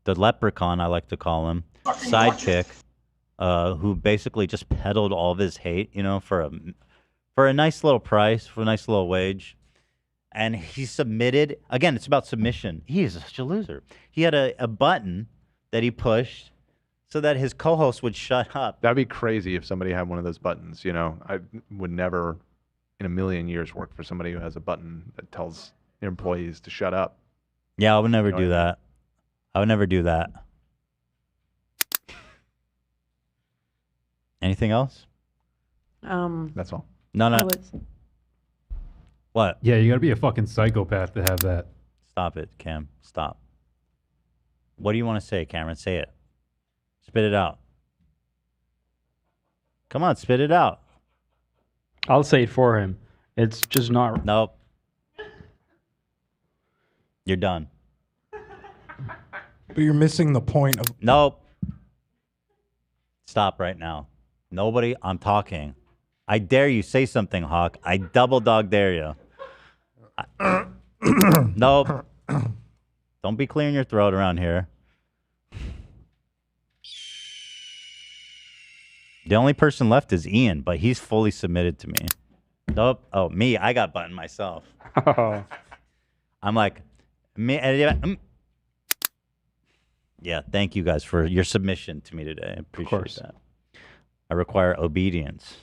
the leprechaun, I like to call him, sidekick, who basically just peddled all of his hate, for a nice little price, for a nice little wage. And he submitted. Again, it's about submission. He is such a loser. He had a button that he pushed so that his co-host would shut up. That'd be crazy if somebody had one of those buttons. I would never in a million years work for somebody who has a button that tells their employees to shut up. Yeah, I would never do that. I would never do that. Anything else? That's all. No. What? Yeah, you got to be a fucking psychopath to have that. Stop it, Cam. Stop. What do you want to say, Cameron? Say it. Spit it out. Come on, spit it out. I'll say it for him. It's just not. Nope. You're done. But you're missing the point of. Nope. Stop right now. Nobody, I'm talking. I dare you. Say something, Hawk. I double dog dare you. Nope. Don't be clearing your throat around here. The only person left is Ian, but he's fully submitted to me. Nope. Oh, me. I got button myself. I'm like, me. Yeah, thank you guys for your submission to me today. I appreciate that. I require obedience.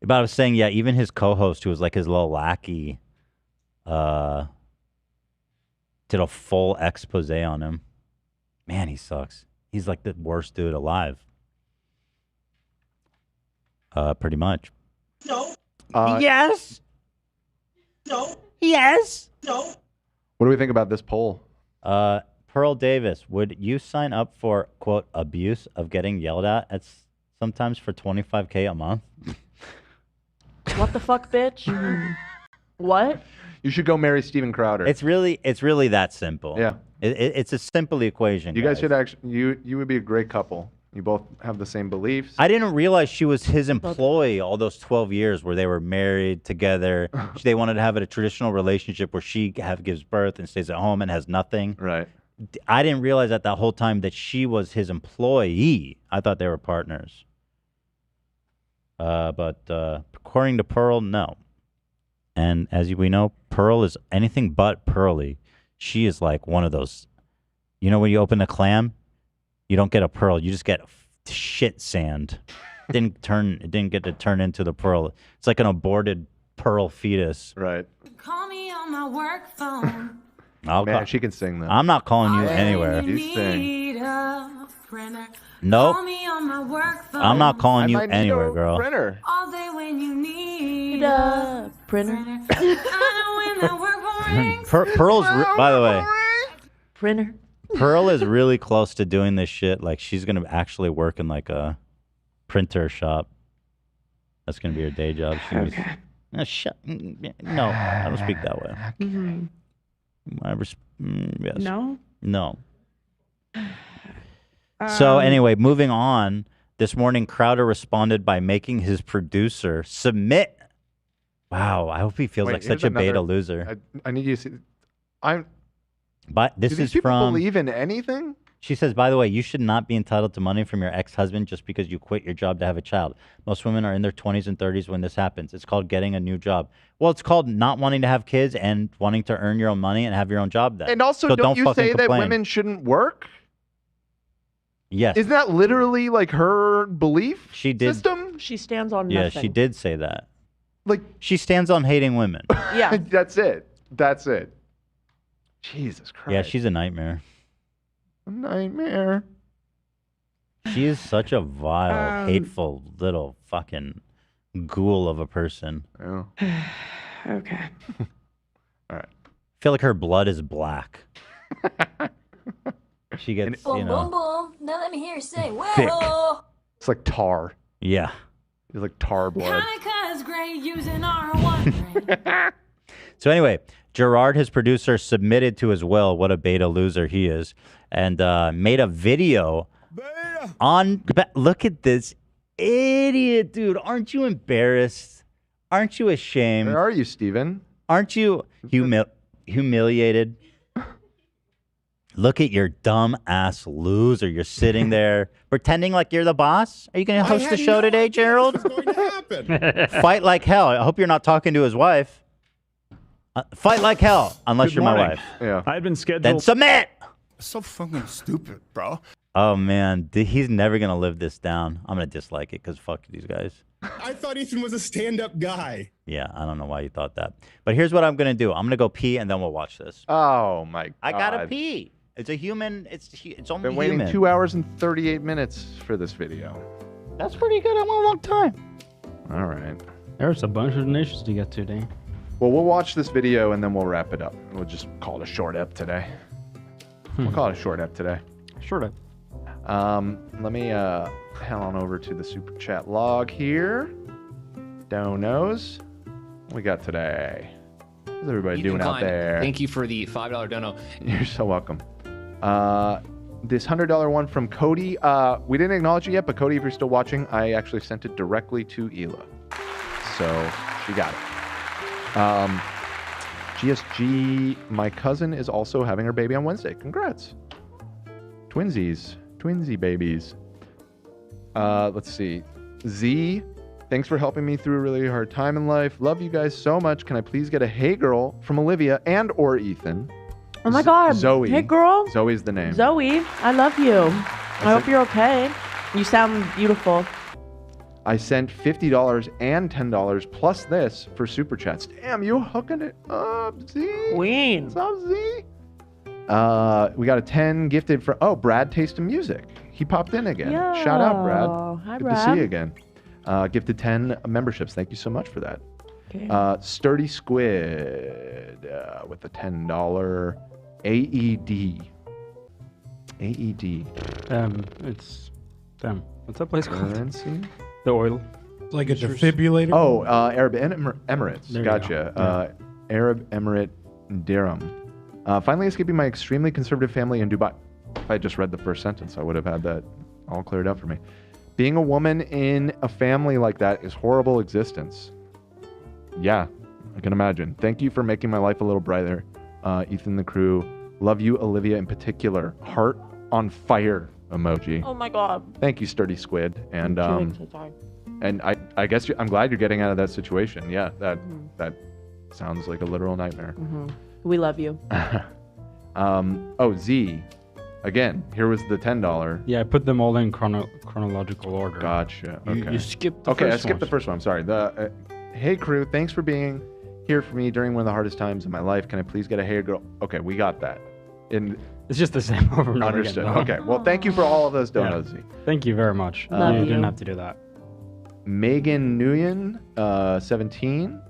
But I was saying, yeah, even his co-host, who was like his little lackey, did a full expose on him. Man, he sucks. He's like the worst dude alive. Pretty much. No. Yes. No. Yes. No. What do we think about this poll? Pearl Davis, would you sign up for, quote, abuse of getting yelled at sometimes for $25K a month? What the fuck, bitch? What? You should go marry Steven Crowder. It's really that simple. Yeah. It's a simple equation. You guys should actually. You would be a great couple. You both have the same beliefs. I didn't realize she was his employee all those 12 years where they were married together. They wanted to have a traditional relationship where she gives birth and stays at home and has nothing. Right. I didn't realize that whole time that she was his employee. I thought they were partners. But according to Pearl, no. And as we know, Pearl is anything but pearly. She is like one of those, when you open a clam, you don't get a pearl. You just get shit sand. It didn't get to turn into the pearl. It's like an aborted pearl fetus. Right. Call me on my work phone. Man, she can sing though. I'm not calling you anywhere. You sing. Nope. Call me on my work phone. I'm not calling you anywhere, girl. Printer. All day when you need a printer. I know when that work phone rings. Pearl's, by the way, Printer. Pearl is really close to doing this shit. Like, she's going to actually work in like a printer shop. That's going to be her day job. Okay. No, I don't speak that way. Mm-hmm. Yes. No? No. So anyway, moving on. This morning, Crowder responded by making his producer submit. Wow, I hope he feels like such a beta loser. I need you to see. But this Do these is people from. believe in anything? She says, by the way, you should not be entitled to money from your ex-husband just because you quit your job to have a child. Most women are in their 20s and 30s when this happens. It's called getting a new job. Well, it's called not wanting to have kids and wanting to earn your own money and have your own job then. And also, So don't you fucking say that complain. women shouldn't work? Yes. Isn't that literally like her belief She did. system? She stands on Yeah, nothing. she did say that. Like, she stands on hating women. Yeah. That's it. That's it. Jesus Christ. Yeah, she's a nightmare. A nightmare. She is such a vile, hateful little fucking ghoul of a person. Yeah. Okay. All right. I feel like her blood is black. She gets, Boom, boom, boom. Now let me hear you say, Thick. well. It's like tar. Yeah. It's like tar blood. Hanukkah's great using R1. So anyway, Gerard, his producer, submitted to his will. What a beta loser he is. And made a video on... Look at this idiot, dude. Aren't you embarrassed? Aren't you ashamed? Where are you, Steven? Aren't you humiliated? Look at your dumb ass loser. You're sitting there pretending like you're the boss. Are you going to host the show today, Gerald? Fight like hell. I hope you're not talking to his wife. Fight like hell, unless you're my wife. Yeah. I had been scheduled. Then submit. So fucking stupid, bro. Oh man, he's never gonna live this down. I'm gonna dislike it because fuck these guys. I thought Ethan was a stand-up guy. Yeah, I don't know why you thought that. But here's what I'm gonna do. I'm gonna go pee and then we'll watch this. Oh my God. I gotta pee. It's a human. It's only Been waiting human. 2 hours and 38 minutes for this video. That's pretty good. I'm a long time. All right. There's a bunch of nations to get to, Dane. Well, we'll watch this video and then we'll wrap it up. We'll just call it a short ep today. We'll call it a short ep today. Short ep. Let me head on over to the super chat log here. Donos. What we got today? How's everybody doing out there? Thank you for the $5 dono. You're so welcome. This $100 one from Cody. We didn't acknowledge it yet, but Cody, if you're still watching, I actually sent it directly to Hila. So she got it. GSG, my cousin is also having her baby on Wednesday. Congrats. Twinsies. Twinsy babies. Let's see. Z, thanks for helping me through a really hard time in life. Love you guys so much. Can I please get a hey girl from Olivia and or Ethan? Oh my God. Zoe. Hey girl. Zoe's the name. Zoe, I love you. I hope you're okay. You sound beautiful. I sent $50 and $10 plus this for super chats. Damn, you hooking it up, Z. Queen. What's up, Z? We got a 10 gifted from Brad Taste of Music. He popped in again. Yeah. Shout out, Brad. Hi, Good Brad. to see you again. Gifted 10 memberships. Thank you so much for that. Okay. Sturdy Squid with a $10 AED. AED. It's what's that place called? Currency? The oil. Like a defibrillator? Oh, Arab Emirates. There you Gotcha. go. Arab Emirate Dirham. Finally escaping my extremely conservative family in Dubai. If I just read the first sentence, I would have had that all cleared up for me. Being a woman in a family like that is horrible existence. Yeah, I can imagine. Thank you for making my life a little brighter. Ethan, the crew. Love you, Olivia, in particular. Heart on fire emoji. Oh my God. Thank you, Sturdy Squid. And I'm so sorry. and I guess I'm glad you're getting out of that situation. Yeah, that sounds like a literal nightmare. We love you. Oh, Z. Again, here was the $10. Yeah, I put them all in chronological order. Gotcha. Okay. You skipped the Okay, first I skipped the first one. I'm sorry. The hey crew, thanks for being here for me during one of the hardest times in my life. Can I please get a hey girl? Okay, we got that. It's just the same over and over Understood. again. Okay. Well, thank you for all of those donuts. Z. Thank you very much. Love You you. didn't have to do that. Megan Nguyen, 17,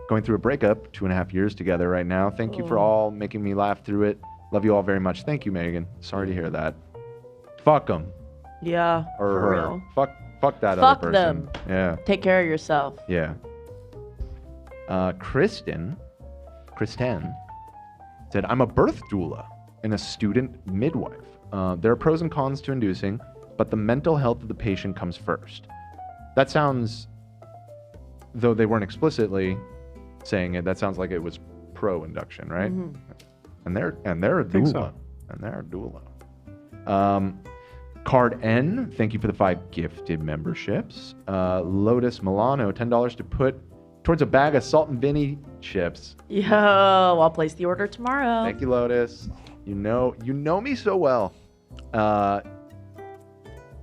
going through a breakup, 2.5 years together right now. Thank you for all making me laugh through it. Love you all very much. Thank you, Megan. Sorry to hear that. Fuck them. Yeah, Or for her. real. Fuck that Fuck other person. them. Yeah. Take care of yourself. Yeah. Kristen said, I'm a birth doula and a student midwife. There are pros and cons to inducing, but the mental health of the patient comes first. That sounds, though they weren't explicitly saying it, that sounds like it was pro-induction, right? And they're a doula. so. And they're a doula. Card N, thank you for the 5 gifted memberships. Lotus Milano, $10 to put towards a bag of Salt and Vinny chips. Yo, I'll place the order tomorrow. Thank you, Lotus. You know me so well. Oh,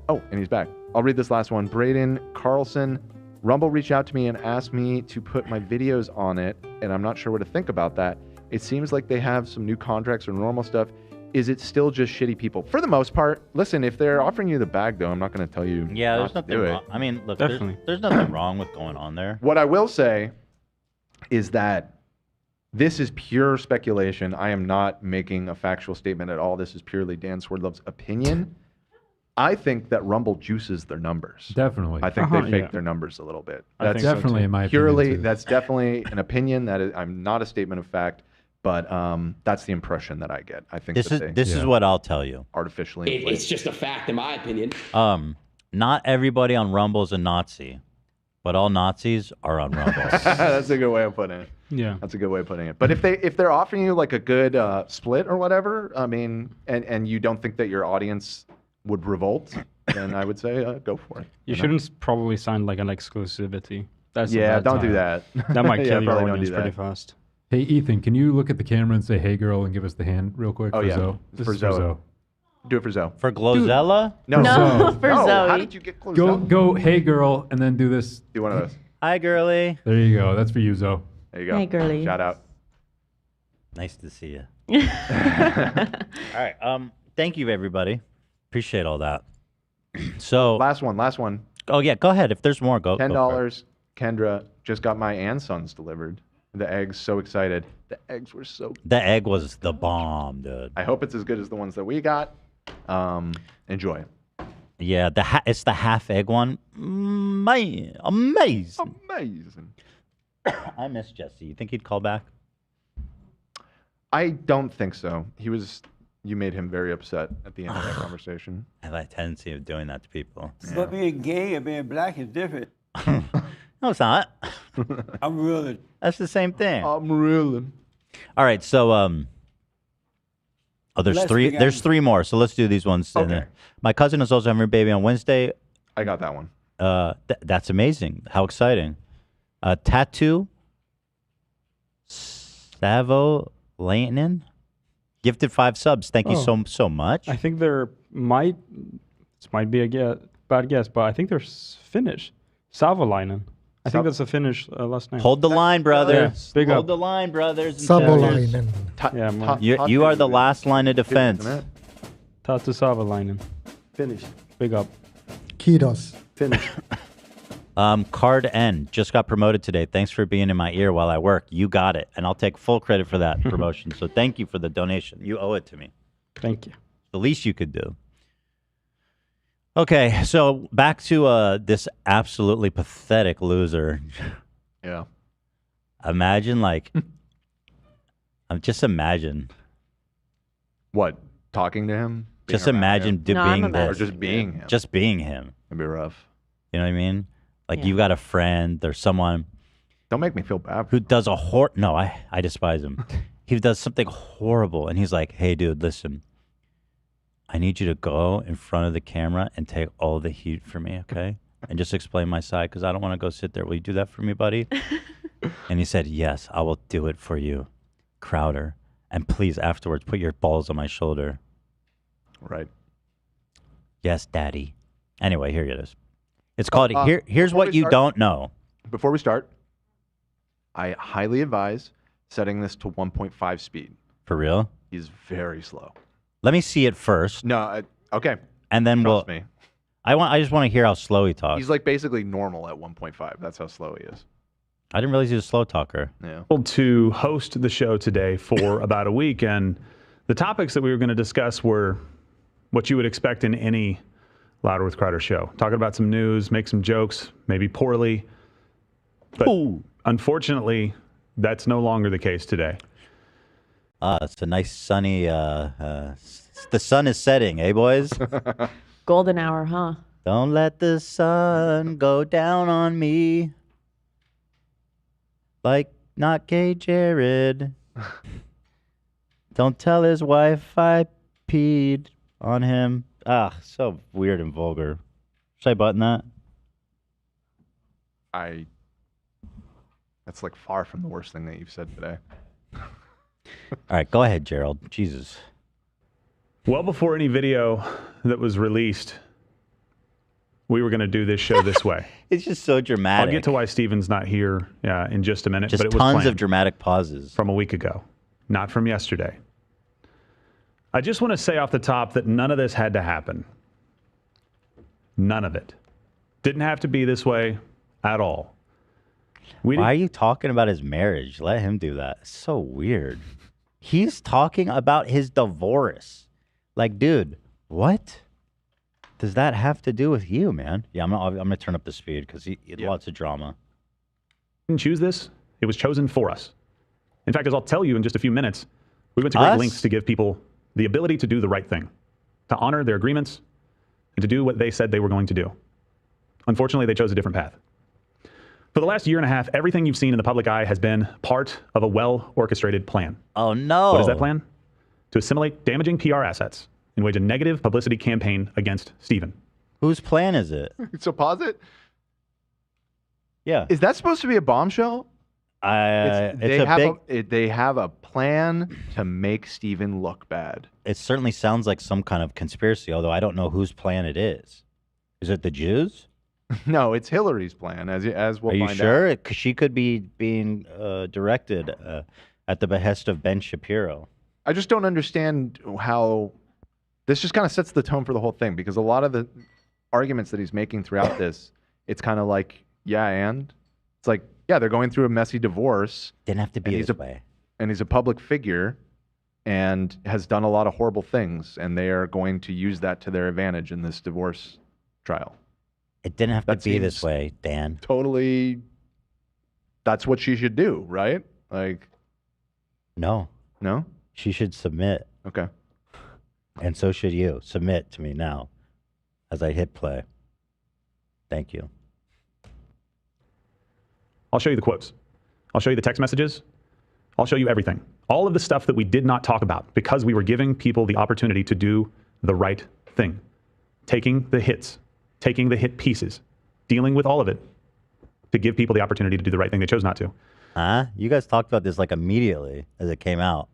and he's back. I'll read this last one. Braden Carlson, Rumble reached out to me and asked me to put my videos on it, and I'm not sure what to think about that. It seems like they have some new contracts or normal stuff. Is it still just shitty people? For the most part, listen, if they're offering you the bag, though, I'm not going to tell you. Yeah, there's not to nothing do wrong. it. I mean, look, Definitely. there's nothing wrong with going on there. What I will say is that this is pure speculation. I am not making a factual statement at all. This is purely Dan Swerdlove's opinion. I think that Rumble juices their numbers. Definitely. I think they fake their numbers a little bit. I think so, definitely too. In my opinion, purely. too. That's definitely an opinion. That is, I'm not a statement of fact, but that's the impression that I get. I think This is what I'll tell you. Artificially inflated. It's just a fact, in my opinion. Not everybody on Rumble is a Nazi, but all Nazis are on Rumble. That's a good way of putting it. Yeah, that's a good way of putting it. But if they're offering you like a good split or whatever, I mean, and you don't think that your audience would revolt, then I would say go for it. You shouldn't probably sign like an exclusivity. That's a Yeah, bad don't do time. that. That might Yeah, kill your probably don't audience do pretty that. fast. Hey, Ethan, can you look at the camera and say, hey, girl, and give us the hand real quick? Oh, for yeah. Zoe? This For is Zoe. Do it for Zoe. For Glozella? No, No, for no. Zoe. How did you get close? Go, hey, girl, and then do this. Do one of those. Hi, girly. There you go. That's for you, Zoe. There you go. Hey, girly. Shout out. Nice to see you. All right. Thank you, everybody. Appreciate all that. So last one. Oh yeah, go ahead. If there's more, go. $10. Kendra just got my and sons delivered. The eggs, so excited. The eggs were so good. The egg was the bomb, dude. I hope it's as good as the ones that we got. Enjoy. Yeah, it's the half egg one. Man, amazing. Amazing. I miss Jesse. You think he'd call back? I don't think so. You made him very upset at the end of that conversation. I have a tendency of doing that to people. But being gay and being black is different. No, it's not. I'm reeling. That's the same thing. I'm reeling. All right, so there's Let's three. begin. There's 3 more. So let's do these ones. Okay. My cousin is also having her baby on Wednesday. I got that one. That's amazing. How exciting. Tattoo. Savo Lainen. Gifted 5 subs. Thank you so much. I think this might be a bad guess, but I think they're Finnish. Savolainen. I think that's a Finnish last name. Hold the line, brothers. Yeah, big Hold up. the line, brothers. and Savolainen. sisters. You are the last line of defense. Tatu Savolainen. Finish. Big up. Kiitos. Finish. Card N just got promoted today. Thanks for being in my ear while I work. You got it. And I'll take full credit for that promotion. So thank you for the donation. You owe it to me. Thank you. The least you could do. Okay, so back to this absolutely pathetic loser. Yeah. Imagine like Just imagine. What? Talking to him? Just imagine being Or this. just being him. Just being him. It'd be rough. You know what I mean? Like Yeah. you got a friend or someone. Don't make me feel bad. Who does a No, I despise him. He does something horrible, and he's like, "Hey, dude, listen. I need you to go in front of the camera and take all the heat for me, okay? And just explain my side because I don't want to go sit there. Will you do that for me, buddy?" And he said, "Yes, I will do it for you, Crowder. And please, afterwards, put your balls on my shoulder." Right. Yes, Daddy. Anyway, here it is. It's called Here's before What we You start- Don't Know. Before we start, I highly advise setting this to 1.5 speed. For real? He's very slow. Let me see it first. No, okay. And then Trust me. I just want to hear how slow he talks. He's like basically normal at 1.5. That's how slow he is. I didn't realize he was a slow talker. Yeah. To host the show today for about a week, and the topics that we were going to discuss were what you would expect in any Louder with Crowder show. Talking about some news, make some jokes, maybe poorly. But unfortunately, that's no longer the case today. It's a nice sunny, the sun is setting, eh, boys? Golden hour, huh? Don't let the sun go down on me. Like not gay Jared. Don't tell his wife I peed on him. So weird and vulgar. Should I button that? That's like far from the worst thing that you've said today. All right, go ahead, Gerald. Jesus. Well before any video that was released, we were going to do this show this way. It's just so dramatic. I'll get to why Steven's not here in just a minute. Just but it was tons planned of dramatic pauses. from a week ago, not from yesterday. I just want to say off the top that none of this had to happen. None of it. Didn't have to be this way at all. Why are you talking about his marriage? Let him do that. It's so weird. He's talking about his divorce. Like, dude, what does that have to do with you, man? Yeah, I'm gonna turn up the speed because he had lots of drama. Didn't choose this. It was chosen for us. In fact, as I'll tell you in just a few minutes, we went to great lengths to give people the ability to do the right thing, to honor their agreements, and to do what they said they were going to do. Unfortunately, they chose a different path. For the last year and a half, everything you've seen in the public eye has been part of a well-orchestrated plan. Oh, no. What is that plan? To assimilate damaging PR assets and wage a negative publicity campaign against Steven. Whose plan is it? So pause it. Yeah. Is that supposed to be a bombshell? They have a plan to make Steven look bad. It certainly sounds like some kind of conspiracy, although I don't know whose plan it is. Is it the Jews? No, it's Hillary's plan, as we'll Are you find sure? out. Because she could be being directed at the behest of Ben Shapiro. I just don't understand how this just kind of sets the tone for the whole thing, because a lot of the arguments that he's making throughout this, it's kind of like, it's like, yeah, they're going through a messy divorce. Didn't have to be this way. And he's a public figure and has done a lot of horrible things, and they are going to use that to their advantage in this divorce trial. It didn't have to be this way, Dan. Totally. That's what she should do, right? Like, no. No? She should submit. Okay. And so should you. Submit to me now as I hit play. Thank you. I'll show you the quotes. I'll show you the text messages. I'll show you everything. All of the stuff that we did not talk about because we were giving people the opportunity to do the right thing. Taking the hits, taking the hit pieces, dealing with all of it to give people the opportunity to do the right thing. They chose not to. Huh? You guys talked about this like immediately as it came out.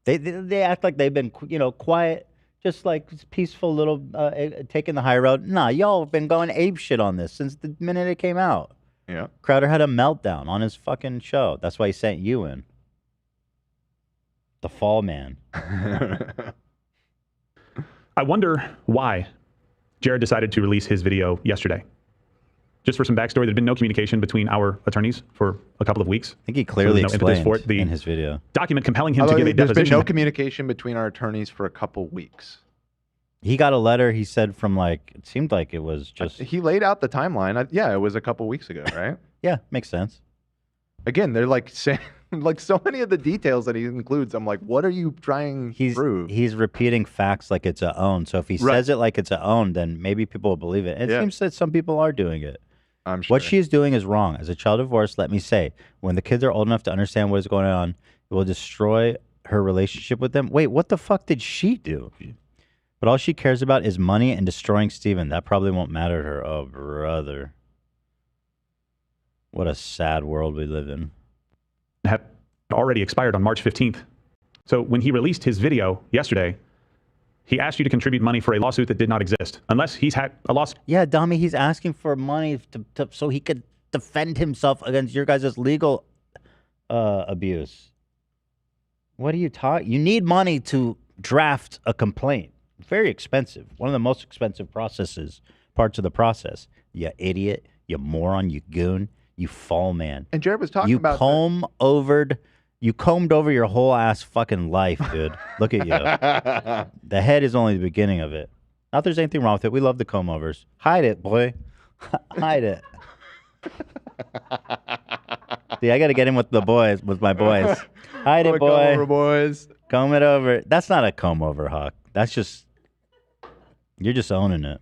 They act like they've been, quiet, just like peaceful little, taking the high road. Nah, y'all have been going ape shit on this since the minute it came out. Yeah. Crowder had a meltdown on his fucking show. That's why he sent you in. The fall man. I wonder why Gerald decided to release his video yesterday. Just for some backstory, there'd been no communication between our attorneys for a couple of weeks. I think he clearly explained for it. in his video. Document compelling him to give a There's deposition. been no communication between our attorneys for a couple weeks. He got a letter, he said, from it seemed like it was just... He laid out the timeline. Yeah, it was a couple weeks ago, right? Yeah, makes sense. Again, they're like saying, Like so many of the details that he includes, I'm like, what are you trying to prove? He's repeating facts like it's a own. So if he says it like it's a own, then maybe people will believe it. It seems that some people are doing it. I'm sure. What she's doing is wrong. As a child divorced, let me say, when the kids are old enough to understand what is going on, it will destroy her relationship with them. Wait, what the fuck did she do? But all she cares about is money and destroying Steven. That probably won't matter to her. Oh, brother. What a sad world we live in. Had already expired on March 15th. So when he released his video yesterday, he asked you to contribute money for a lawsuit that did not exist. Unless he's had a lawsuit. Yeah, dummy, he's asking for money so he could defend himself against your guys' legal abuse. What are you talking? You need money to draft a complaint. Very expensive. One of the most expensive parts of the process. You idiot, you moron, you goon, you fall man. And Jared was talking about you combed over your whole ass fucking life, dude. Look at you. The head is only the beginning of it. Not there's anything wrong with it. We love the comb overs. Hide it, boy. Hide it. See, I got to get in with the boys, with my boys. Hide it, boy. Comb over, boys. Comb it over. That's not a comb over, Hawk. That's just, you're just owning it.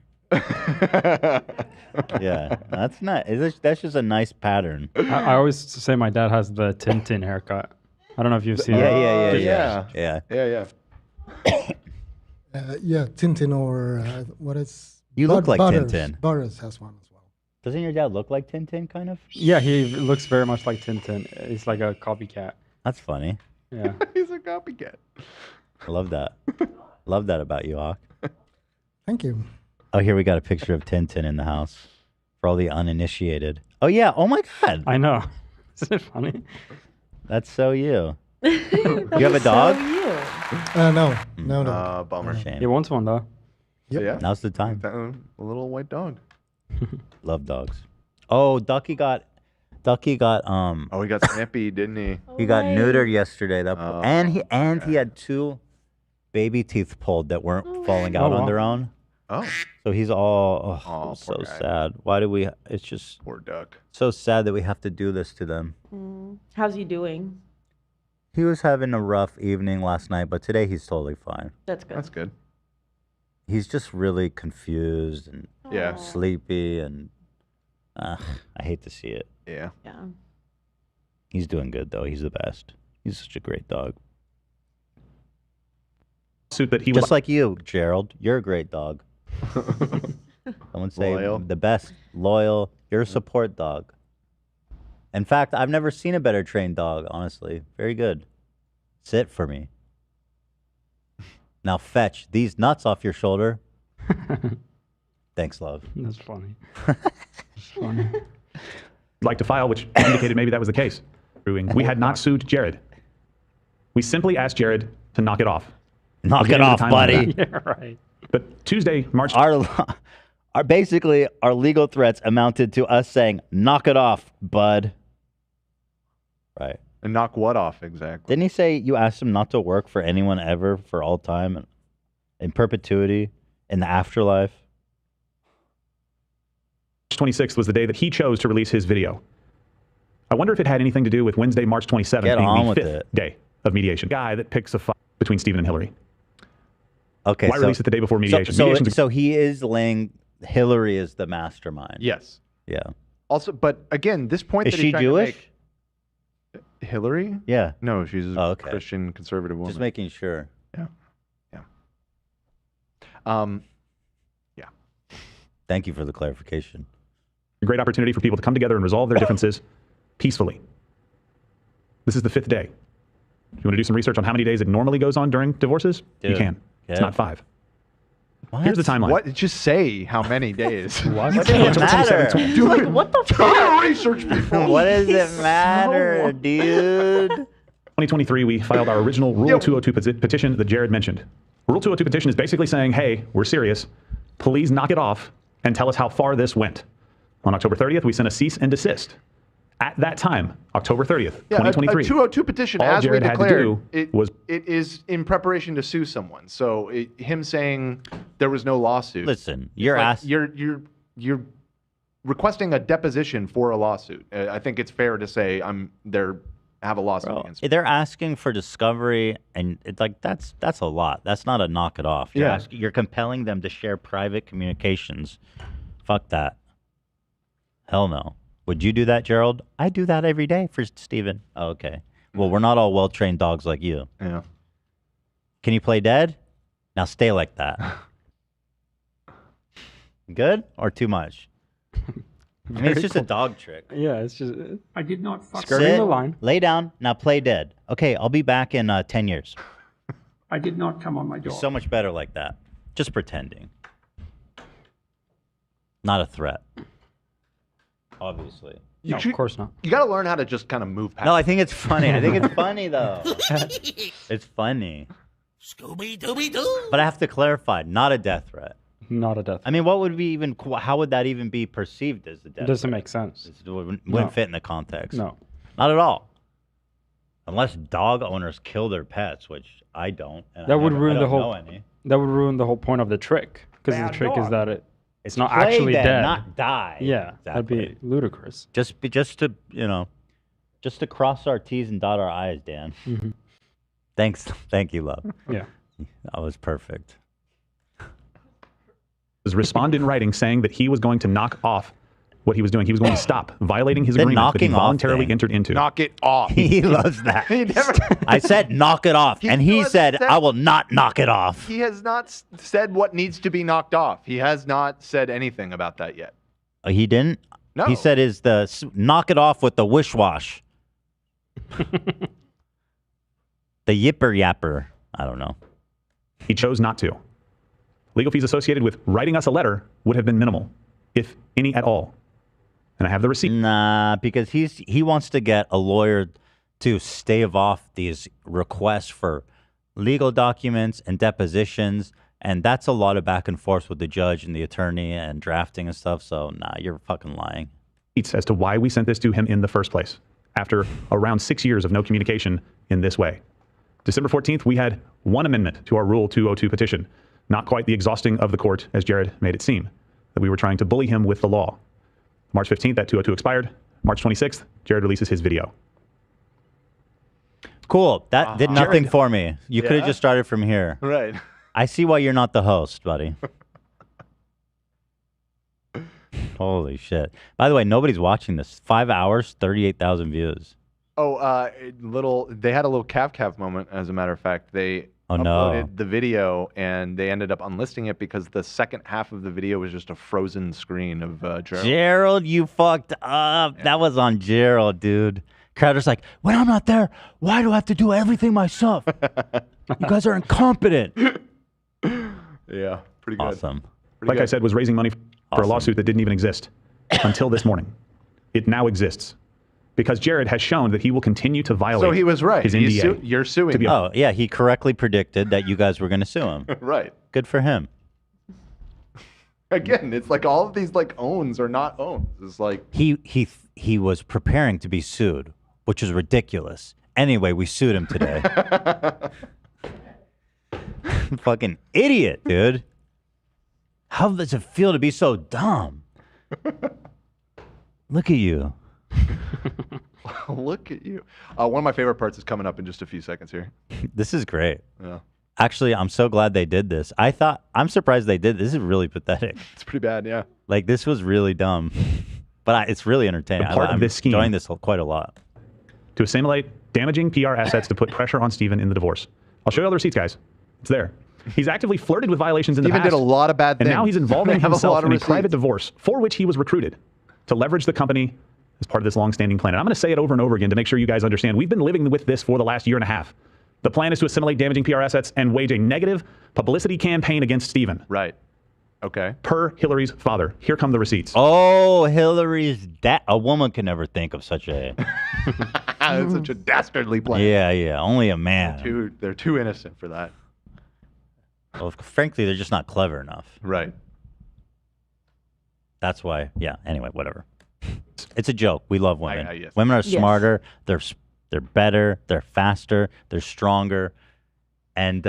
Yeah, that's not. That's just a nice pattern. I always say my dad has the Tintin haircut. I don't know if you've seen it. Yeah. Yeah, Tintin or what is... You look like Butters. Tintin. Butters has one as well. Doesn't your dad look like Tintin, kind of? Yeah, he looks very much like Tintin. He's like a copycat. That's funny. Yeah. He's a copycat. I love that. Love that about you, Hawk. Thank you. Oh, here we got a picture of Tintin in the house for all the uninitiated. Oh, yeah. Oh, my God. I know. Isn't it funny? That's so you. You have a dog? No. Bummer. Shame. He wants one, though. Yep. Yeah. Now's the time. A little white dog. Love dogs. Oh, Ducky got Oh, he got snippy, didn't he? he got neutered yesterday. And he had 2 baby teeth pulled that weren't falling out on their own. Oh. So he's all so sad. Why do we? It's just poor duck. So sad that we have to do this to them. How's he doing? He was having a rough evening last night, but today he's totally fine. That's good. That's good. He's just really confused and sleepy, and I hate to see it. Yeah. Yeah. He's doing good though. He's the best. He's such a great dog. Suit that he just like you, Gerald. You're a great dog. Someone say Loyal. the best, loyal. You're a support dog. In fact, I've never seen a better trained dog. Honestly, very good. Sit for me. Now fetch these nuts off your shoulder. Thanks, love. That's funny. That's funny. Like to file, which indicated maybe that was the case. We had not sued Jared. We simply asked Jared to knock it off. Knock it off, buddy. Yeah, right. But Tuesday, March... Basically, our legal threats amounted to us saying, knock it off, bud. Right. And knock what off exactly? Didn't he say you asked him not to work for anyone ever for all time, in perpetuity, in the afterlife? March 26th was the day that he chose to release his video. I wonder if it had anything to do with Wednesday, March 27th Get being on the with 5th it. day of mediation. Guy that picks a fight between Stephen and Hillary. Okay, Why release it the day before mediation? So he is laying... Hillary is the mastermind. Yes. Yeah. Also, but again, this point Is that she he's trying Jewish? to make... Hillary? Yeah. No, she's a Christian conservative woman. Just making sure. Yeah. Yeah. Thank you for the clarification. A great opportunity for people to come together and resolve their differences peacefully. This is the 5th day. If you want to do some research on how many days it normally goes on during divorces, you Dude. can. It's Yeah. not 5. What? Here's the timeline. What? Just say how many days. What does it matter? Dude, What the do your research, people. What does it matter, dude? 2023, we filed our original Rule 202 petition that Jared mentioned. Rule 202 petition is basically saying, hey, we're serious. Please knock it off and tell us how far this went. On October 30th, we sent a cease and desist. At that time, October 30th, 2023. A 202 petition, all as Jared we had to declared, do it is in preparation to sue someone. So him saying there was no lawsuit. Listen, you're requesting a deposition for a lawsuit. I think it's fair to say they're have a lawsuit Bro, against me. they're asking for discovery, and it's like that's a lot. That's not a knock it off. You're compelling them to share private communications. Fuck that. Hell no. Would you do that, Gerald? I do that every day for Steven. Oh, okay. Well, we're not all well-trained dogs like you. Yeah. Can you play dead? Now stay like that. Good or too much? I mean, it's just a dog trick. Yeah, it's just. I did not fuck. Skirting the line. Lay down. Now play dead. Okay, I'll be back in 10 years. I did not come on my You're dog. so much better like that. Just pretending. Not a threat. Obviously. No, of course not. You got to learn how to just kind of move past. No, I think it's funny. I think it's funny, though. It's funny. Scooby-Dooby-Doo. But I have to clarify, not a death threat. Not a death. I mean, what would be even? How would that even be perceived as a death? It doesn't threat? make sense. It wouldn't No. fit in the context. No. Not at all. Unless dog owners kill their pets, which I don't. And That would I ruin the don't know whole. any. That would ruin the whole point of the trick, because the trick is that it's not play actually dead, dead, not die. Yeah, Exactly. that'd be ludicrous. Just to cross our T's and dot our I's, Dan. Mhm. Thanks, thank you, love. Yeah, that was perfect. Respond in writing saying that he was going to knock off what he was doing. He was going to stop violating his agreement that he knocking off voluntarily thing. entered into. Knock it off. He loves that. He never. I said knock it off, and he said I will not knock it off. He has not said what needs to be knocked off. He has not said anything about that yet. He didn't. No. He said knock it off with the wish wash. The yipper yapper. I don't know. He chose not to. Legal fees associated with writing us a letter would have been minimal, if any at all. And I have the receipt. Nah, because he wants to get a lawyer to stave off these requests for legal documents and depositions, and that's a lot of back and forth with the judge and the attorney and drafting and stuff. So nah, you're fucking lying. As to why we sent this to him in the first place, after around 6 years of no communication in this way. December 14th, we had one amendment to our Rule 202 petition. Not quite the exhausting of the court, as Jared made it seem, that we were trying to bully him with the law. March 15th, that 202 expired. March 26th, Jared releases his video. Cool. That did nothing Jared. for me. You could have just started from here. Right. I see why you're not the host, buddy. Holy shit. By the way, nobody's watching this. 5 hours, 38,000 views. Oh, they had a little calf moment, as a matter of fact. They uploaded the video, and they ended up unlisting it because the second half of the video was just a frozen screen of Gerald. Gerald, you fucked up. Yeah. That was on Gerald, dude. Crowder's like, when I'm not there, why do I have to do everything myself? You guys are incompetent. Yeah, pretty good. Awesome. I said, was raising money for a lawsuit that didn't even exist until this morning. It now exists. Because Jared has shown that he will continue to violate So he was right. his NDA. You're suing him. Oh, yeah, he correctly predicted that you guys were going to sue him. Right. Good for him. Again, it's like all of these like owns are not owns. It's like he was preparing to be sued, which is ridiculous. Anyway, we sued him today. Fucking idiot, dude. How does it feel to be so dumb? Look at you. Look at you. One of my favorite parts is coming up in just a few seconds here. This is great. Yeah. Actually, I'm so glad they did this. I'm surprised they did. This is really pathetic. It's pretty bad, yeah. Like, this was really dumb. But it's really entertaining. Of this scheme, enjoying this quite a lot. To assimilate damaging PR assets to put pressure on Steven in the divorce. I'll show you all the receipts, guys. It's there. He's actively flirted with violations in the past. Steven did a lot of bad things. And now he's involving himself in a private divorce for which he was recruited to leverage the company as part of this long-standing plan. And I'm going to say it over and over again to make sure you guys understand. We've been living with this for the last year and a half. The plan is to assimilate damaging PR assets and wage a negative publicity campaign against Steven. Right. Okay. Per Hillary's father. Here come the receipts. Oh, Hillary's dad. A woman can never think of such a... That's such a dastardly plan. Yeah. Only a man. They're too innocent for that. Well, frankly, they're just not clever enough. Right. That's why. Yeah. Anyway, whatever. It's a joke. We love women. Yes. Women are smarter. They're better. They're faster. They're stronger. And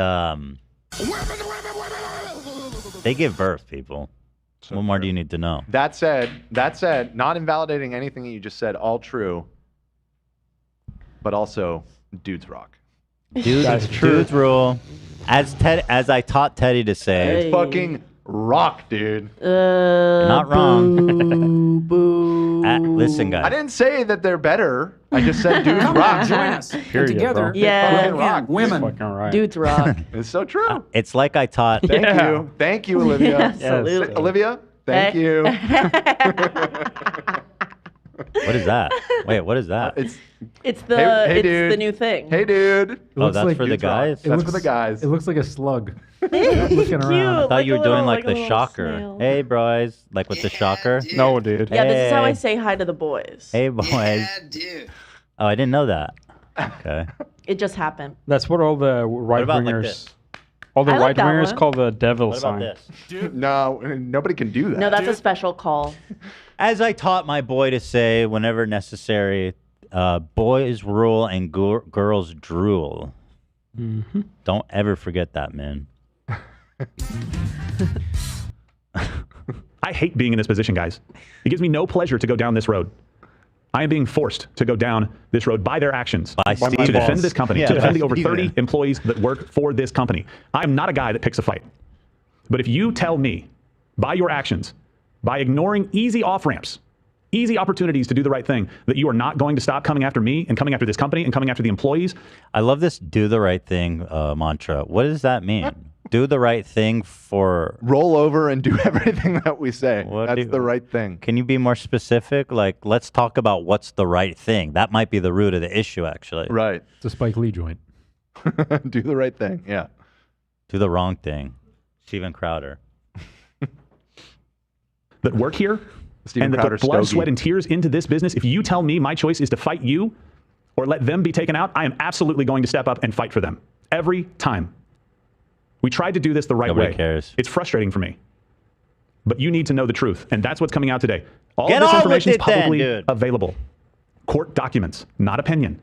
they give birth, people. So what more do you need to know? That said, not invalidating anything that you just said, all true. but also dudes rock. Dudes rule. As I taught Teddy to say, It's fucking rock, dude. not wrong. Listen, guys. I didn't say that they're better. I just said dudes rock. Join us. Period, Together, bro. Yeah. Fucking rock. women. Fucking right. Dudes rock. It's so true. It's like I taught. Thank you, Olivia. Absolutely. Olivia, thank you. What is that? Wait, what is that? It's the Hey, it's dude. the new thing. Hey, dude. Oh, that's for the guys? That's for the guys. It looks like a slug. Cute. Looking around. I thought you were doing like a the little shocker. snail. Hey, boys. Like with the shocker. No, dude. Yeah, this is how I Hey. say hi to the boys. Hey, boys. Oh, I didn't know that. Okay. It just happened. That's what all the right about like wingers. this? All the I like right that wingers one. call the devil What about sign. this? No, nobody can do that. No, that's a special call. As I taught my boy to say whenever necessary, boys rule and girls drool. Mm-hmm. Don't ever forget that, man. I hate being in this position, guys. It gives me no pleasure to go down this road. I am being forced to go down this road by their actions By to Steven. defend this company, Yeah, to defend the over Steven. 30 employees that work for this company. I'm not a guy that picks a fight. But if you tell me by your actions, by ignoring easy off-ramps, easy opportunities to do the right thing, that you are not going to stop coming after me and coming after this company and coming after the employees. I love this do the right thing mantra. What does that mean? Do the right thing for... Roll over and do everything that we say. That's the right thing. Can you be more specific? Like, let's talk about what's the right thing. That might be the root of the issue, actually. Right. It's a Spike Lee joint. Do the right thing. Yeah. Do the wrong thing. Steven Crowder. That work here Steven and that Crowder put blood, stogie. sweat, and tears into this business. If you tell me my choice is to fight you or let them be taken out, I am absolutely going to step up and fight for them. Every time. We tried to do this the right Nobody way. cares. It's frustrating for me. But you need to know the truth, and that's what's coming out today. All Get of this on with information is it then, publicly dude. available. Court documents, not opinion.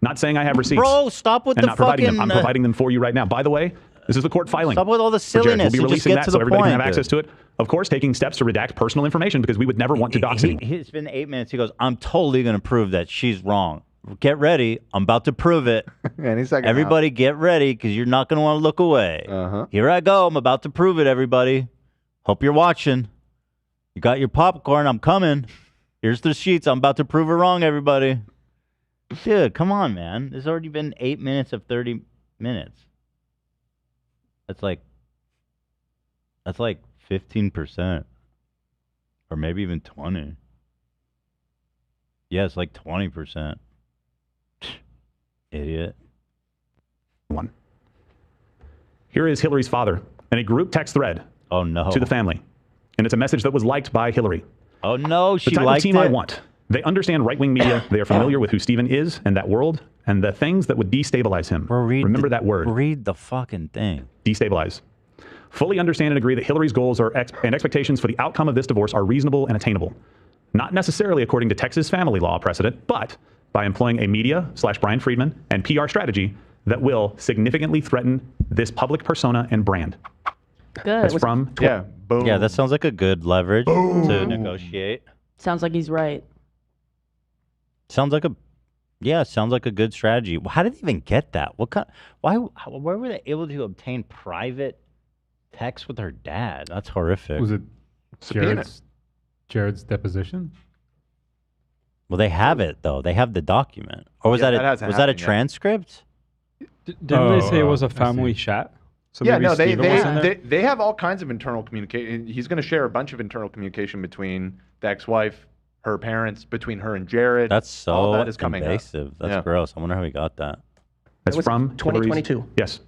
Not saying I have receipts. Bro, stop with and the not providing them. I'm fucking, providing them for you right now. By the way, this is the court filing. Stop with all the for Jared. silliness We'll be and just releasing get that to so the everybody can point, have access to it. Of course, taking steps to redact personal information because we would never want to dox anyone. It's been 8 minutes. He goes, I'm totally going to prove that she's wrong. Get ready. I'm about to prove it. Any second. Everybody get ready because you're not going to want to look away. Uh-huh. Here I go. I'm about to prove it, everybody. Hope you're watching. You got your popcorn. I'm coming. Here's the sheets. I'm about to prove it wrong, everybody. Dude, come on, man. There's already been 8 minutes of 30 minutes. That's like 15%. Or maybe even 20. Yeah, it's like 20%. Idiot. One. Here is Hillary's father in a group text thread Oh, no. to the family. And it's a message that was liked by Hillary. Oh, no. She The type of liked team I it. want. They understand right-wing media. They are familiar with who Steven is and that world and the things that would destabilize him. Remember that word. Read the fucking thing. Destabilize. Fully understand and agree that Hillary's goals and expectations for the outcome of this divorce are reasonable and attainable. Not necessarily according to Texas family law precedent, but by employing a media/Brian Friedman and PR strategy that will significantly threaten this public persona and brand. Good. That's from Boom. Yeah, that sounds like a good leverage to negotiate. Sounds like he's right. Sounds like a good strategy. How did they even get that? Why were they able to obtain private text with her dad? That's horrific. Was it Subpoena. Jared's deposition? Well, they have it though. They have the document. Or was Yeah, that that hasn't was that a happened yet. transcript? Didn't they say it was a I see. family chat? So Yeah, maybe no, Steven was in there? they have all kinds of internal communication. He's going to share a bunch of internal communication between the ex-wife, her parents, between her and Jared. That's All so that is coming up. invasive. That's Yeah. gross. I wonder how he got that. That's was from Hillary's- 2022. Yes.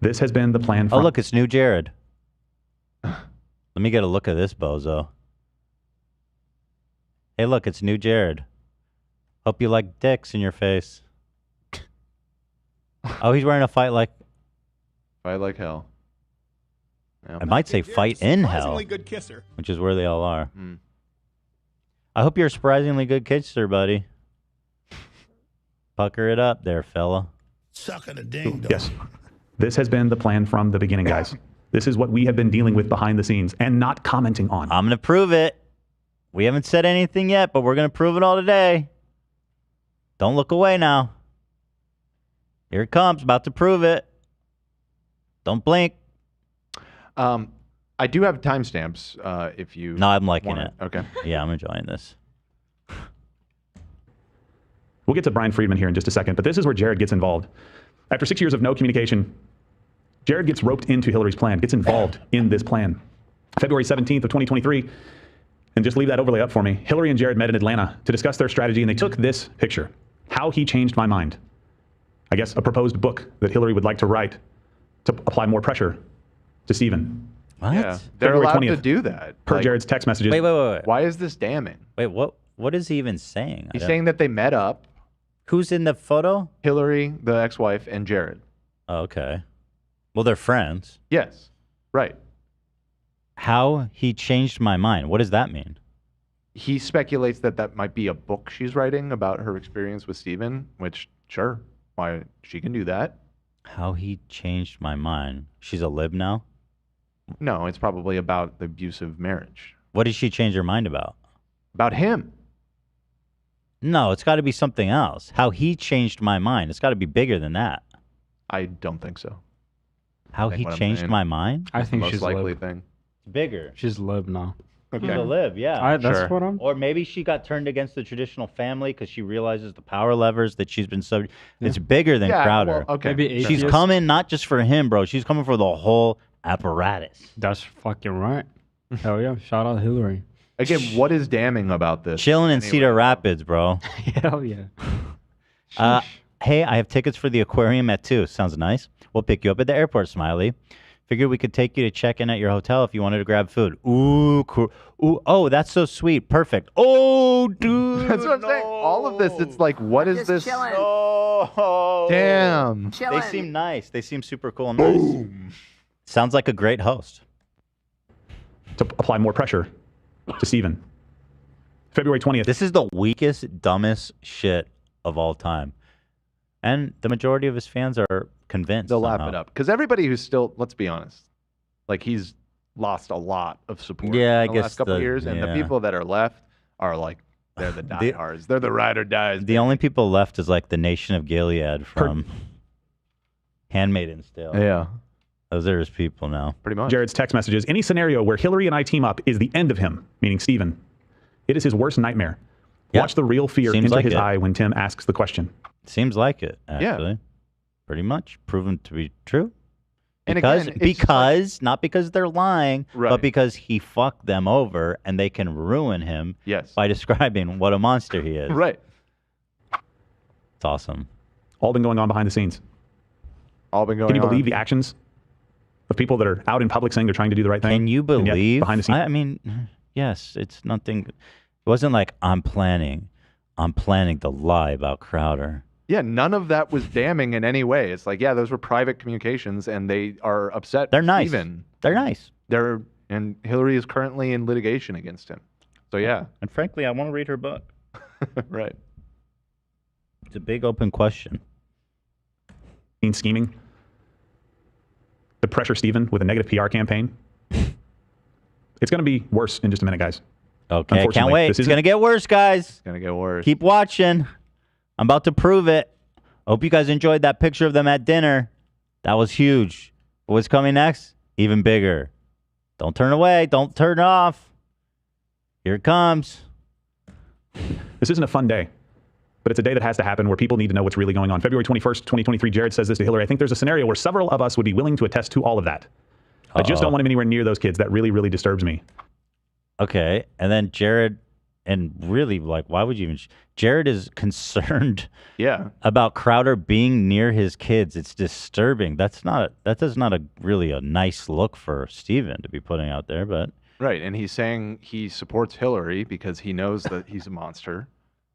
This has been the plan Oh, from. look, it's new Jared. Let me get a look at this bozo. Hey, look, it's new Jared. Hope you like dicks in your face. Oh, he's wearing a fight like hell. Yeah. I might say fight in hell, Surprisingly good kisser. which is where they all are. Mm. I hope you're a surprisingly good kisser, buddy. Pucker it up there, fella. Sucking a ding dong. Yes. This has been the plan from the beginning, guys. This is what we have been dealing with behind the scenes and not commenting on. I'm going to prove it. We haven't said anything yet, but we're going to prove it all today. Don't look away now. Here it comes. About to prove it. Don't blink. I do have timestamps if you. No, I'm liking want it. Okay. Yeah, I'm enjoying this. We'll get to Brian Friedman here in just a second, but this is where Gerald gets involved. After 6 years of no communication, Gerald gets roped into Hillary's plan, gets involved in this plan. February 17th of 2023, and just leave that overlay up for me. Hillary and Gerald met in Atlanta to discuss their strategy, and they took this picture. How He Changed My Mind. I guess a proposed book that Hillary would like to write to apply more pressure to Stephen. What? Yeah, they're February allowed 20th, to do that. Per Jared's text messages. Wait. Why is this damning? Wait, what is he even saying? He's saying that they met up. Who's in the photo? Hillary, the ex-wife, and Gerald. Oh, okay. Well, they're friends. Yes. Right. How He Changed My Mind. What does that mean? He speculates that that might be a book she's writing about her experience with Stephen, which, sure, why she can do that. How He Changed My Mind. She's a lib now? No, it's probably about the abusive marriage. What did she change her mind about? About him. No, it's got to be something else. How He Changed My Mind. It's got to be bigger than that. I don't think so. How He Changed My Mind? I think Most she's likely lib. thing. It's bigger. She's lib now. She's a lib, yeah. That's what I'm. Or maybe she got turned against the traditional family because she realizes the power levers that she's been subject. It's bigger than Yeah, Crowder. well, okay. Maybe She's atheist. coming not just for him, bro. She's coming for the whole apparatus. That's fucking right. Hell yeah! Shout out Hillary. Again, what is damning about this? Chilling in Cedar Rapids, bro. Hell yeah. Hey, I have tickets for the aquarium at 2. Sounds nice. We'll pick you up at the airport, Smiley. Figured we could take you to check in at your hotel if you wanted to grab food. Ooh, cool. Ooh, oh, that's so sweet. Perfect. Oh, dude. That's what I'm saying. All of this, it's like, what is this? Oh, damn. They seem nice. They seem super cool and nice. Sounds like a great host. To apply more pressure to Stephen. February 20th. This is the weakest, dumbest shit of all time. And the majority of his fans are convinced. They'll lap it up. Because everybody who's still, let's be honest, like he's lost a lot of support Yeah, I in the guess last couple of years. And the yeah. people that are left are like, they're the diehards. They're the ride or dies. The only people left is like the Nation of Gilead from Handmaid's Tale. Yeah. Those are his people now. Pretty much. Jared's text messages. Any scenario where Hillary and I team up is the end of him, meaning Stephen. It is his worst nightmare. Yep. Watch the real fear Seems enter like his it. eye when Tim asks the question. Seems like it, Yeah. actually. Pretty much. Proven to be true. And Because, again, it's not because they're lying, Right. but because he fucked them over and they can ruin him Yes. by describing what a monster he is. Right. It's awesome. All been going on behind the scenes. All been going Can you on. believe the actions of people that are out in public saying they're trying to do the right thing? Can you and yet believe? behind the scenes? I mean, yes, it's nothing. It wasn't like I'm planning the lie about Crowder. Yeah, none of that was damning in any way. It's like, yeah, those were private communications, and they are upset. They're nice. Stephen. They're nice. And Hillary is currently in litigation against him. So yeah, And frankly, I want to read her book. right. It's a big open question. Scheming to pressure Stephen with a negative PR campaign. It's going to be worse in just a minute, guys. Okay, can't Unfortunately, wait. this It's isn't- going to get worse, guys. It's gonna get worse. Keep watching. I'm about to prove it. Hope you guys enjoyed that picture of them at dinner. That was huge. What's coming next? Even bigger. Don't turn away. Don't turn off. Here it comes. This isn't a fun day, but it's a day that has to happen where people need to know what's really going on. February 21st, 2023, Jared says this to Hillary. I think there's a scenario where several of us would be willing to attest to all of that. I just don't want him anywhere near those kids. That really, really disturbs me. Okay. And then Jared, and really, like, why would you even... Jared is concerned about Crowder being near his kids. It's disturbing. That is not a really a nice look for Stephen to be putting out there, but... Right, and he's saying he supports Hillary because he knows that he's a monster.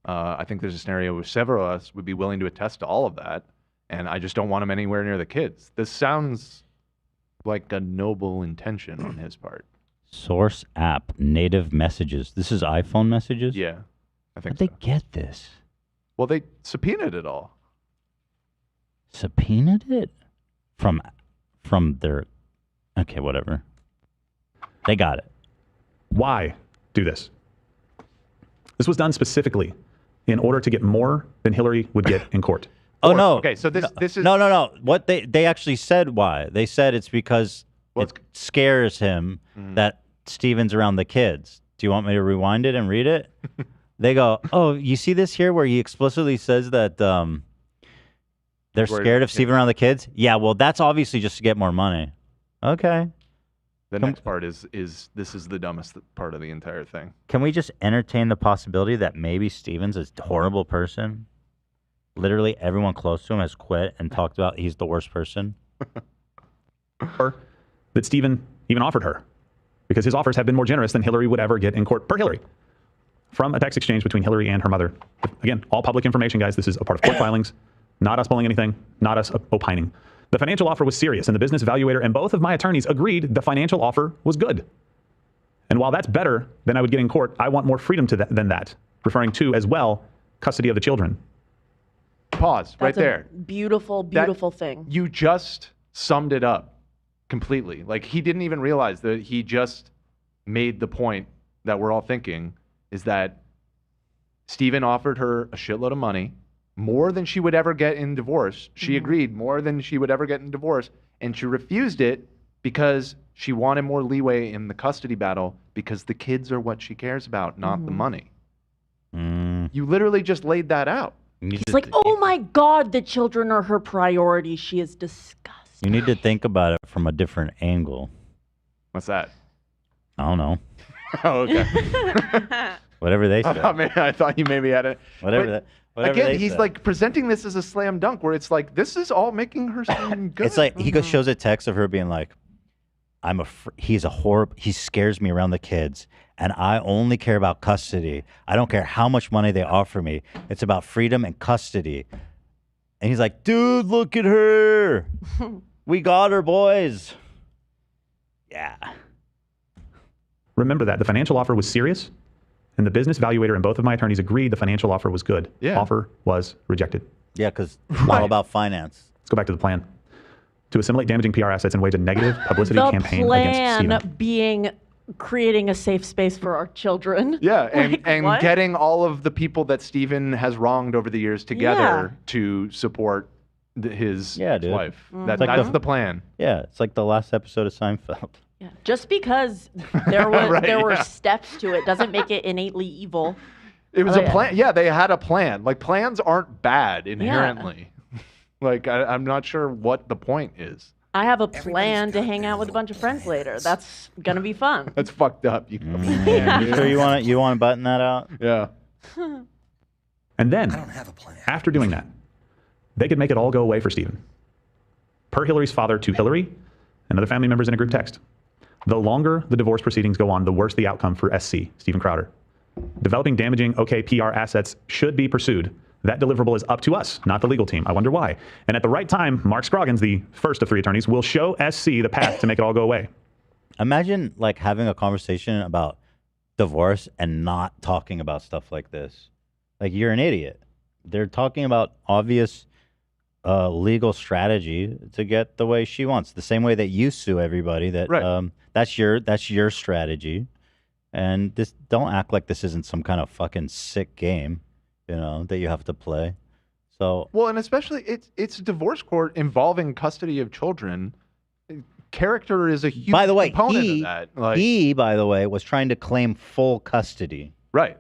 I think there's a scenario where several of us would be willing to attest to all of that, and I just don't want him anywhere near the kids. This sounds like a noble intention on his part. Source app, native messages. This is iPhone messages? Yeah, I think How'd they get this? Well, they subpoenaed it all. Subpoenaed it? From their... Okay, whatever. They got it. Why do this? This was done specifically in order to get more than Hillary would get in court. Oh no. Okay, so this is no. What they actually said why? They said it's because it scares him that Steven's around the kids. Do you want me to rewind it and read it? They go, "Oh, you see this here where he explicitly says that they're scared of Steven around the kids?" Yeah, well, that's obviously just to get more money. Okay. The next part is this is the dumbest part of the entire thing. Can we just entertain the possibility that maybe Steven's a horrible person? Literally everyone close to him has quit and talked about he's the worst person. Or that Steven even offered her, because his offers have been more generous than Hillary would ever get in court per Hillary. From a text exchange between Hillary and her mother. Again, all public information, guys. This is a part of court filings, not us pulling anything, not us opining. The financial offer was serious, and the business evaluator and both of my attorneys agreed the financial offer was good. And while that's better than I would get in court, I want more freedom than that, referring to, as well, custody of the children. Pause right That's a there. beautiful thing. You just summed it up completely. Like, he didn't even realize that he just made the point that we're all thinking, is that Steven offered her a shitload of money, more than she would ever get in divorce. She agreed more than she would ever get in divorce, and she refused it because she wanted more leeway in the custody battle because the kids are what she cares about, not the money. You literally just laid that out. He's like, oh my God, the children are her priority. She is disgusting. You need to think about it from a different angle. What's that? I don't know. Oh, okay. Whatever they say. I thought you maybe had it. Whatever Again, he's like presenting this as a slam dunk, where it's like, this is all making her seem good. It's like he shows a text of her being like, he's a horrible, he scares me around the kids, and I only care about custody. I don't care how much money they offer me. It's about freedom and custody. And he's like, dude, look at her. We got her, boys. Yeah. Remember that the financial offer was serious, and the business evaluator and both of my attorneys agreed the financial offer was good. Yeah. Offer was rejected. Yeah, because it's all about finance. Let's go back to the plan. To assimilate damaging PR assets and wage a negative publicity campaign against Steven. The plan being creating a safe space for our children. Yeah, and what? getting all of the people that Steven has wronged over the years together to support his wife. That's the plan. Yeah, it's like the last episode of Seinfeld. Yeah. Just because there were steps to it doesn't make it innately evil. It was a plan. Yeah, they had a plan. Like, plans aren't bad inherently. Like, I'm not sure what the point is. I have a plan to hang out with a bunch of friends later. That's gonna be fun. That's fucked up. You sure you want to button that out? Yeah. And then, after doing that, they could make it all go away for Steven. Per Hillary's father to Hillary and other family members in a group text. The longer the divorce proceedings go on, the worse the outcome for SC, Steven Crowder. Developing damaging PR assets should be pursued. That deliverable is up to us, not the legal team. I wonder why. And at the right time, Mark Scroggins, the first of three attorneys, will show SC the path to make it all go away. Imagine like having a conversation about divorce and not talking about stuff like this. Like, you're an idiot. They're talking about obvious legal strategy to get the way she wants. The same way that you sue everybody. That's your strategy. And don't act like this isn't some kind of fucking sick game, that you have to play. So well, and especially it's a divorce court involving custody of children. Character is a huge component of that. Like, he, by the way, was trying to claim full custody. Right.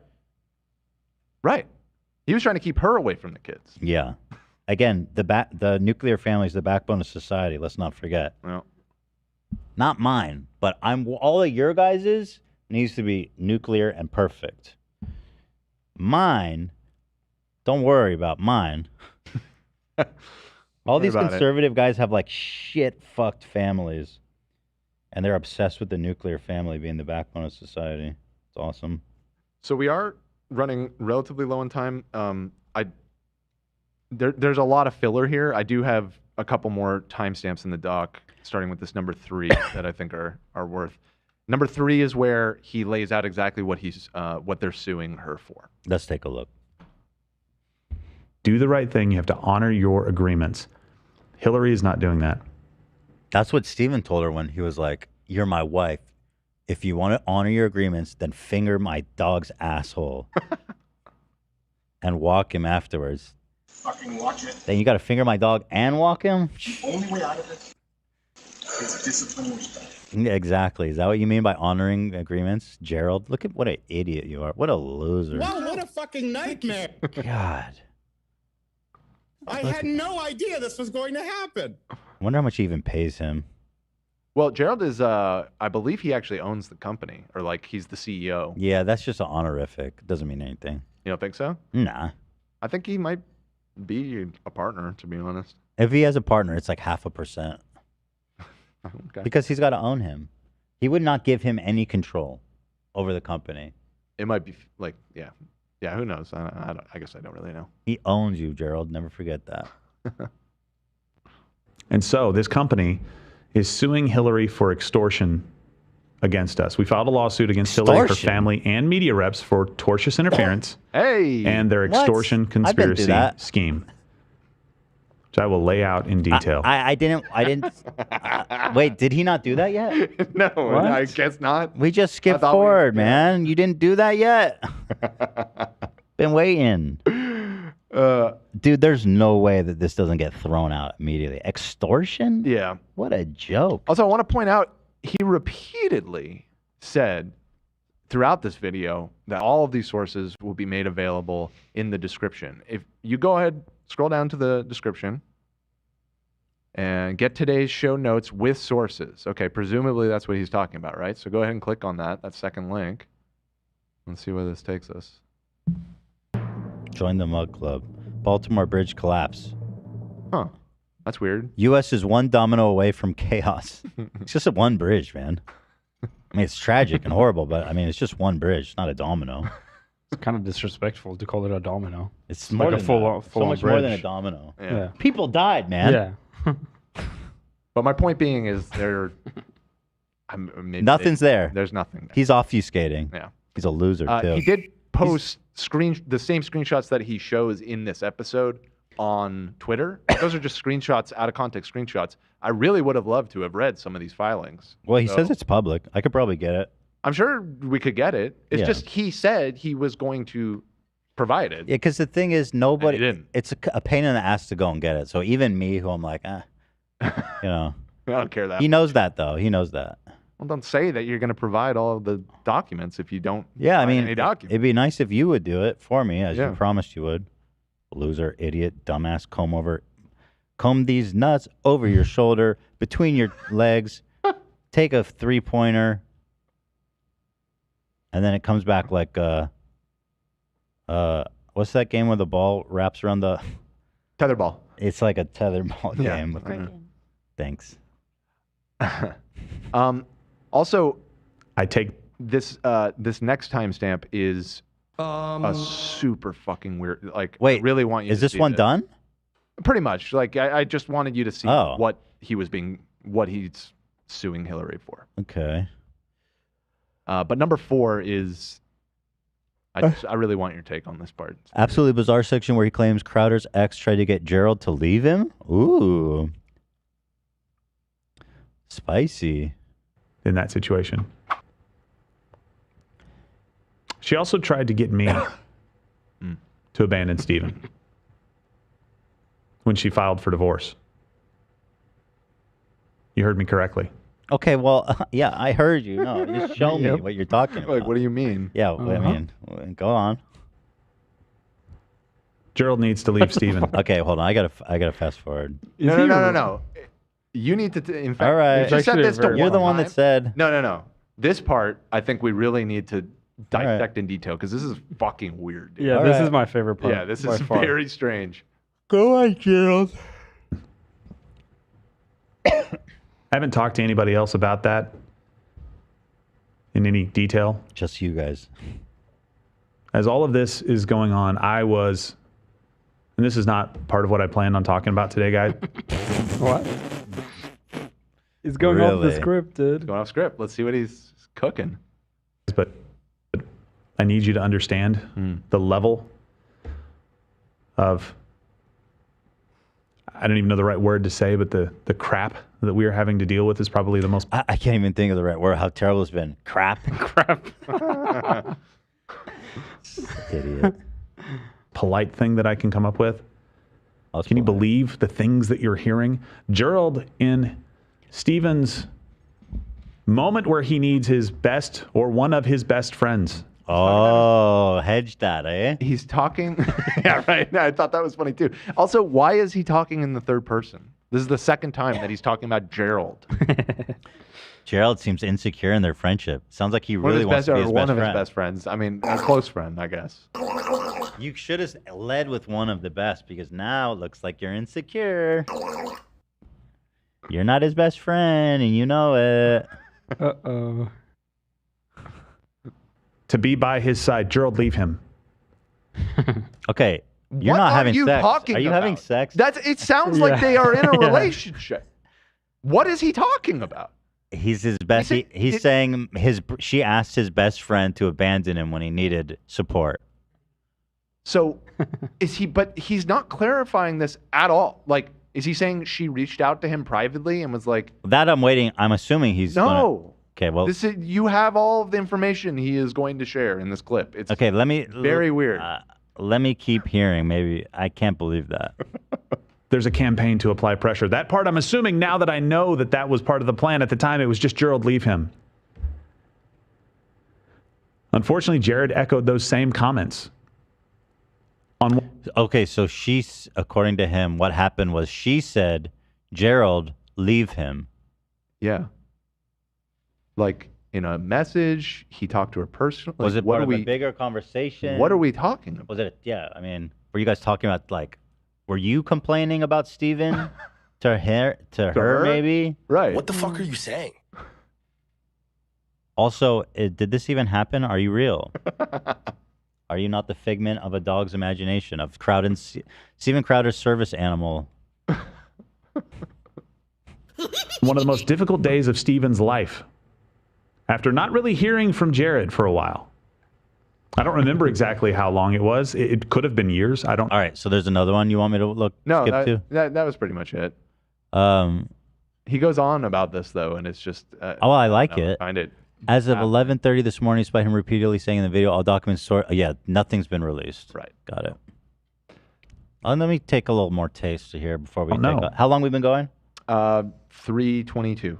He was trying to keep her away from the kids. Yeah. Again, the nuclear family is the backbone of society. Let's not forget. Well, not mine, but all of your guys's needs to be nuclear and perfect. Mine, don't worry about mine. All these conservative guys have like shit fucked families, and they're obsessed with the nuclear family being the backbone of society. It's awesome. So we are running relatively low on time. There's a lot of filler here. I do have a couple more timestamps in the doc, starting with this number 3 that I think are worth. Number 3 is where he lays out exactly what they're suing her for. Let's take a look. Do the right thing. You have to honor your agreements. Hillary is not doing that. That's what Steven told her when he was like, "You're my wife. If you want to honor your agreements, then finger my dog's asshole." and walk him afterwards. Fucking watch it. Then you got to finger my dog and walk him? Only way out of this is discipline respect. Yeah, exactly. Is that what you mean by honoring agreements? Gerald, look at what an idiot you are. What a loser. Wow, what a fucking nightmare. God. I had no idea this was going to happen. I wonder how much he even pays him. Well, Gerald is, I believe he actually owns the company, or like he's the CEO. Yeah, that's just an honorific. It doesn't mean anything. You don't think so? Nah. I think he might be a partner, to be honest. If he has a partner, it's like 0.5%. Okay. Because he's got to own him. He would not give him any control over the company. It might be like, yeah. Yeah, who knows? I guess I don't really know. He owns you, Gerald. Never forget that. And so this company is suing Hillary for extortion against us. We filed a lawsuit against Hillary, her Extortion? family, and media reps for tortious interference Hey! and their What? extortion I've been through conspiracy that. scheme, which I will lay out in detail. I didn't. Wait, did he not do that yet? No, I guess not. We just skipped thought we- forward, man. You didn't do that yet. Been waiting. Dude, there's no way that this doesn't get thrown out immediately. Extortion? Yeah. What a joke. Also, I want to point out, he repeatedly said throughout this video that all of these sources will be made available in the description. If you go ahead, scroll down to the description and get today's show notes with sources. Okay, presumably that's what he's talking about, right? So go ahead and click on that second link. Let's see where this takes us. Join the Mug Club. Baltimore Bridge collapse. Huh. That's weird. U.S. is one domino away from chaos. It's just a one bridge, man. I mean, it's tragic and horrible, but I mean, it's just one bridge, not a domino. It's kind of disrespectful to call it a domino. It's like more a than full, that. full So much bridge. more than a domino. Yeah. People died, man. Yeah. But my point being is Nothing's there. There's nothing there. He's obfuscating. Yeah. He's a loser, too. He did post the same screenshots that he shows in this episode on Twitter. Those are just screenshots, out of context screenshots. I really would have loved to have read some of these filings. Well, he says it's public. I could probably get it. I'm sure we could get it. It's Yeah. just he said he was going to provide it. Yeah, because the thing is, nobody. And he didn't. It's a pain in the ass to go and get it. So even me, who I'm like, you know. I don't care that He much. knows that, though. He knows that. Well, don't say that you're going to provide all of the documents if you don't Yeah, I provide mean, any documents. it'd be nice if you would do it for me, as Yeah. you promised you would. Loser, idiot, dumbass, comb these nuts over your shoulder, between your legs, take a 3-pointer, and then it comes back like, what's that game where the ball wraps around the... Tetherball. It's like a tetherball Yeah. game. Thanks. Also, I take this next timestamp is a super fucking weird. Like, Wait, I really want you. is to this see one done? Pretty much. Like, I just wanted you to see Oh. what he's suing Hillary for. Okay. But number 4 is. I really want your take on this part. Absolutely bizarre section where he claims Crowder's ex tried to get Gerald to leave him. Ooh. Spicy. in that situation. She also tried to get me to abandon Stephen when she filed for divorce. You heard me correctly. Okay, well, yeah, I heard you. No, just show me what you're talking about. Like, what do you mean? Yeah, I mean, go on. Gerald needs to leave Stephen. Okay, hold on. I gotta fast forward. No. You need to. In fact, all right. you said this to You're the one that said. No. This part, I think we really need to dissect in detail because this is fucking weird. Dude. Yeah, this is my favorite part. Yeah, this by is far. very strange. Go on, Gerald. I haven't talked to anybody else about that in any detail. Just you guys. As all of this is going on, I was, and this is not part of what I planned on talking about today, guys. What? He's going off the script, dude. Going off script. Let's see what he's cooking. But I need you to understand the level of, I don't even know the right word to say, but the crap that we are having to deal with is probably the most. I can't even think of the right word. How terrible it's been. Crap. Crap. Idiot. polite thing that I can come up with. Can you believe the things that you're hearing? Gerald, in Steven's moment where he needs his best or one of his best friends. Oh, hedge that, eh? He's talking. Yeah, right. I thought that was funny too. Also, why is he talking in the third person? This is the second time that he's talking about Gerald. Gerald seems insecure in their friendship. Sounds like he really wants to be his one best of friend. his best friends. I mean, a close friend, I guess. You should have led with one of the best, because now it looks like you're insecure. You're not his best friend, and you know it. Uh-oh. To be by his side, Gerald, leave him. Okay, you're What not are having you sex. talking Are you about? having sex? It sounds like they are in a relationship. What is he talking about? He's his best. He's saying she asked his best friend to abandon him when he needed support. So is he? But he's not clarifying this at all. Like, is he saying she reached out to him privately and was like, That I'm waiting. I'm assuming he's no. Okay, well, You have all of the information he is going to share in this clip. It's okay. very weird. Let me keep hearing. Maybe I can't believe that. There's a campaign to apply pressure. That part, I'm assuming now that I know that that was part of the plan. At the time, it was just Gerald, leave him. Unfortunately, Jared echoed those same comments. Okay, so according to him, what happened was she said, Gerald, leave him. Yeah. Like in a message, he talked to her personally. Was it part of a bigger conversation? What are we talking about? Was it? Yeah, I mean, were you guys talking about were you complaining about Steven to her maybe? Right. What the fuck are you saying? Also, did this even happen? Are you real? Are you not the figment of a dog's imagination, of Steven Crowder's service animal? One of the most difficult days of Steven's life. After not really hearing from Jared for a while. I don't remember exactly how long it was. It could have been years. I don't. All right, so there's another one you want me to skip to? That was pretty much it. He goes on about this though, and it's just. I like it. I find it. As of 11:30 this morning, despite him repeatedly saying in the video, all documents nothing's been released. Right. Got it. Let me take a little more taste here before we no. How long we been going? 3:22.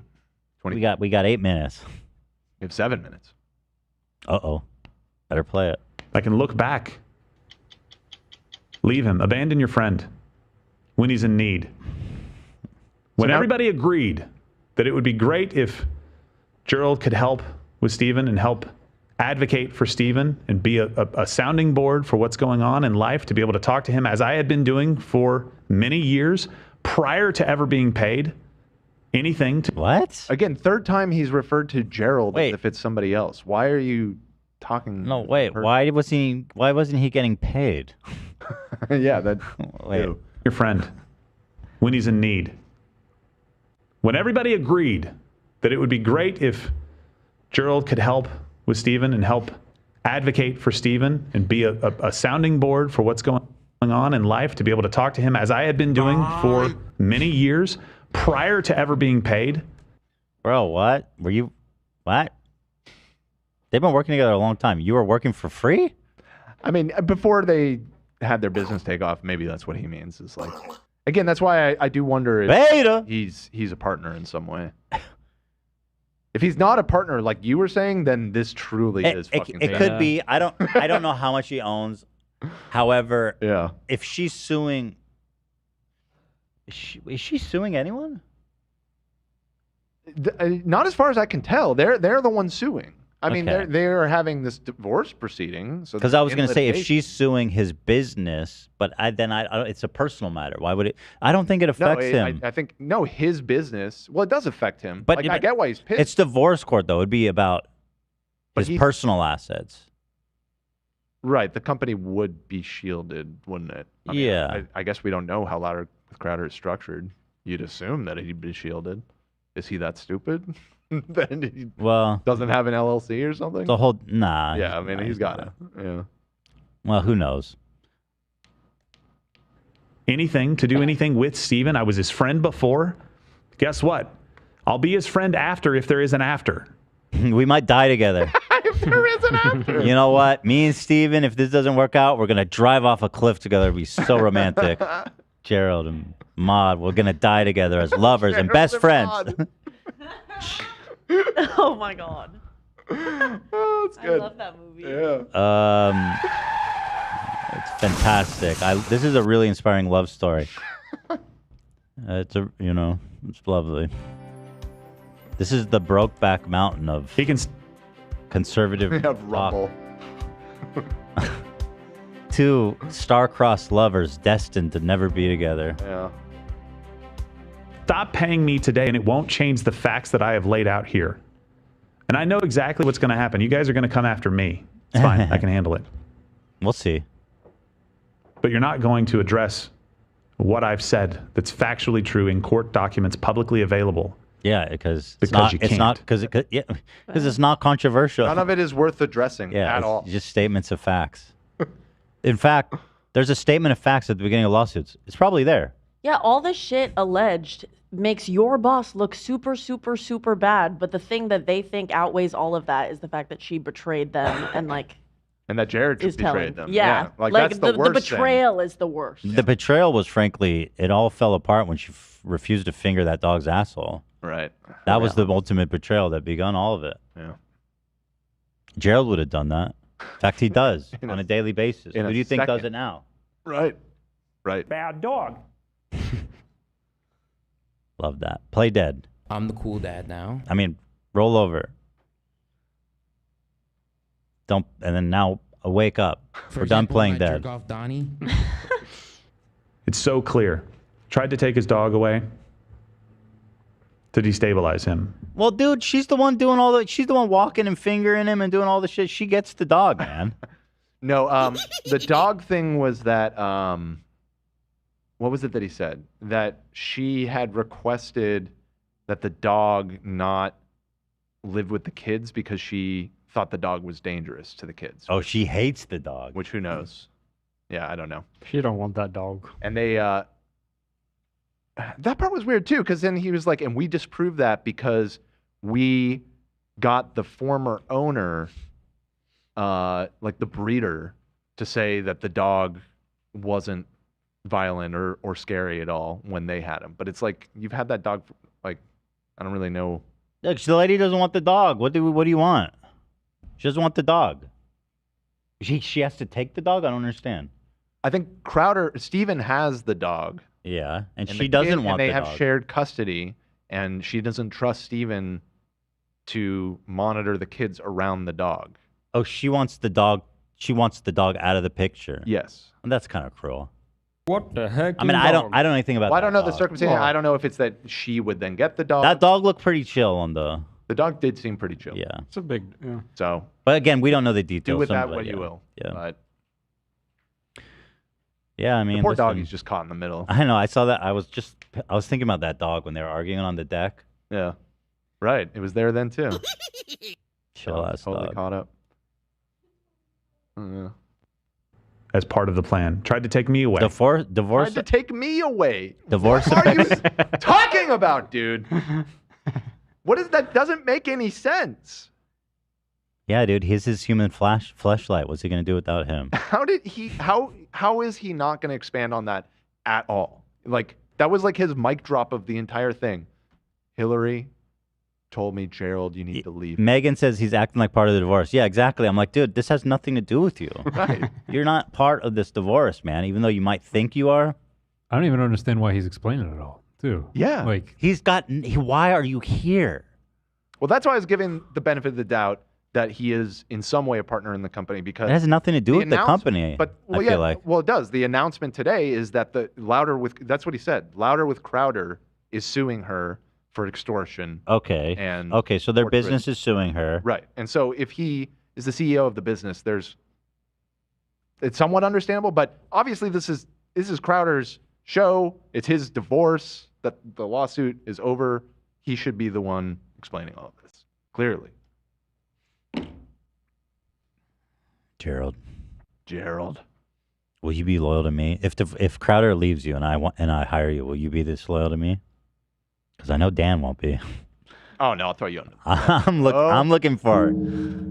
We got 8 minutes. We have 7 minutes. Uh-oh. Better play it. I can look back. Leave him. Abandon your friend when he's in need. When everybody agreed that it would be great if Gerald could help with Steven and help advocate for Steven and be a sounding board for what's going on in life, to be able to talk to him as I had been doing for many years prior to ever being paid anything. What? Again, third time he's referred to Gerald as if it's somebody else. Why are you talking? No, wait. Why wasn't he getting paid? Yeah, that. Wait. Your friend when he's in need. When everybody agreed that it would be great if Gerald could help with Steven and help advocate for Steven and be a sounding board for what's going on in life, to be able to talk to him as I had been doing for many years prior to ever being paid. Bro, what? What? They've been working together a long time. You were working for free? I mean, before they had their business take off, maybe that's what he means. Is like, again, that's why I do wonder if he's a partner in some way. If he's not a partner, like you were saying, then this truly is fucking. It could be. I don't know how much he owns. However, if she's suing, is she suing anyone? Not as far as I can tell. They're the ones suing. I mean, Okay. they're having this divorce proceeding. So Because I was going to say, if litigation. she's suing his business, but it's a personal matter. Why would it? I don't think it affects him. I think his business. Well, it does affect him. But Like, I get why he's pissed. It's divorce court, though. It'd be about But his personal assets. Right, the company would be shielded, wouldn't it? I mean, Yeah. I guess we don't know how Crowder is structured. You'd assume that he'd be shielded. Is he that stupid? Then he doesn't have an LLC or something? The whole nah. Yeah, I mean, he's got it. Yeah. Well, who knows? Anything to do anything with Steven. I was his friend before. Guess what? I'll be his friend after if there is an after. We might die together. There is an after. You know what? Me and Steven, if this doesn't work out, we're going to drive off a cliff together. It'll be so romantic. Gerald and Maud, we're going to die together as lovers and best friends. Oh my god. Oh, it's good. I love that movie. Yeah. It's fantastic. This is a really inspiring love story. It's lovely. This is the Brokeback Mountain of conservative rumble. Two star-crossed lovers destined to never be together. Yeah. Stop paying me today, and it won't change the facts that I have laid out here. And I know exactly what's going to happen. You guys are going to come after me. It's fine. I can handle it. We'll see. But you're not going to address what I've said that's factually true in court documents publicly available. Yeah, because you can't. It's not controversial. None of it is worth addressing at all. Just statements of facts. In fact, there's a statement of facts at the beginning of lawsuits. It's probably there. Yeah, all this shit alleged makes your boss look super, super, super bad. But the thing that they think outweighs all of that is the fact that she betrayed them and and that Jared is betrayed telling. them. Yeah, Like that's the worst the betrayal is the worst. The betrayal was, frankly, it all fell apart when she refused to finger that dog's asshole. Right. That was the ultimate betrayal that begun all of it. Yeah. Gerald would have done that. In fact, he does on a daily basis. Who do you think does second. it now? Right. Right. Bad dog. Love that. Play dead. I'm the cool dad now. I mean, roll over. And then now wake up. We're done playing dead. Jerk off Donnie. It's so clear. Tried to take his dog away to destabilize him. Well, dude, she's the one doing she's the one walking and fingering him and doing all the shit. She gets the dog, man. No, the dog thing was that, what was it that he said? That she had requested that the dog not live with the kids because she thought the dog was dangerous to the kids. Oh, she hates the dog. Which, who knows? Yeah, I don't know. She don't want that dog. And they, that part was weird too, because then he was like, and we disproved that because we got the former owner, like the breeder, to say that the dog wasn't violent or scary at all when they had him. But it's like, you've had that dog, like, I don't really know. Look, the lady doesn't want the dog. What do you want? She doesn't want the dog. She has to take the dog? I don't understand. I think Steven has the dog. Yeah, and she doesn't want the dog. And they have shared custody, and she doesn't trust Steven to monitor the kids around the dog. Oh, she wants the dog. She wants the dog out of the picture. Yes. And that's kind of cruel. What the heck? I mean, I don't know anything about Well, I that don't know the dog. circumstance. I don't know if it's that she would then get the dog. That dog looked pretty chill on the... The dog did seem pretty chill. Yeah. It's a big... Yeah. So... But again, we don't know the details. Do with that Some of it, what you will. Yeah. But yeah, I mean... the poor listen, doggy's just caught in the middle. I know. I saw that. I was thinking about that dog when they were arguing on the deck. Yeah. Right. It was there then, too. Chill ass totally dog. caught up. Yeah. As part of the plan. Tried to take me away. Divorce. Tried to take me away. Divorce. What are you talking about, dude? What is that? Doesn't make any sense. Yeah, dude. He's his human fleshlight. What's he gonna do without him? How did he? How is he not going to expand on that at all? Like that was like his mic drop of the entire thing. Hillary told me, Gerald, you need to leave. Megan says he's acting like part of the divorce. Yeah, exactly. I'm like, dude, this has nothing to do with you. Right. You're not part of this divorce, man. Even though you might think you are. I don't even understand why he's explaining it all, too. Yeah. Like why are you here? Well, that's why I was giving the benefit of the doubt that he is in some way a partner in the company because It has nothing to do with the company. But I feel like. Well, it does. The announcement today is that that's what he said. Louder with Crowder is suing her for extortion. Okay. And so their business is suing her. Right. And so if he is the CEO of the business, it's somewhat understandable, but obviously this is Crowder's show. It's his divorce that the lawsuit is over. He should be the one explaining all of this. Clearly. Gerald. Will you be loyal to me? If Crowder leaves you and I hire you, will you be this loyal to me? Because I know Dan won't be. Oh no, I'll throw you on. I'm looking for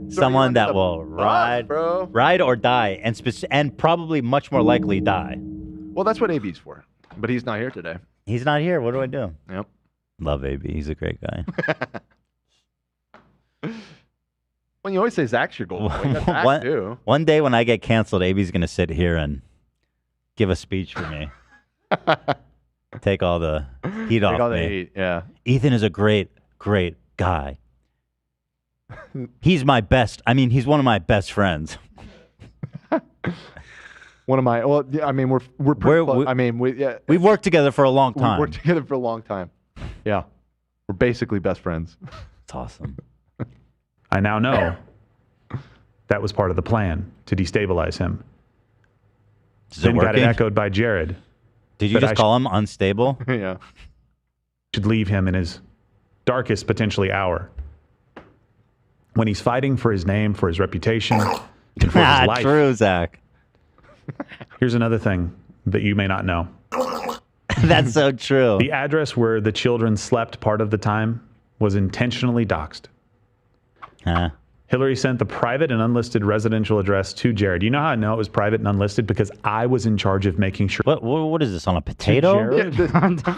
someone that will ride, bro. ride or die, and probably much more likely die. Well, that's what AB's for, but he's not here today. He's not here. What do I do? Yep. Love AB. He's a great guy. Well, you always say Zach's your goal. One day when I get canceled, AB's gonna sit here and give a speech for me. Take all the heat off all me. the heat, yeah. Ethan is a great guy. He's my best. I mean, he's one of my best friends. One of my. Well, yeah, I mean, we're pretty close. I mean, we've worked together for a long time. We've worked together for a long time. Yeah, we're basically best friends. It's awesome. I now know that was part of the plan to destabilize him. Then got it echoed by Jared. Did you just call him unstable? Yeah. Should leave him in his darkest potentially hour. When he's fighting for his name, for his reputation, and for his life. True, Zach. Here's another thing that you may not know. That's so true. The address where the children slept part of the time was intentionally doxed. Huh. Hillary sent the private and unlisted residential address to Jared. You know how I know it was private and unlisted? Because I was in charge of making sure. What is this, on a potato?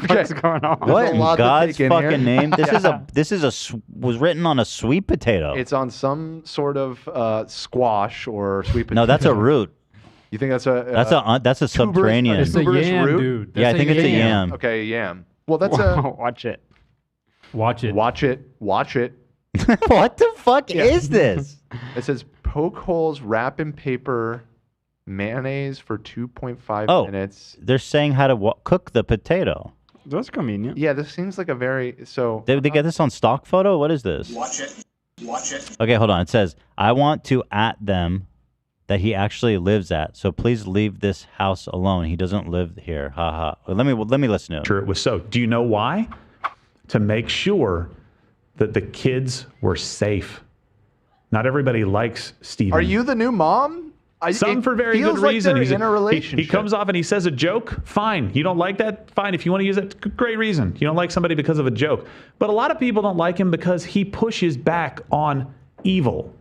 What's going on? What in God's fucking name? This was written on a sweet potato. It's on some sort of squash or sweet potato. No, that's a root. You think that's a that's a subterranean. It's a yam, root? dude. Yeah, I think it's a yam. Okay, yam. Well, that's Watch it. Watch it. Watch it. Watch it. What the fuck is this? It says poke holes, wrap in paper, mayonnaise for 2.5 minutes. They're saying how to cook the potato. That's convenient. Yeah, this seems like a very Did they get this on stock photo? What is this? Watch it. Watch it. Okay, hold on. It says, I want to at them that he actually lives at. So please leave this house alone. He doesn't live here. Ha ha. Let me listen to him. Sure, it was so. Do you know why? To make sure that the kids were safe. Not everybody likes Steven. Are you the new mom? Some for very good like reason. He's in a relationship. He comes off and he says a joke. Fine. You don't like that? Fine. If you want to use it, great reason. You don't like somebody because of a joke. But a lot of people don't like him because he pushes back on evil.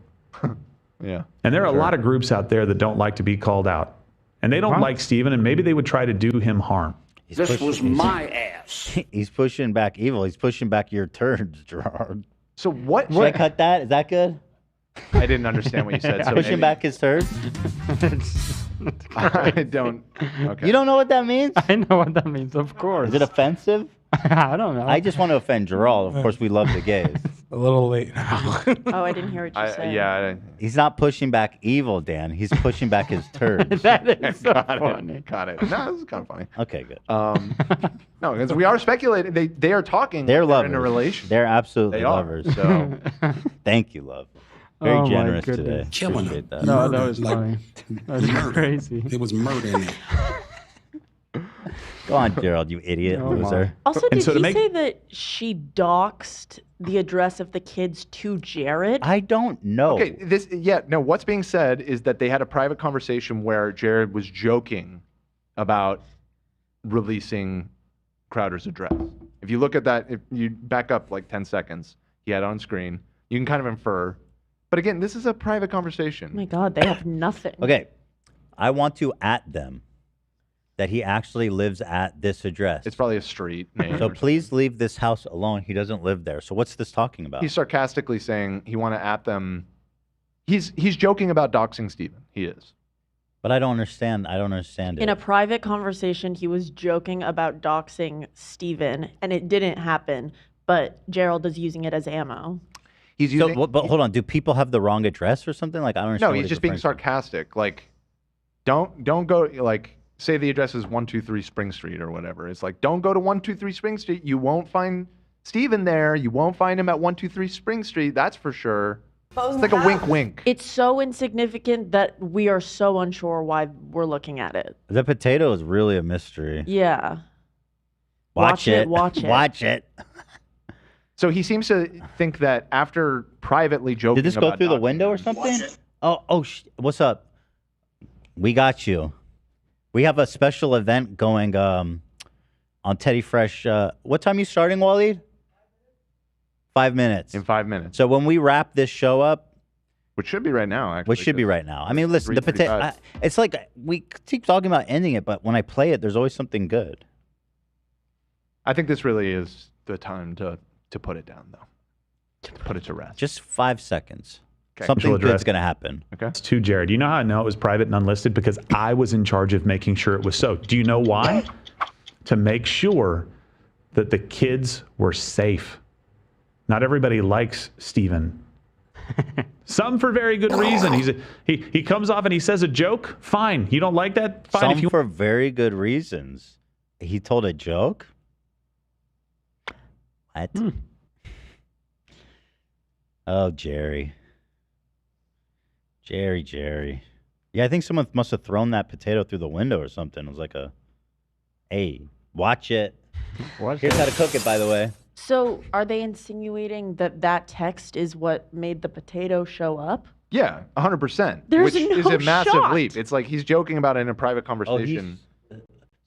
Yeah. And there are a lot of groups out there that don't like to be called out. And they don't like Steven, and maybe they would try to do him harm. This was my ass. He's pushing back evil. He's pushing back your turds, Gerard. So what? Should I cut that? Is that good? I didn't understand what you said. So Pushing back his turds? I don't. Okay. You don't know what that means? I know what that means, of course. Is it offensive? I don't know. I just want to offend Gerald. Of course, we love the gays. A little late now. Oh, I didn't hear what you said. Yeah. He's not pushing back evil, Dan. He's pushing back his turds. That is so funny. Got it. No, this is kind of funny. Okay, good. No, because we are speculating. They are talking. They're lovers. in a relationship. They're absolutely They are, lovers. so. Thank you, love. Very Oh, my generous goodness. today. Appreciate that. No, that was funny. That was crazy. It was murder in it. Go on, Gerald, you idiot loser. Also, And did so to he make- say that she doxed the address of the kids to Jared? I don't know. Okay, what's being said is that they had a private conversation where Jared was joking about releasing Crowder's address. If you look at that, if you back up like 10 seconds, he had it on screen, you can kind of infer. But again, this is a private conversation. Oh my God, they have nothing. Okay, I want to at them that he actually lives at this address. It's probably a street name. So please leave this house alone. He doesn't live there. So what's this talking about? He's sarcastically saying he want to at them. He's joking about doxing Steven. He is. But I don't understand. I don't understand it. In a private conversation, he was joking about doxing Steven, and it didn't happen, but Gerald is using it as ammo. He's using. But hold on. Do people have the wrong address or something? Like I don't understand. No, what he's just being referring to. sarcastic. Like, don't go like. Say the address is 123 Spring Street or whatever. It's like, don't go to 123 Spring Street. You won't find Steven there. You won't find him at 123 Spring Street. That's for sure. It's like a wink, wink. It's so insignificant that we are so unsure why we're looking at it. The potato is really a mystery. Yeah. Watch it. Watch it. Watch it. So he seems to think that after privately joking Did this go about through the doxing window or him- something? What's up? We got you. We have a special event going on Teddy Fresh. What time are you starting, Waleed? 5 minutes. In 5 minutes. So when we wrap this show up, which should be right now, actually. which should be right now. I mean, listen, the potato. It's like we keep talking about ending it, but when I play it, there's always something good. I think this really is the time to put it down, though. To put it to rest. Just 5 seconds. Okay. Something good's going to happen. Okay. It's to Jared. You know how I know it was private and unlisted? Because I was in charge of making sure it was so. Do you know why? To make sure that the kids were safe. Not everybody likes Steven. Some for very good reason. He comes off and he says a joke. Fine. You don't like that? Fine. Some for very good reasons. He told a joke? What? Oh, Jerry. Jerry. Yeah, I think someone must have thrown that potato through the window or something. It was like hey, watch it. Here's how to cook it, by the way. So are they insinuating that text is what made the potato show up? Yeah, 100%. There's which no is a massive shot. leap. It's like he's joking about it in a private conversation.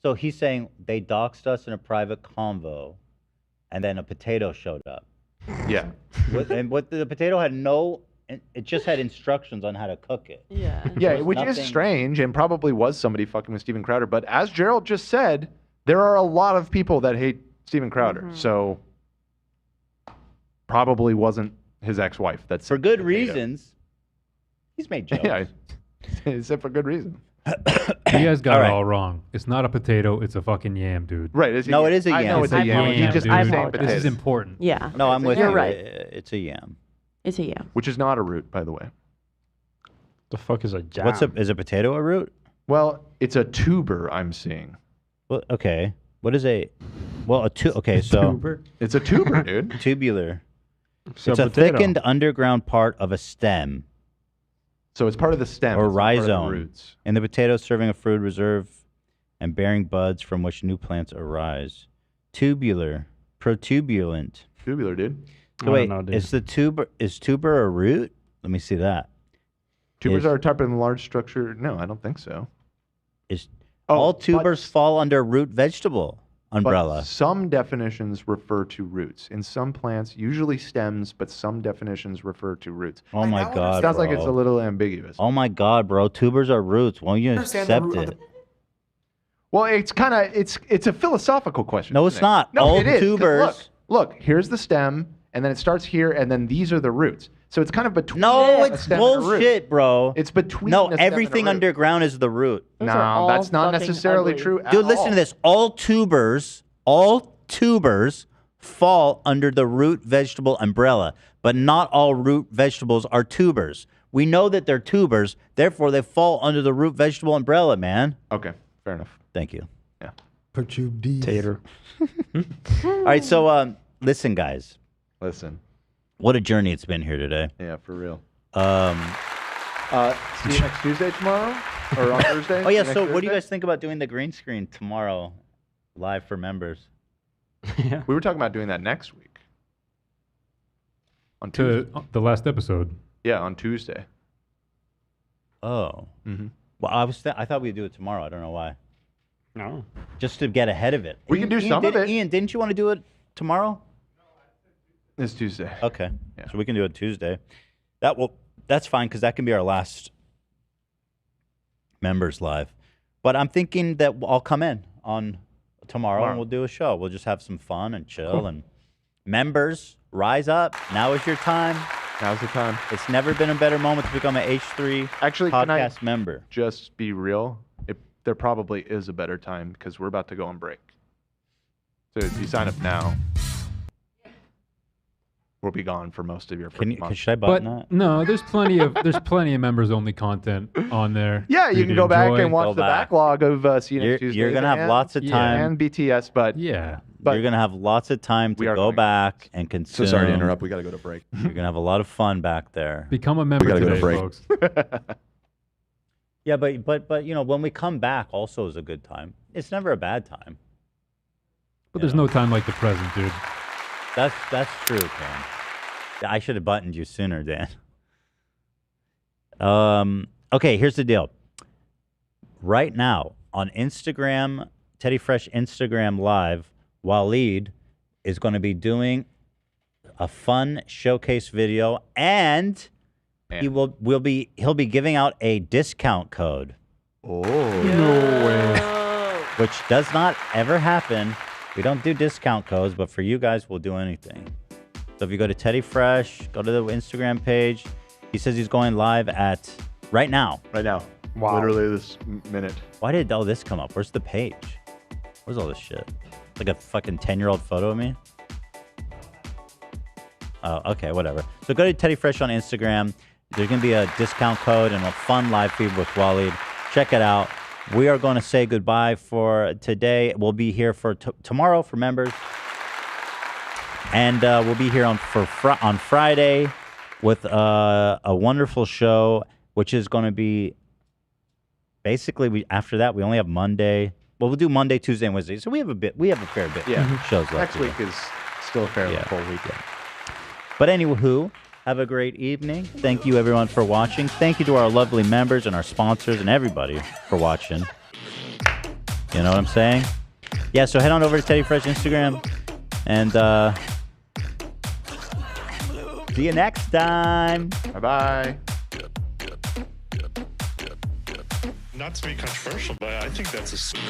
So he's saying they doxed us in a private convo, and then a potato showed up. Yeah. And the potato had it just had instructions on how to cook it. Yeah. Yeah, which is strange and probably was somebody fucking with Steven Crowder. But as Gerald just said, there are a lot of people that hate Steven Crowder. So probably wasn't his ex-wife. That's for good reasons. He's made jokes. Yeah, he said for good reason. You guys got it all wrong. It's not a potato. It's a fucking yam, dude. Right. It is a yam. I know it's a yam. You just dude. saying This is important. Yeah. No, I'm with you. You're right. It's a yam. It's a yam. Which is not a root, by the way. The fuck is a jam? Is a potato a root? Well, it's a tuber I'm seeing. Well, okay. What is okay, so tuber? It's a tuber, dude. Tubular. So it's a potato. thickened underground part of a stem. So it's part of the stem. Or it's not part of the rhizome. roots. In the potato, serving a food reserve and bearing buds from which new plants arise. Tubular. Protubulent. Tubular, dude. So wait, is tuber a root? Let me see that. Tubers are a type of large structure. No, I don't think so. All tubers fall under root vegetable umbrella. But some definitions refer to roots. In some plants, usually stems, but some definitions refer to roots. Oh my God, Sounds like bro. it's a little ambiguous. Oh my God, bro. Tubers are roots. Won't you accept it? Well, it's kind of it's a philosophical question. No, it's isn't it? not. No, All it is. 'Cause tubers. Look, here's the stem, and then it starts here, and then these are the roots. So it's kind of between. No, a it's stem and a root. bullshit, bro. It's between. No, a stem and a everything root. underground is the root. No, that's not necessarily true. At Dude, listen all. to this. All tubers fall under the root vegetable umbrella, but not all root vegetables are tubers. We know that they're tubers, therefore they fall under the root vegetable umbrella, man. Okay, fair enough. Thank you. Yeah. Tater. All right, so listen, guys. Listen. What a journey it's been here today. Yeah, for real. See you next Tuesday tomorrow? Or on Thursday? Oh, yeah, Next so what do you Thursday? guys think about doing the green screen tomorrow live for members? We were talking about doing that next week. On Tuesday. The last episode. Yeah, on Tuesday. Oh. Mhm. Well, I thought we'd do it tomorrow. I don't know why. No. Just to get ahead of it. We can do some of it. Ian, didn't you want to do it tomorrow? It's Tuesday. Okay. So we can do it Tuesday. That's fine because that can be our last members live. But I'm thinking that I'll come in on tomorrow and we'll do a show. We'll just have some fun and chill. Cool. And members, rise up. Now is your time. Now's the time. It's never been a better moment to become an H3 Actually, can I podcast member. just be real? There probably is a better time because we're about to go on break. So if you sign up now, we'll be gone for most of your first month. Should I But button that? no, there's plenty of members only content on there. Yeah, for you to can go back enjoy. and watch the backlog of See You Next Tuesday. You're gonna have lots of time. And BTS, but yeah, you're gonna have lots of time to go back and consume. So sorry to interrupt. We got to go to break. You're gonna have a lot of fun back there. Become a member gotta go to today, break. folks. Yeah, but you know, when we come back, also is a good time. It's never a bad time. But there's no time like the present, dude. That's true, Cam. I should have buttoned you sooner, Dan. Okay, here's the deal. Right now on Instagram, Teddy Fresh Instagram Live, Waleed is going to be doing a fun showcase video, and he'll be giving out a discount code. Oh. No way. Which does not ever happen. We don't do discount codes, but for you guys, we'll do anything. So if you go to Teddy Fresh, go to the Instagram page. He says he's going live at right now. Right now. Wow. Literally this minute. Why did all this come up? Where's the page? Where's all this shit? Like a fucking 10-year-old photo of me? Oh, okay, whatever. So go to Teddy Fresh on Instagram. There's going to be a discount code and a fun live feed with Waleed. Check it out. We are going to say goodbye for today. We'll be here for tomorrow for members. And we'll be here on Friday with a wonderful show, which is going to be basically after that we only have Monday. Well, we'll do Monday, Tuesday, and Wednesday. So we have a fair bit. Shows left. Next week is still a fairly full weekend. But anywho, have a great evening. Thank you everyone for watching. Thank you to our lovely members and our sponsors and everybody for watching. You know what I'm saying? Yeah. So head on over to Teddy Fresh Instagram and. See you next time. Bye-bye. Not to be controversial, but I think that's a super.